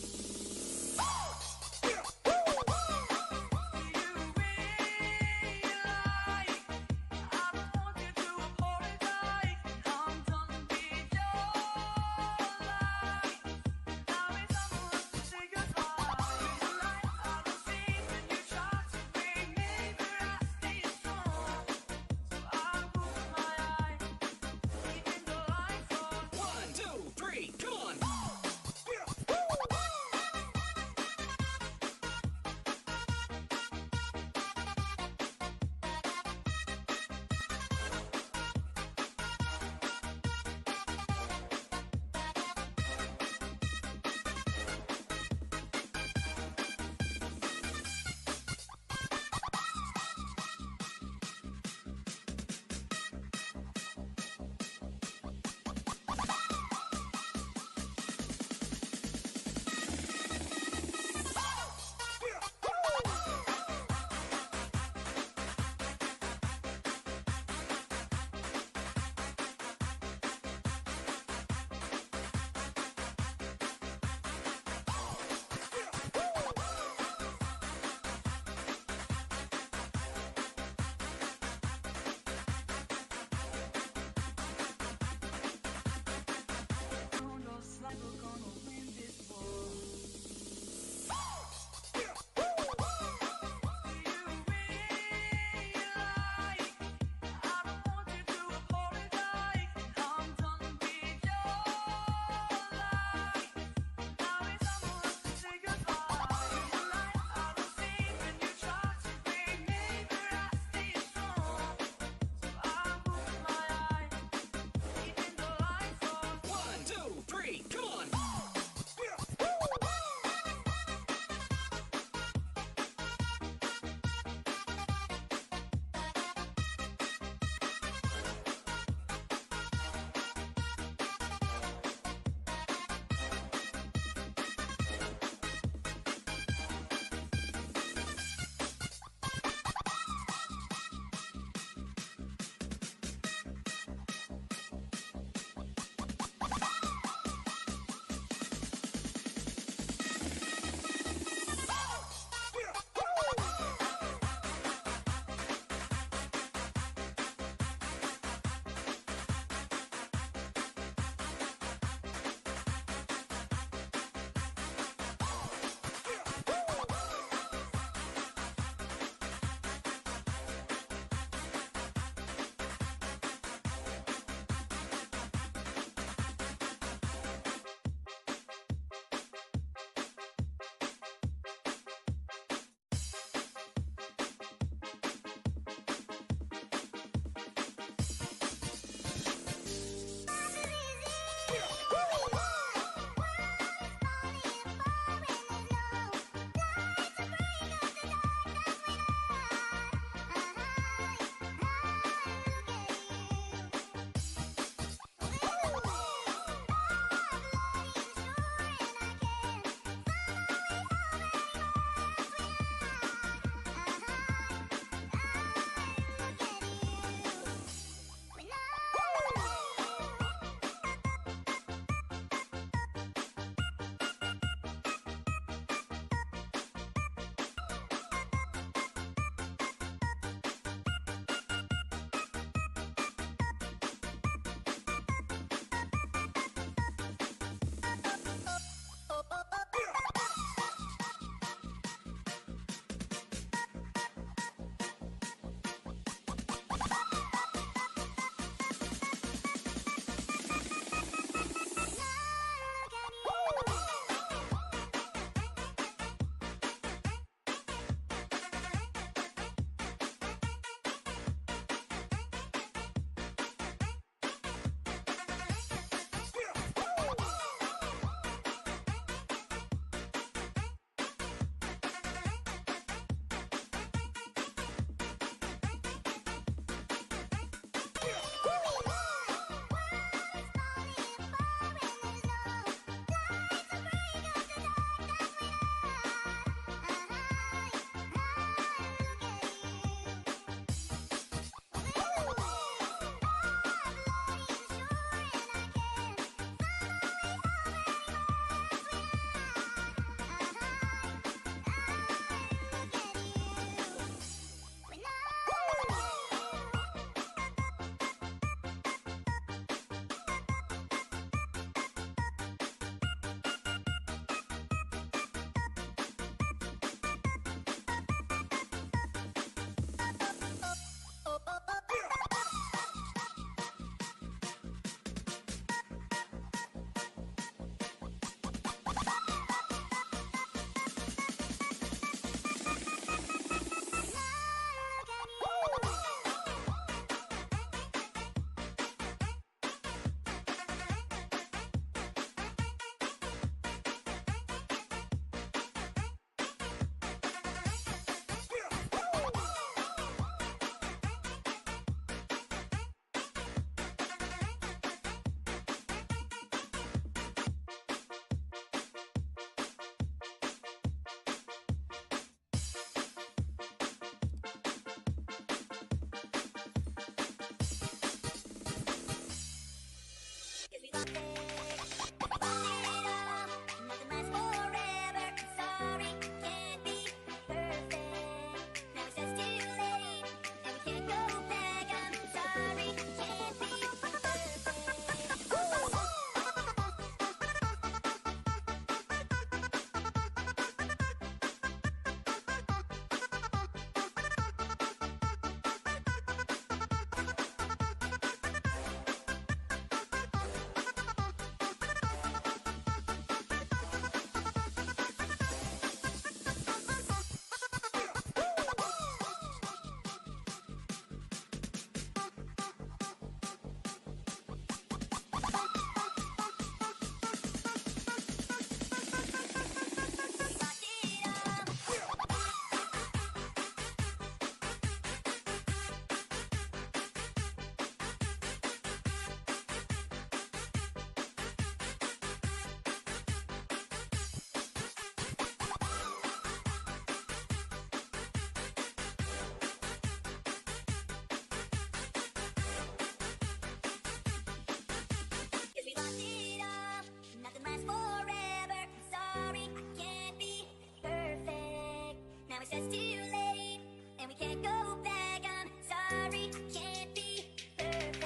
it's just too late, and we can't go back. I'm sorry, can't be perfect.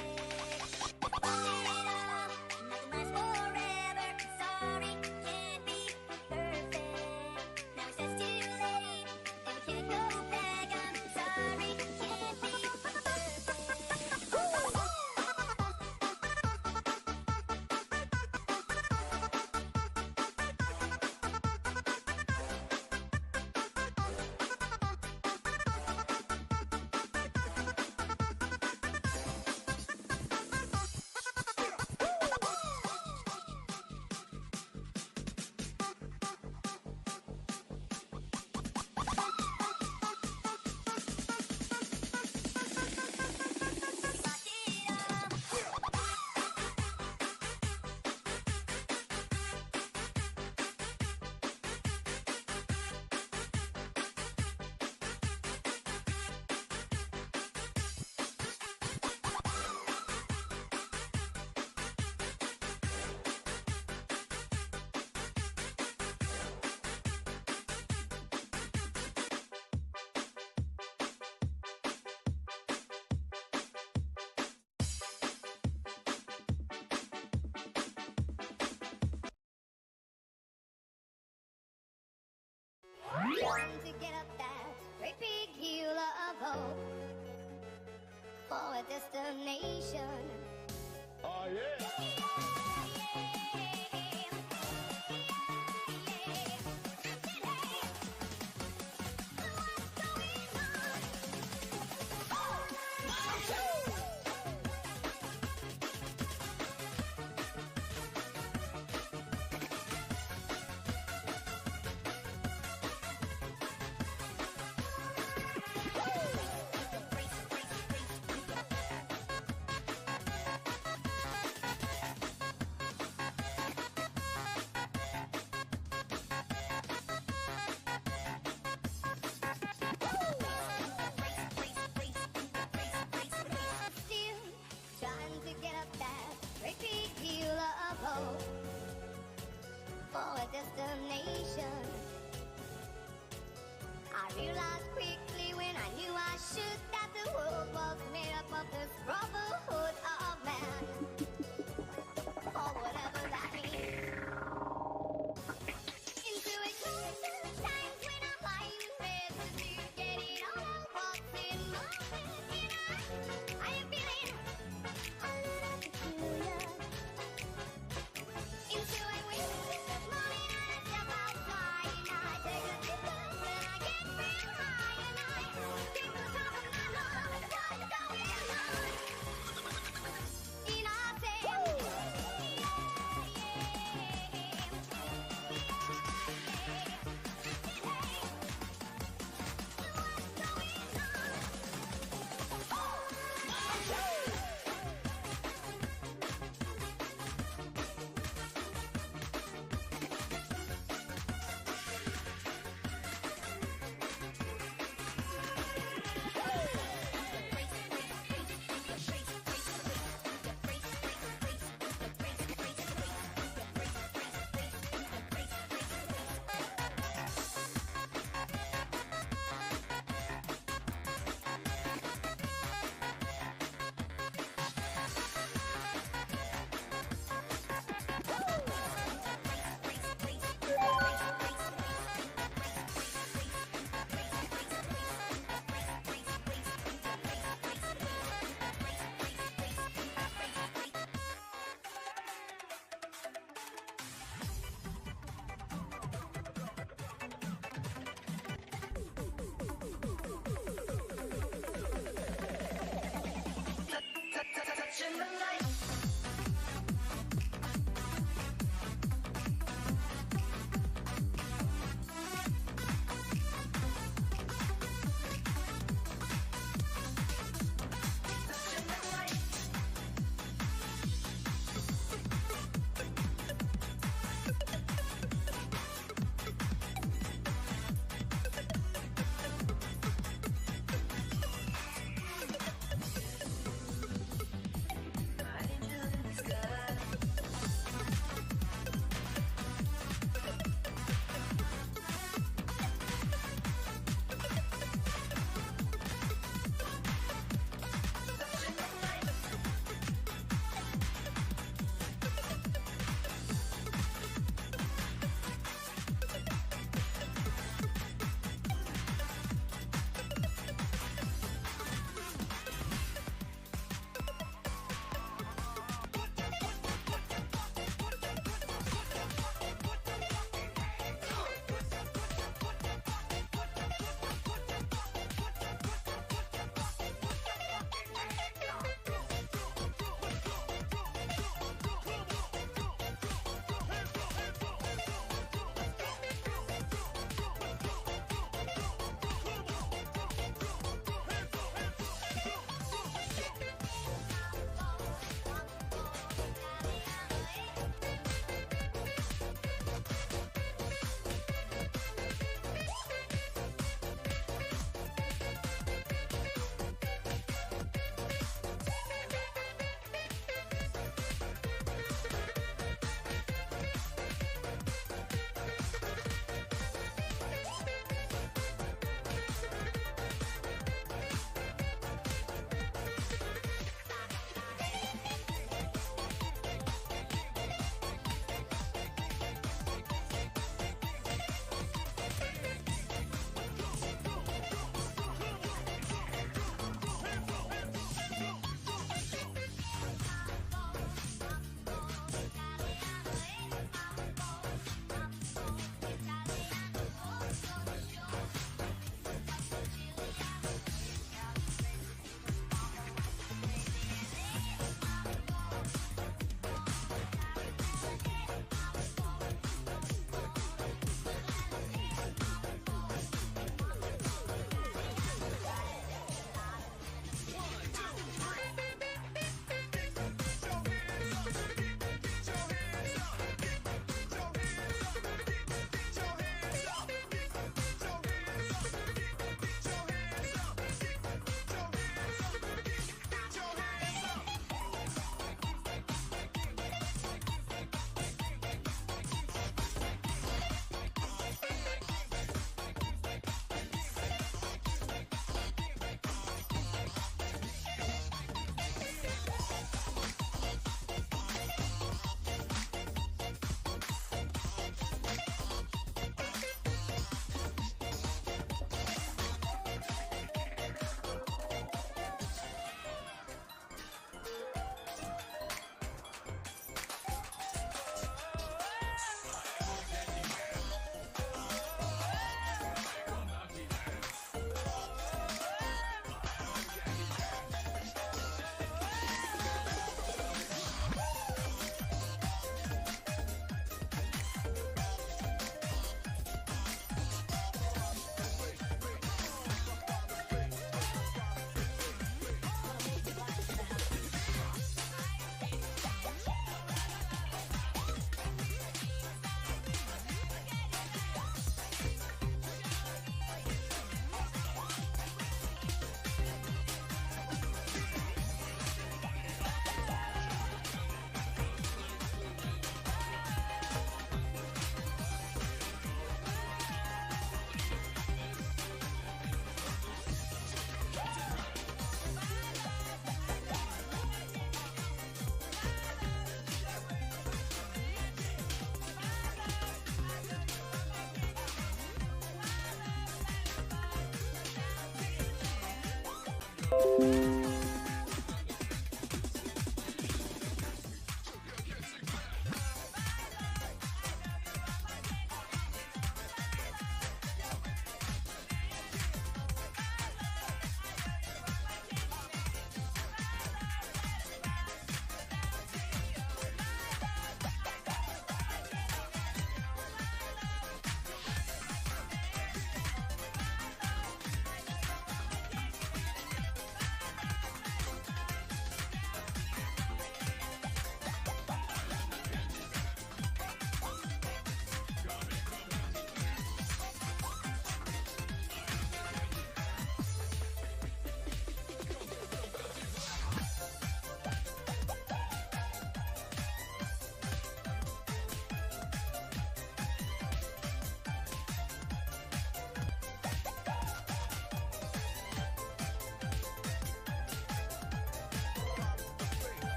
Lost it all, nothing lasts forever. I'm sorry, can't be perfect. Now it's just too late, and we can't go back. I'm sorry, can't be perfect. Lost it all. Come to get up that great big hill of hope for a destination. Oh, yeah.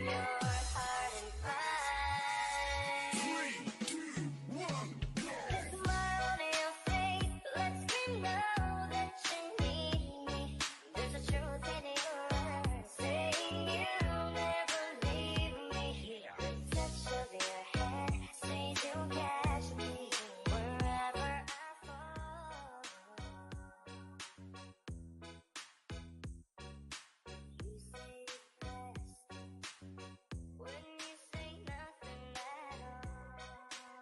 your heart and mind. 3, 2, 1, go! Smile on your face lets me know that you need me. There's a truth in your eyes saying you'll never leave me. The touch of your hand says you'll catch me wherever I fall. You say it's best when you say nothing at all.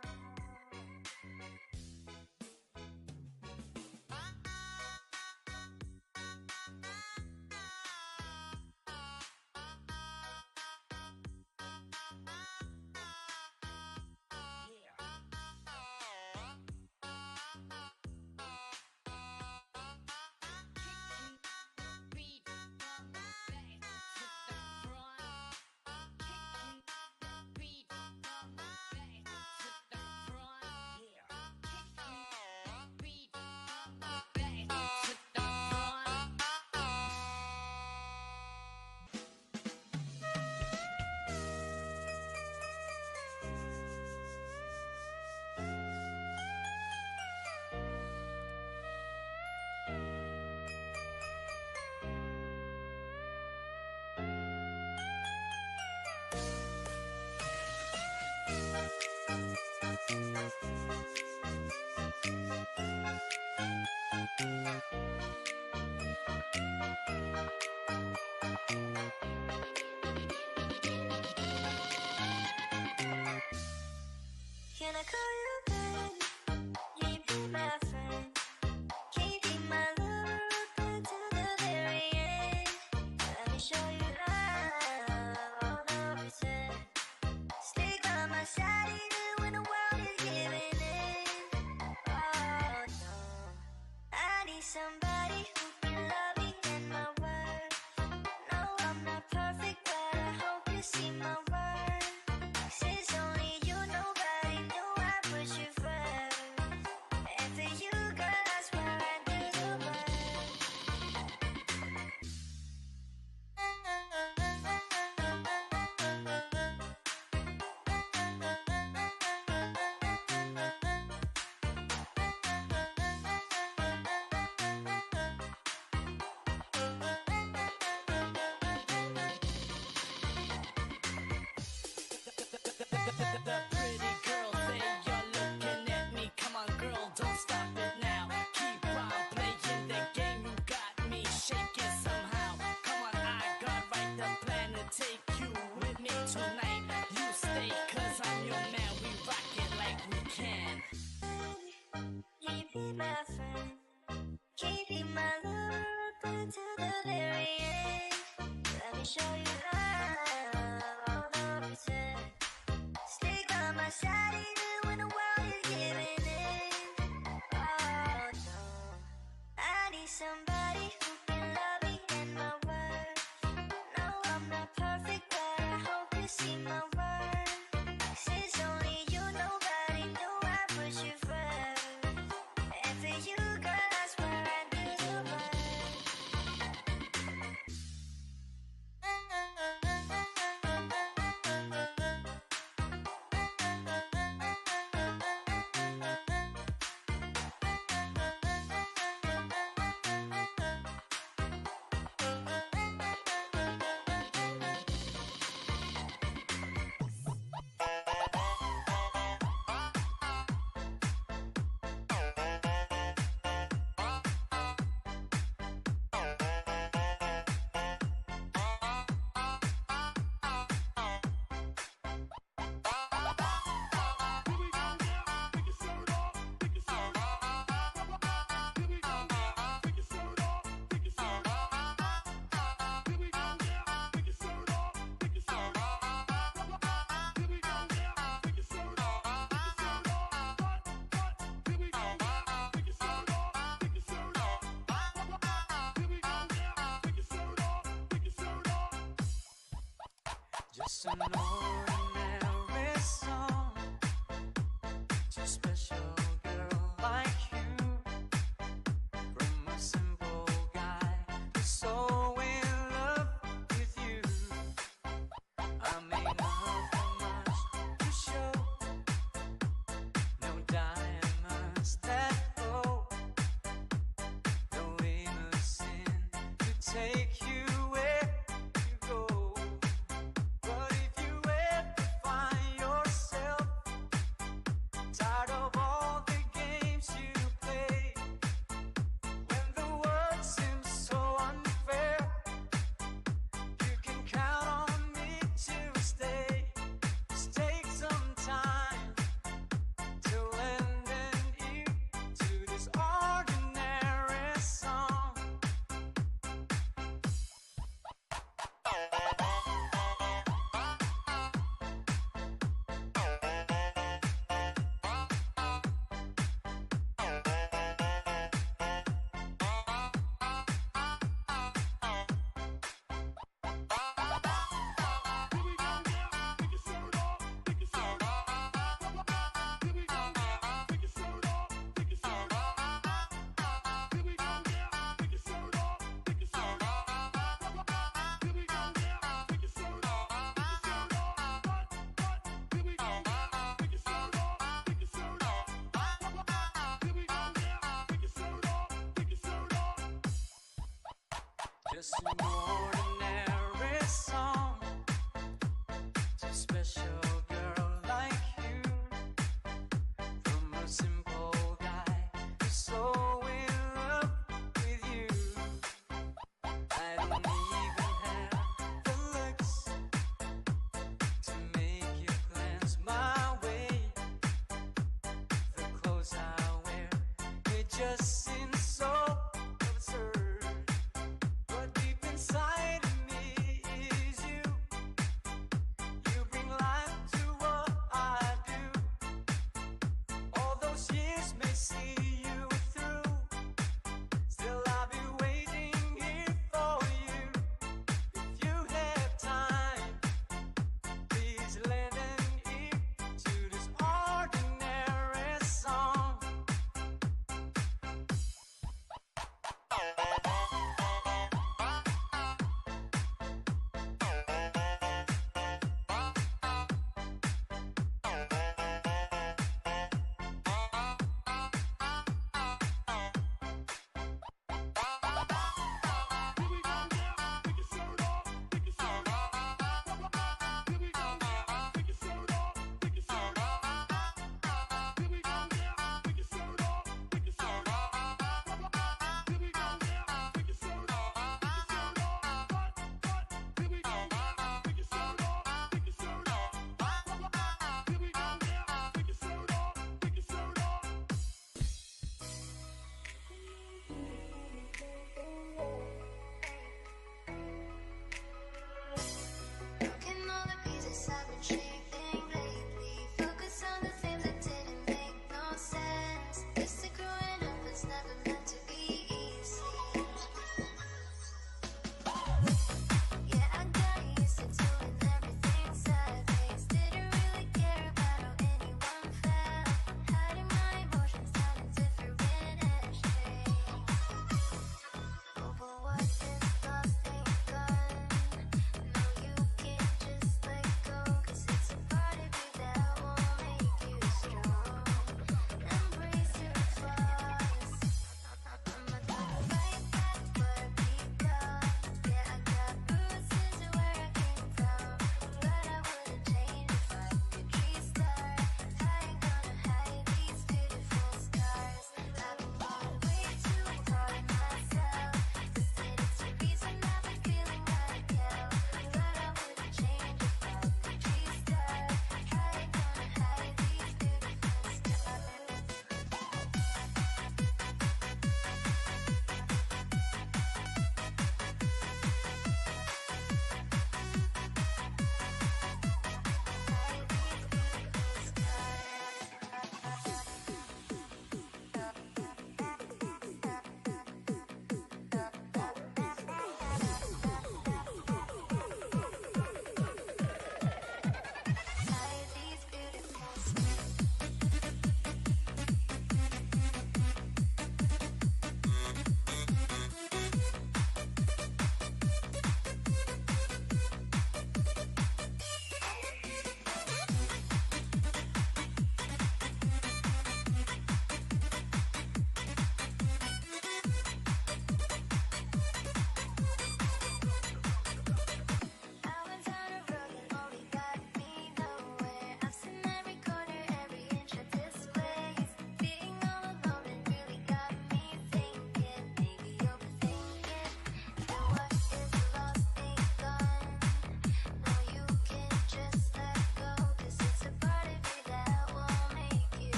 Can I call you babe? Can you be my friend? Can you be my lover up until the very end? Let me show you love, all the pretend. Stick by my side even when the world is giving in. Oh no, I need somebody who can love me and my word. No, I'm not perfect, but I hope you see my worth. Since only you, nobody knew I put you first. And for you, girl, I swear I'd do the The pretty girl say you're looking at me. Come on, girl, don't stop it now. Keep on playing the game. You got me shaking somehow. Come on, I got right the plan to take you with me tonight. You stay, cause I'm your man. We rock it like we can. Can you be my friend? Can you be my lover up until the very end? Let me show you love, all the pretend. Stick by my side even when the world is giving in. Oh no, I need somebody who can love me and my word. No, I'm not perfect, but I hope you see my worth. Since only you, nobody knew I put you first. And for you, girl, I swear I'd do the Just an ordinary song to a special girl like you, from a simple guy who's so in love with you. I'm take you where you go. But if you ever find yourself tired of all the games you play, when the world seems so unfair, you can count on me to stay. Just take some time to lend an ear to this ordinary song. Just an ordinary song to a special girl like you, from a simple guy who's so in love with you. I don't even have the looks to make you glance my way. The clothes I wear, they just seem so absurd. But deep inside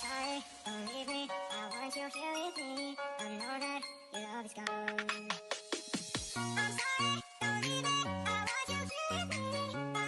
sorry, don't leave me. I want you here with me. I know that your love is gone. I'm sorry, don't leave me. I want you here with me. I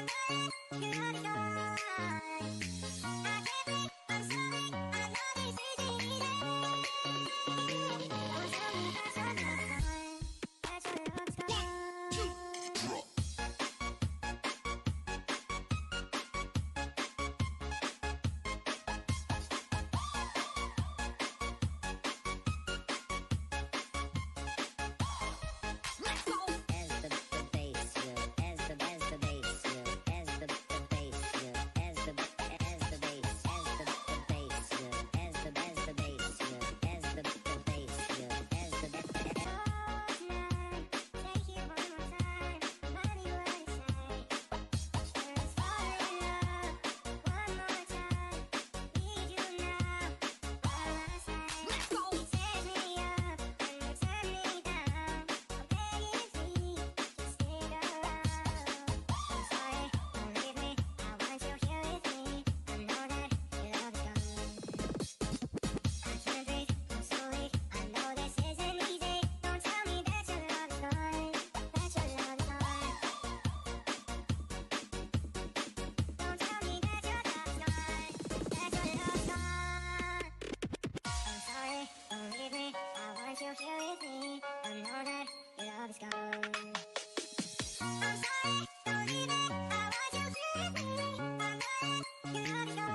know that your love is gone. I can't breathe. I'm sorry. I know this isn't easy. Don't tell me that your love is gone. That your love is gone. Don't leave me, I want you here with me. I know that your love is gone. I'm sorry, don't leave me, I want you here with me. I know that your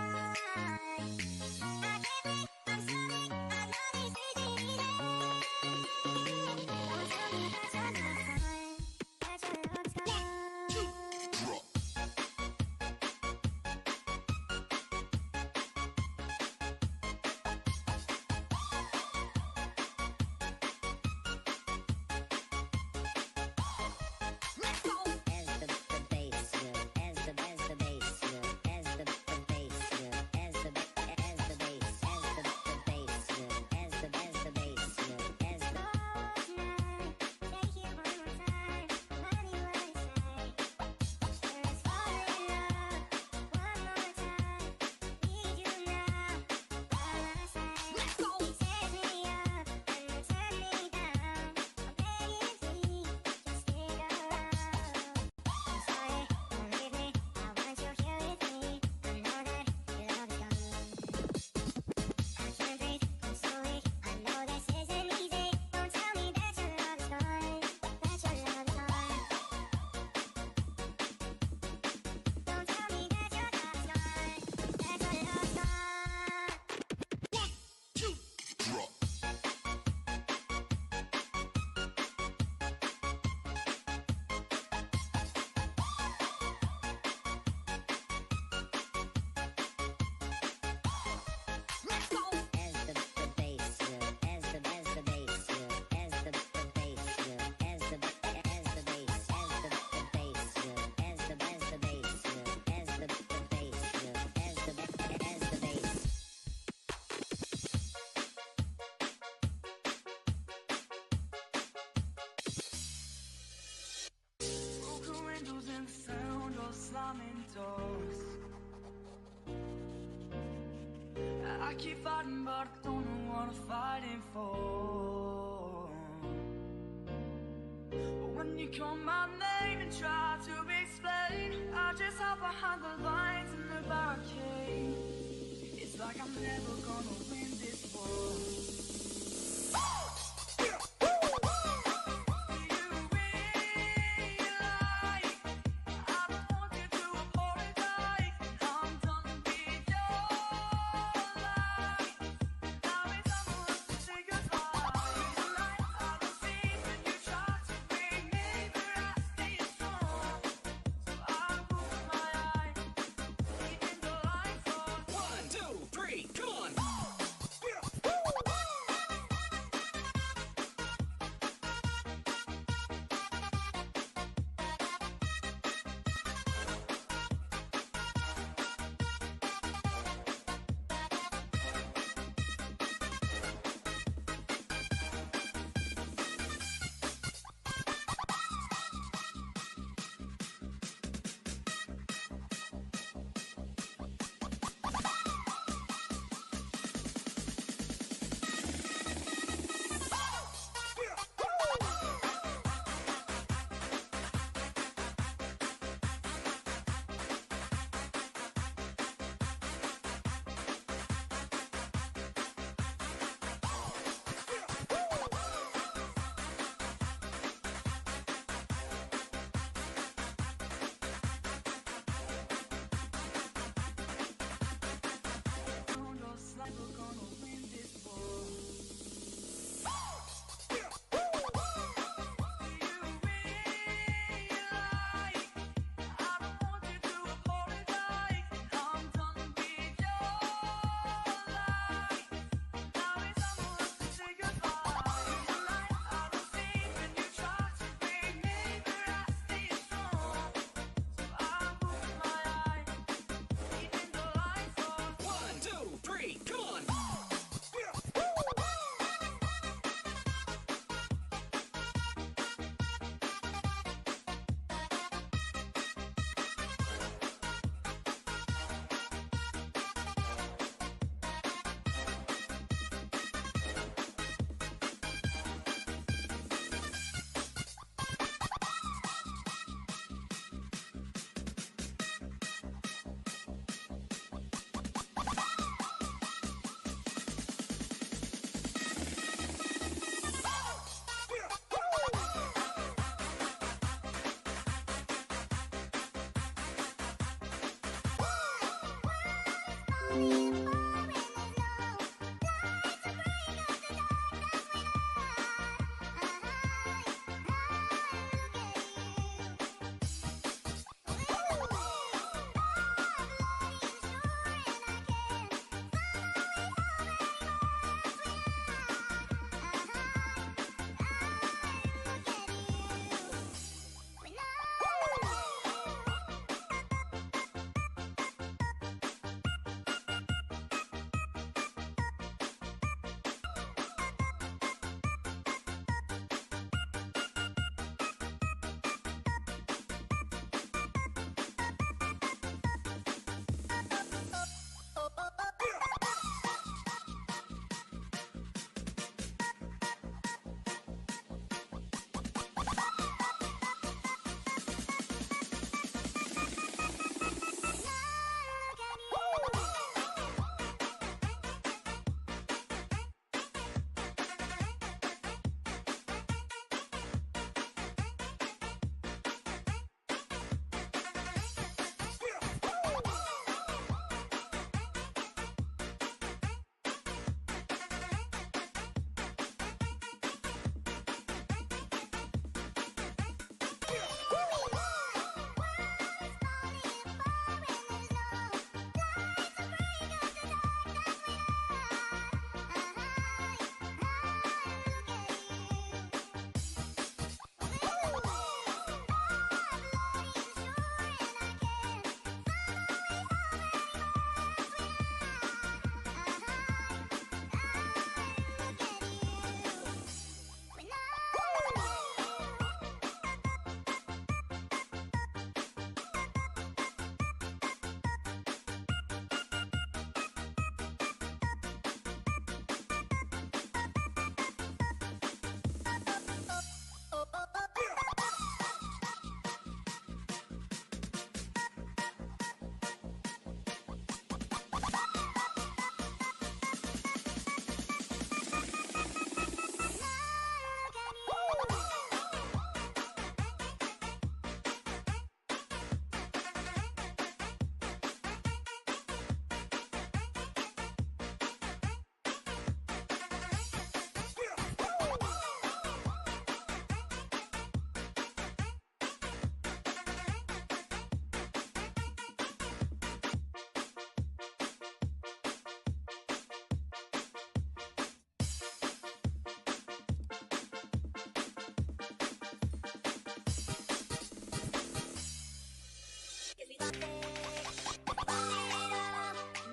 love is gone. I can't breathe, I'm sorry, I know this isn't easy. Don't tell me that your love is gone, that your love is gone. Broken windows and the sound of slamming doors. I keep fighting, but I don't know what I'm fighting for. But when you call my name and try to explain, I just hide behind the lines in the barricade. It's like I'm never gonna win this war. One, two, three, come on!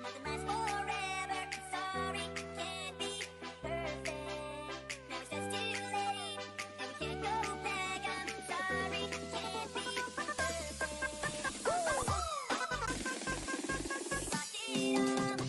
Nothing lasts forever. Sorry, can't be perfect. Now it's just too late, and we can't go back. I'm sorry, can't be perfect. Fucked it up.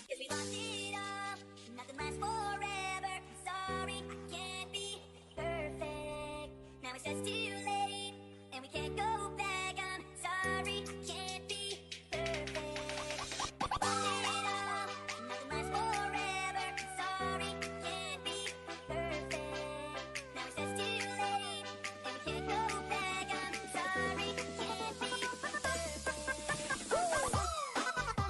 Cause we lost it all. Nothing lasts forever. Sorry, I can't be perfect. Now it's just too late, and we can't go back. I'm sorry, can't be perfect. We lost it all. Nothing lasts forever. Sorry, can't be perfect. Now it's just too late, and we can't go back. I'm sorry, can't be perfect. Fucked it up.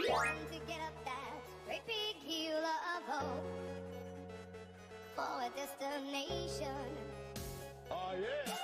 Trying to get up that great big hill of hope for a destination. Oh yeah.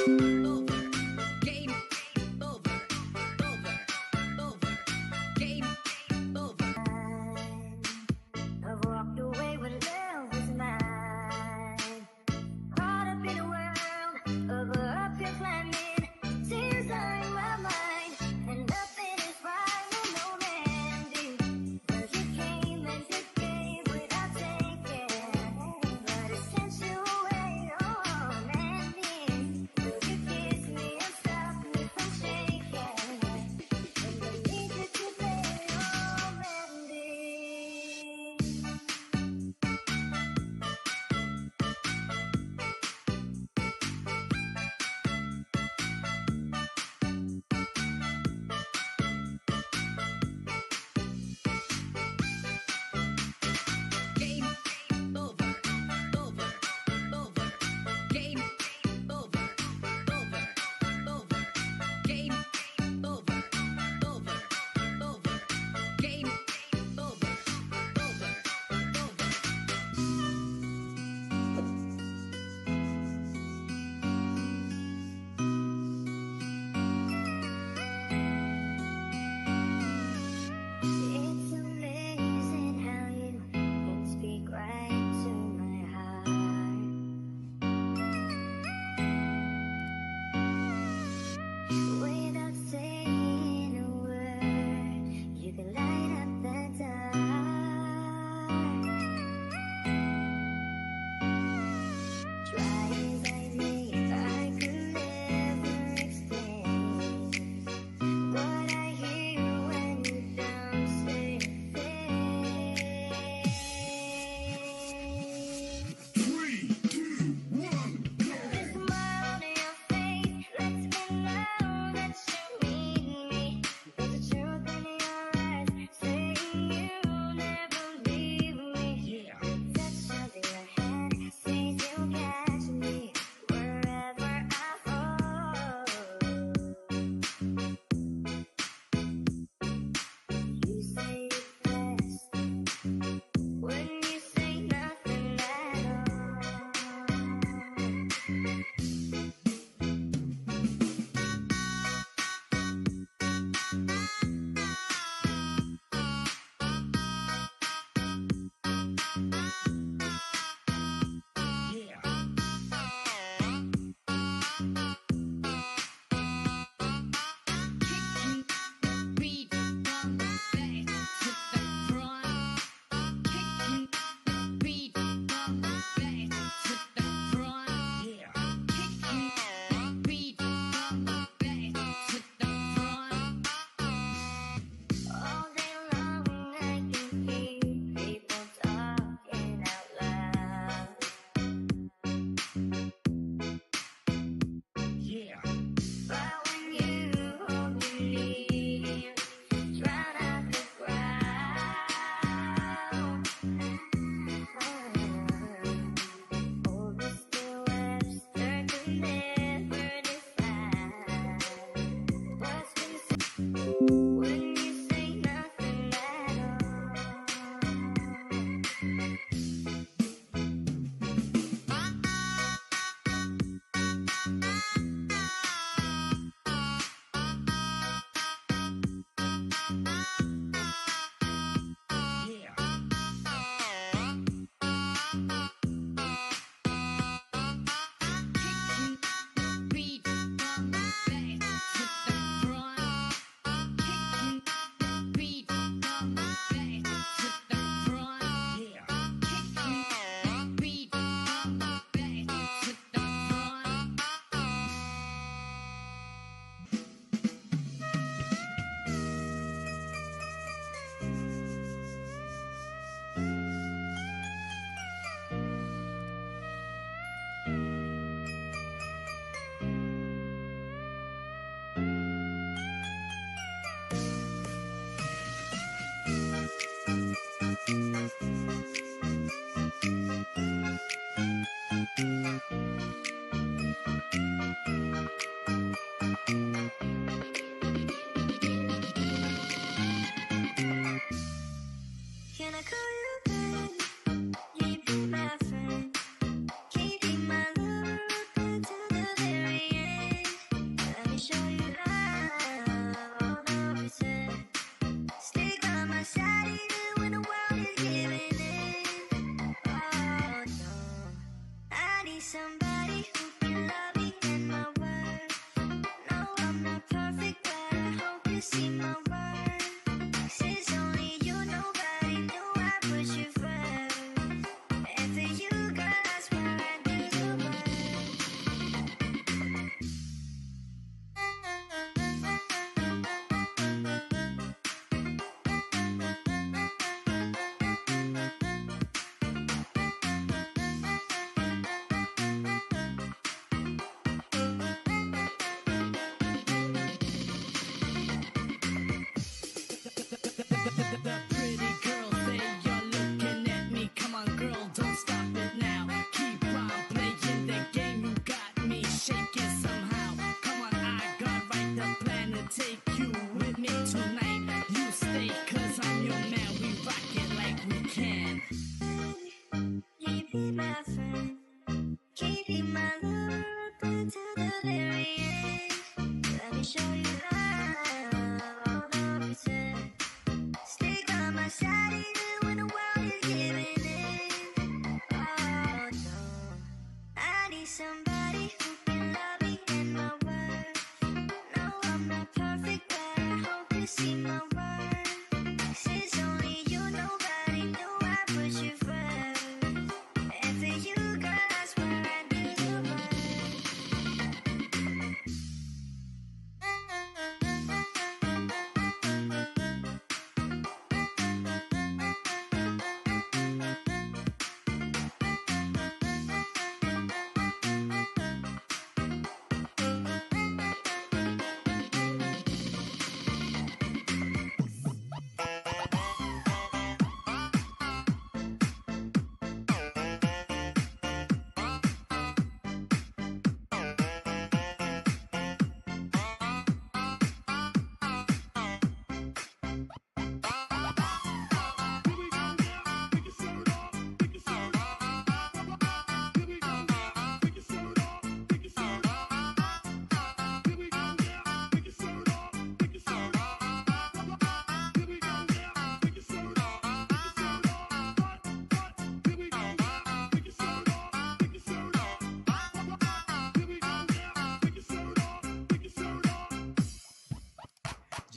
Game over. Game over. I've walked away when love was mine. Caught up in a world of uphill climbing. Tears are in my mind, and nothing is right when no man did. 'Cause you came and you gave without taking, but it sent you away, oh man did. 'Cause you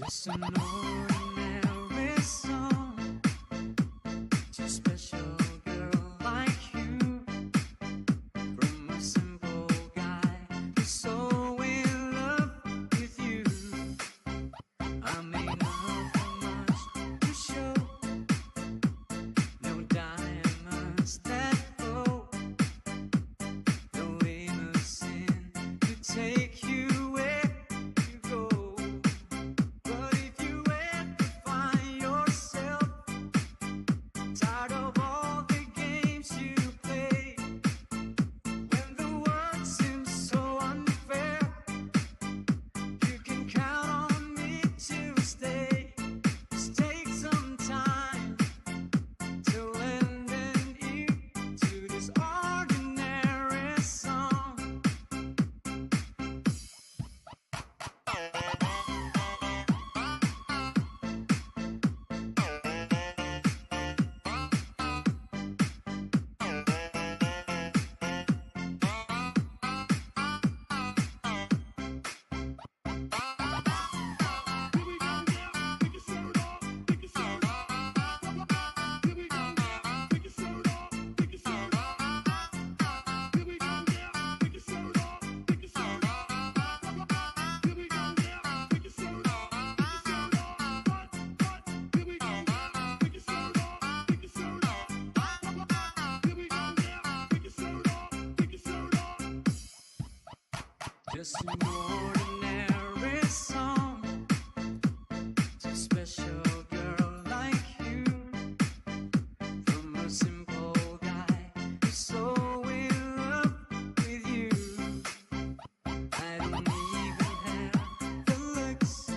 Just an ordinary song to a special girl like you. From a simple guy who's so in love with you. I may not have much to show, no diamonds that glow, no innocent to take you where you go. But if you ever find yourself tired of all the games you play, when the world seems so unfair, you can count on me to stay. Just take some time to lend an ear to this ordinary song. Just an ordinary song to a special girl like you. From a simple guy who's so in love with you. I don't even have the looks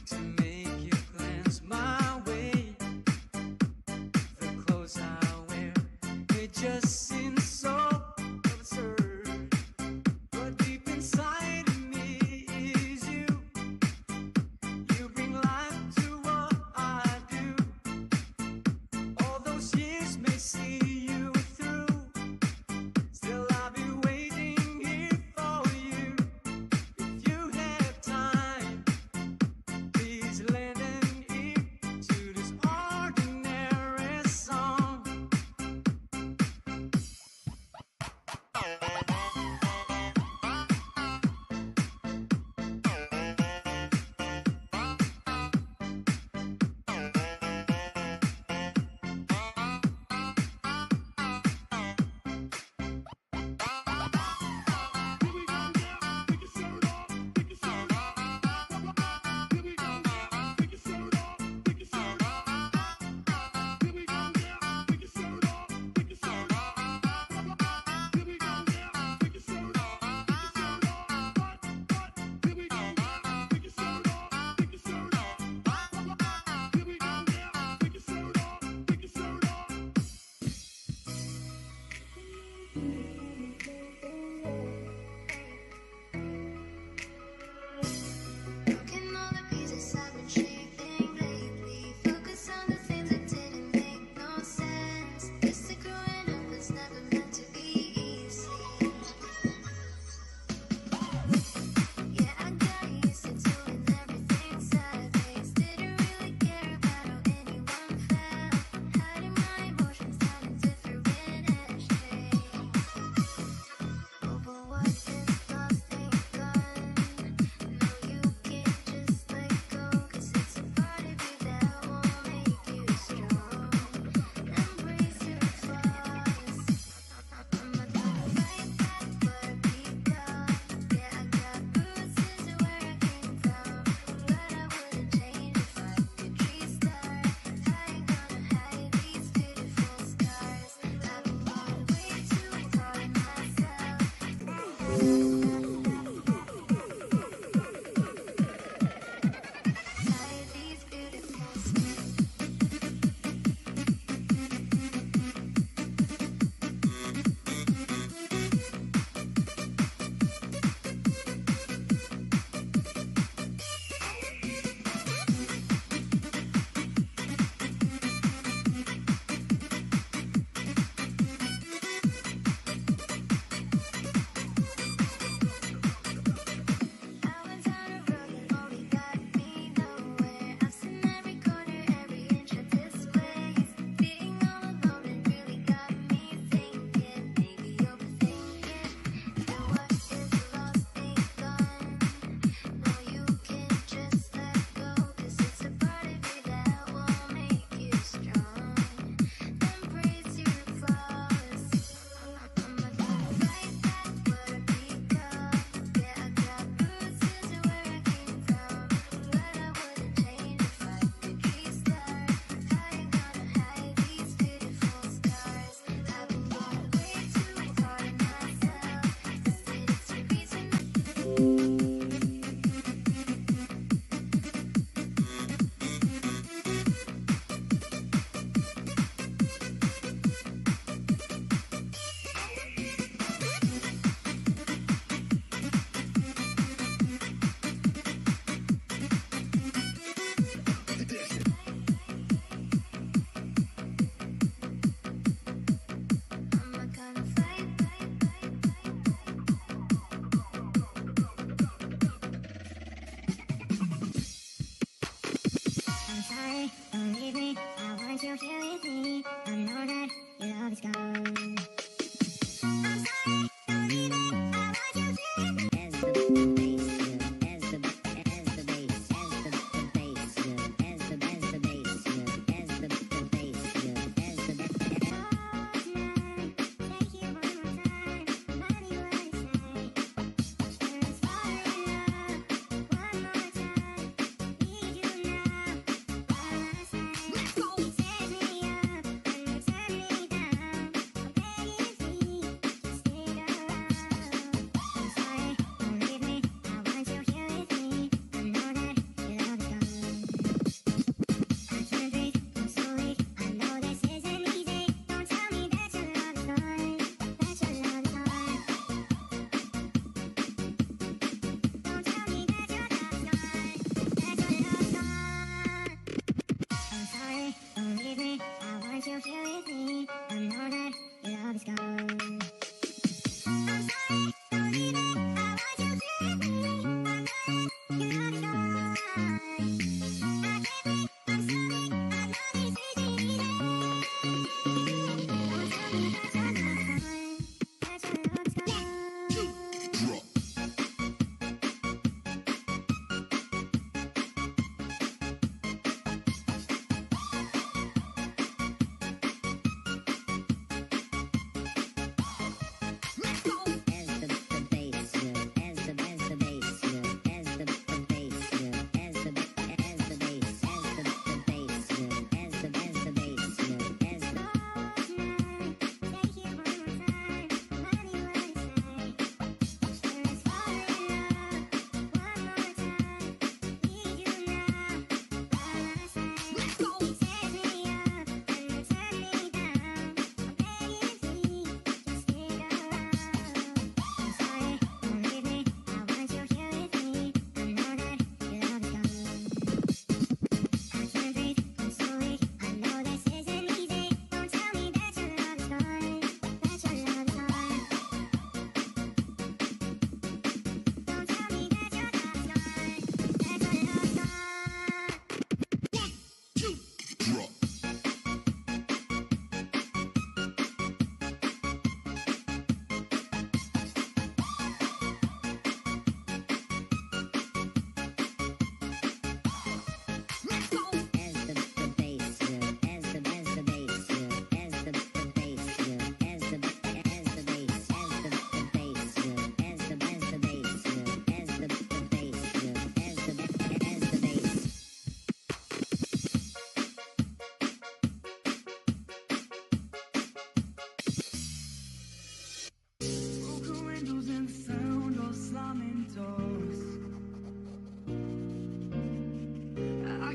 to make you glance my way. The clothes I wear, they just seem so absurd. But deep inside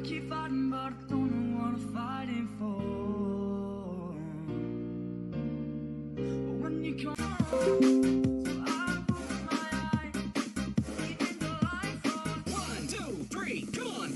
keep fighting, but I don't know what I'm fighting for. But when you come, so I open my eyes, even the lights on. 1, 2, 3, come on.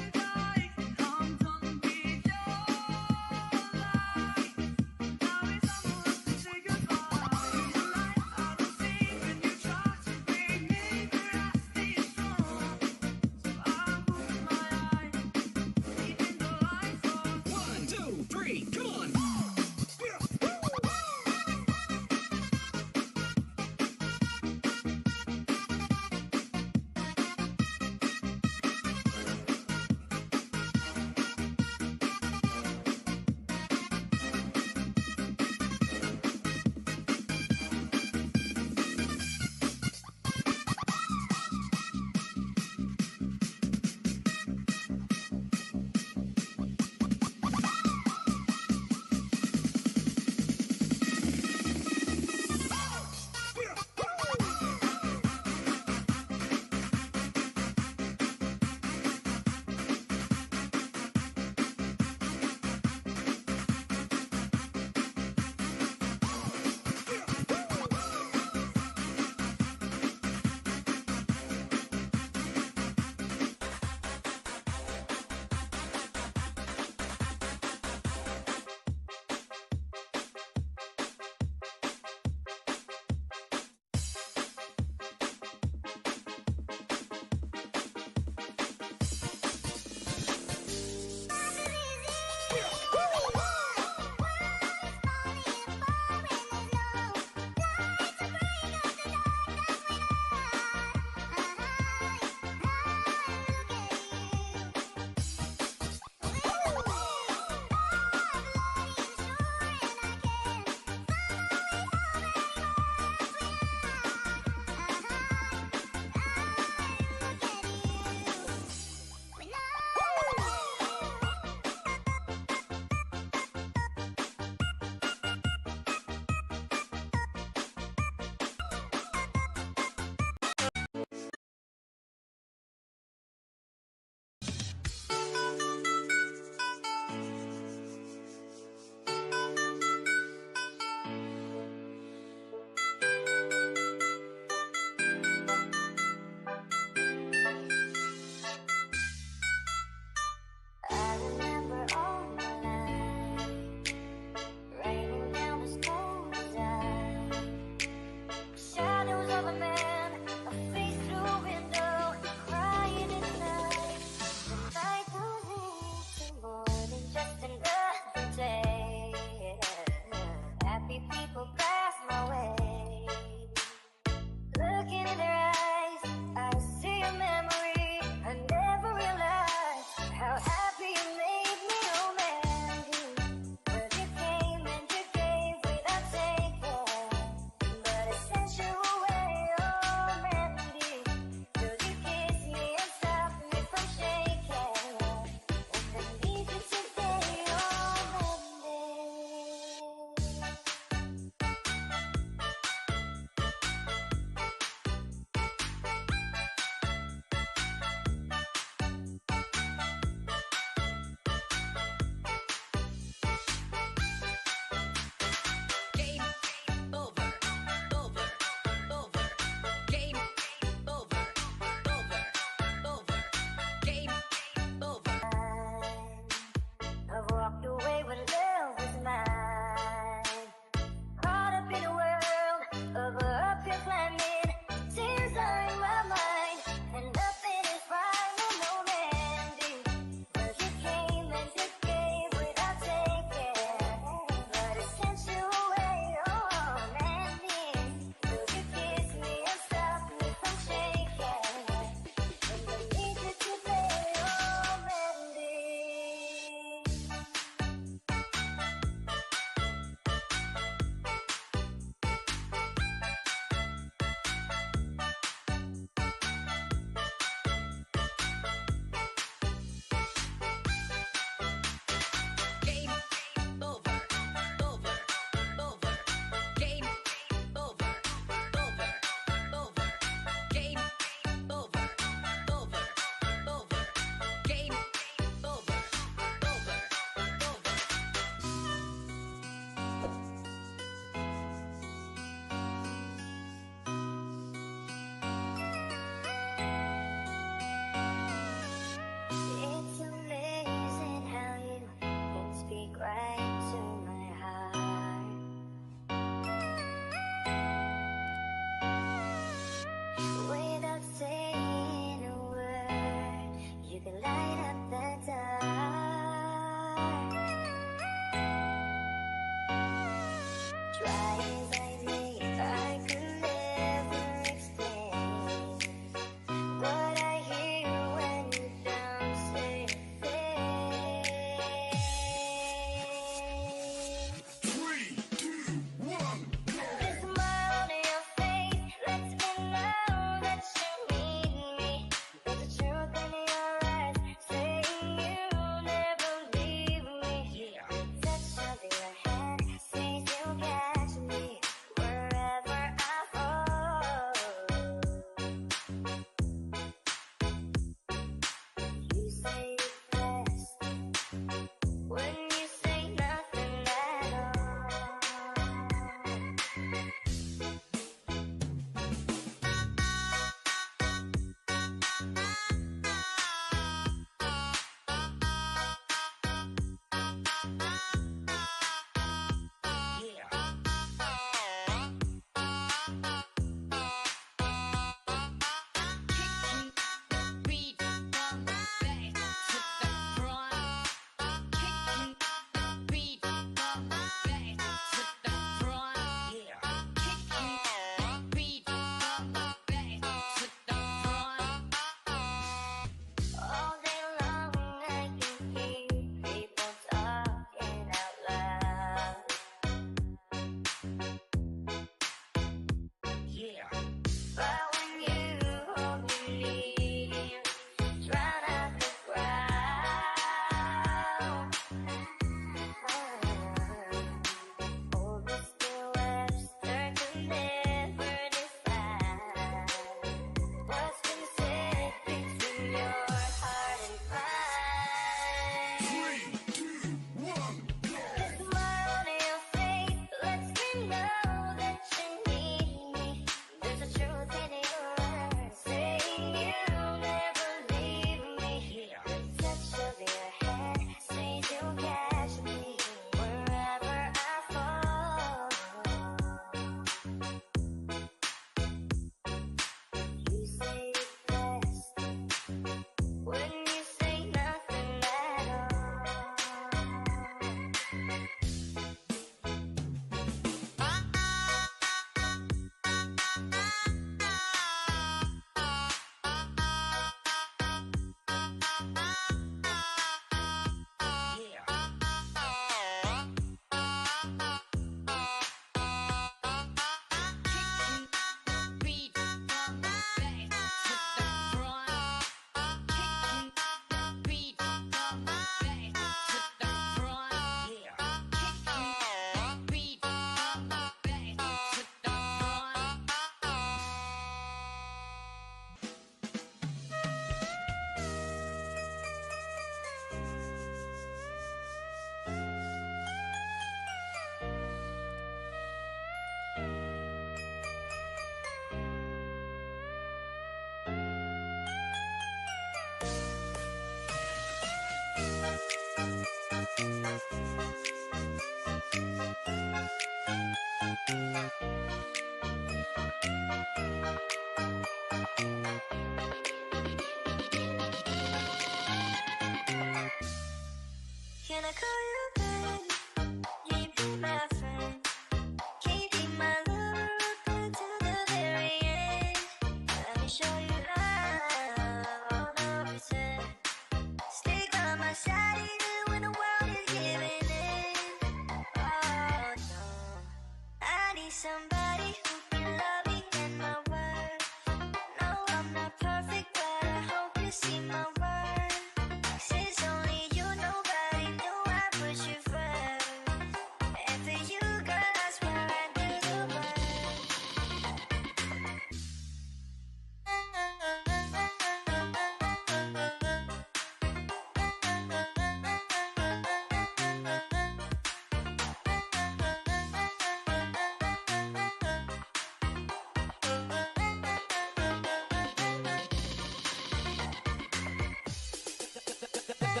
The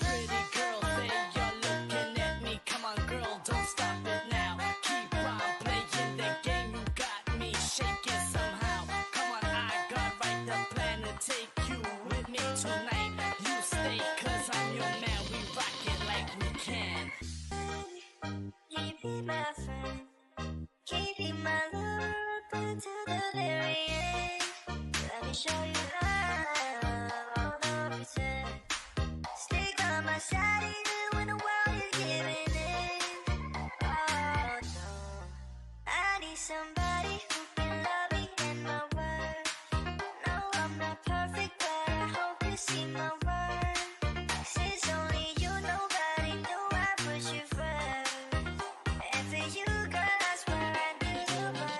pretty girls, they are looking at me. Come on, girl, don't stop it now. Keep on playing the game. You got me shaking somehow. Come on, I got right the plan to take you with me tonight. You stay, cause I'm your man. We rock it like we can. Keep be my friend. Keep be my lover up until the very end. Let me show you love, all the reason. Stick by my side even when the world is giving in. Oh no, I need somebody who can love me and my worth. No, I'm not perfect, but I hope you see my worth. Since only you, nobody knew I put you first. And for you, girl, I swear I do the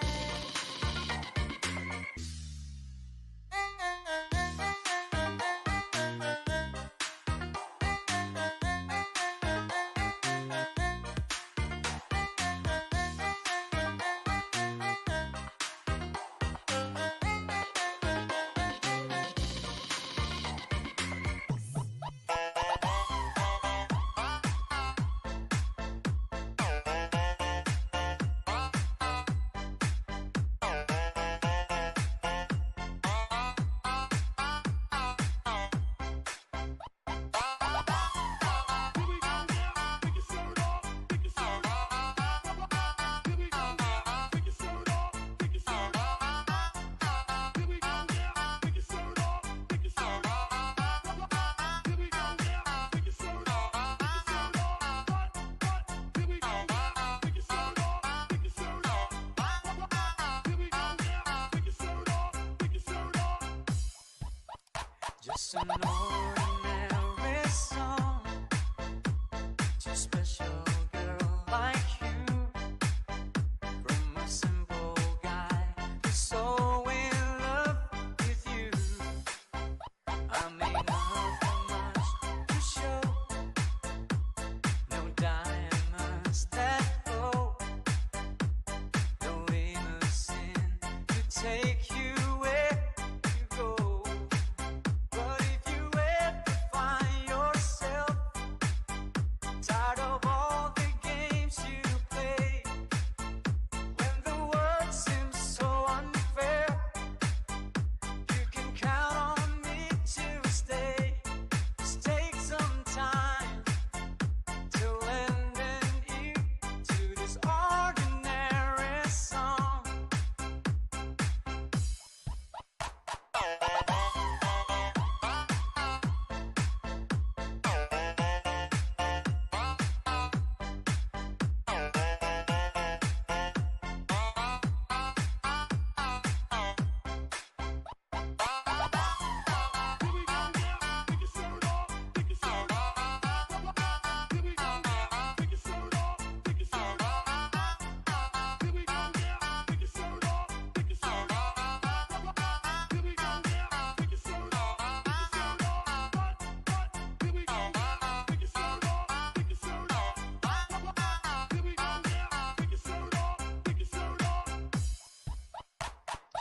Just an ordinary song to a special girl like you. From a simple guy who's so in love with you. I may not have much to show, no diamonds that glow, no limousine to take you where you go. But if you ever find yourself tired of all the games you play, when the world seems so unfair, you can count on me to stay. Just take some time to lend an ear to this ordinary song.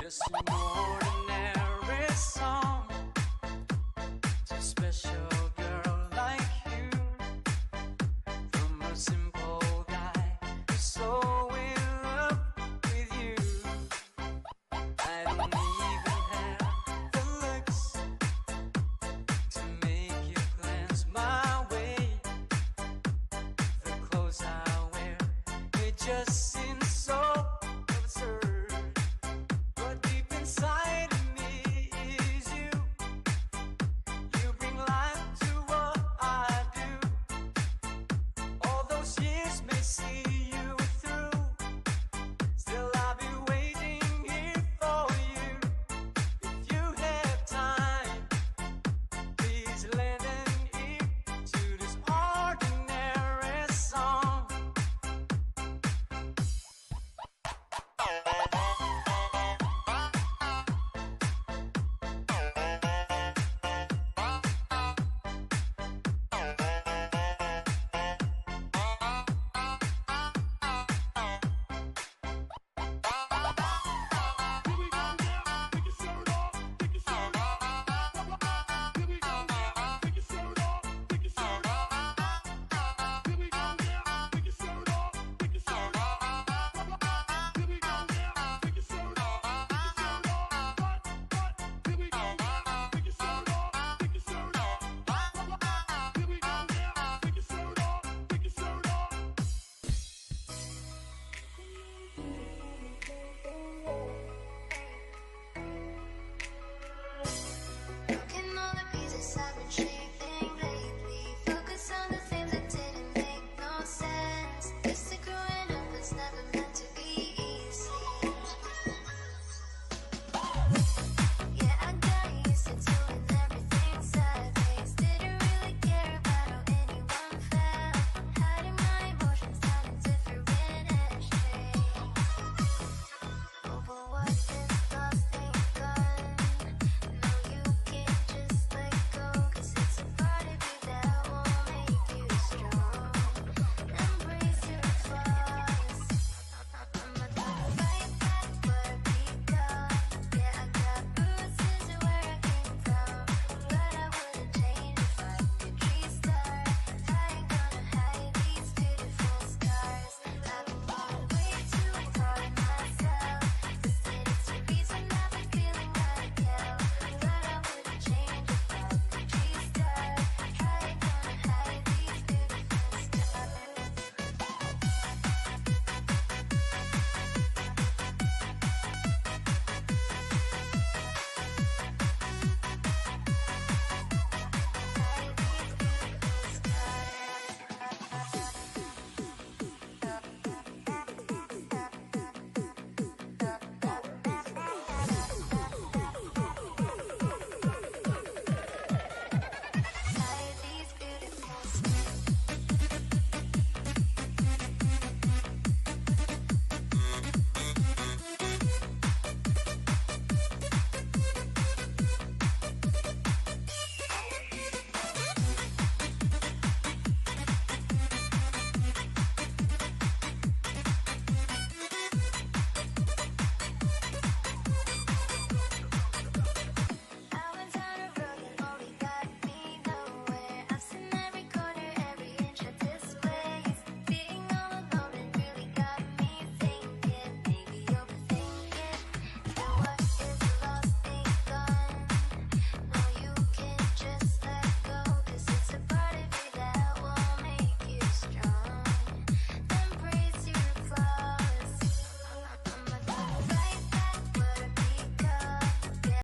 Just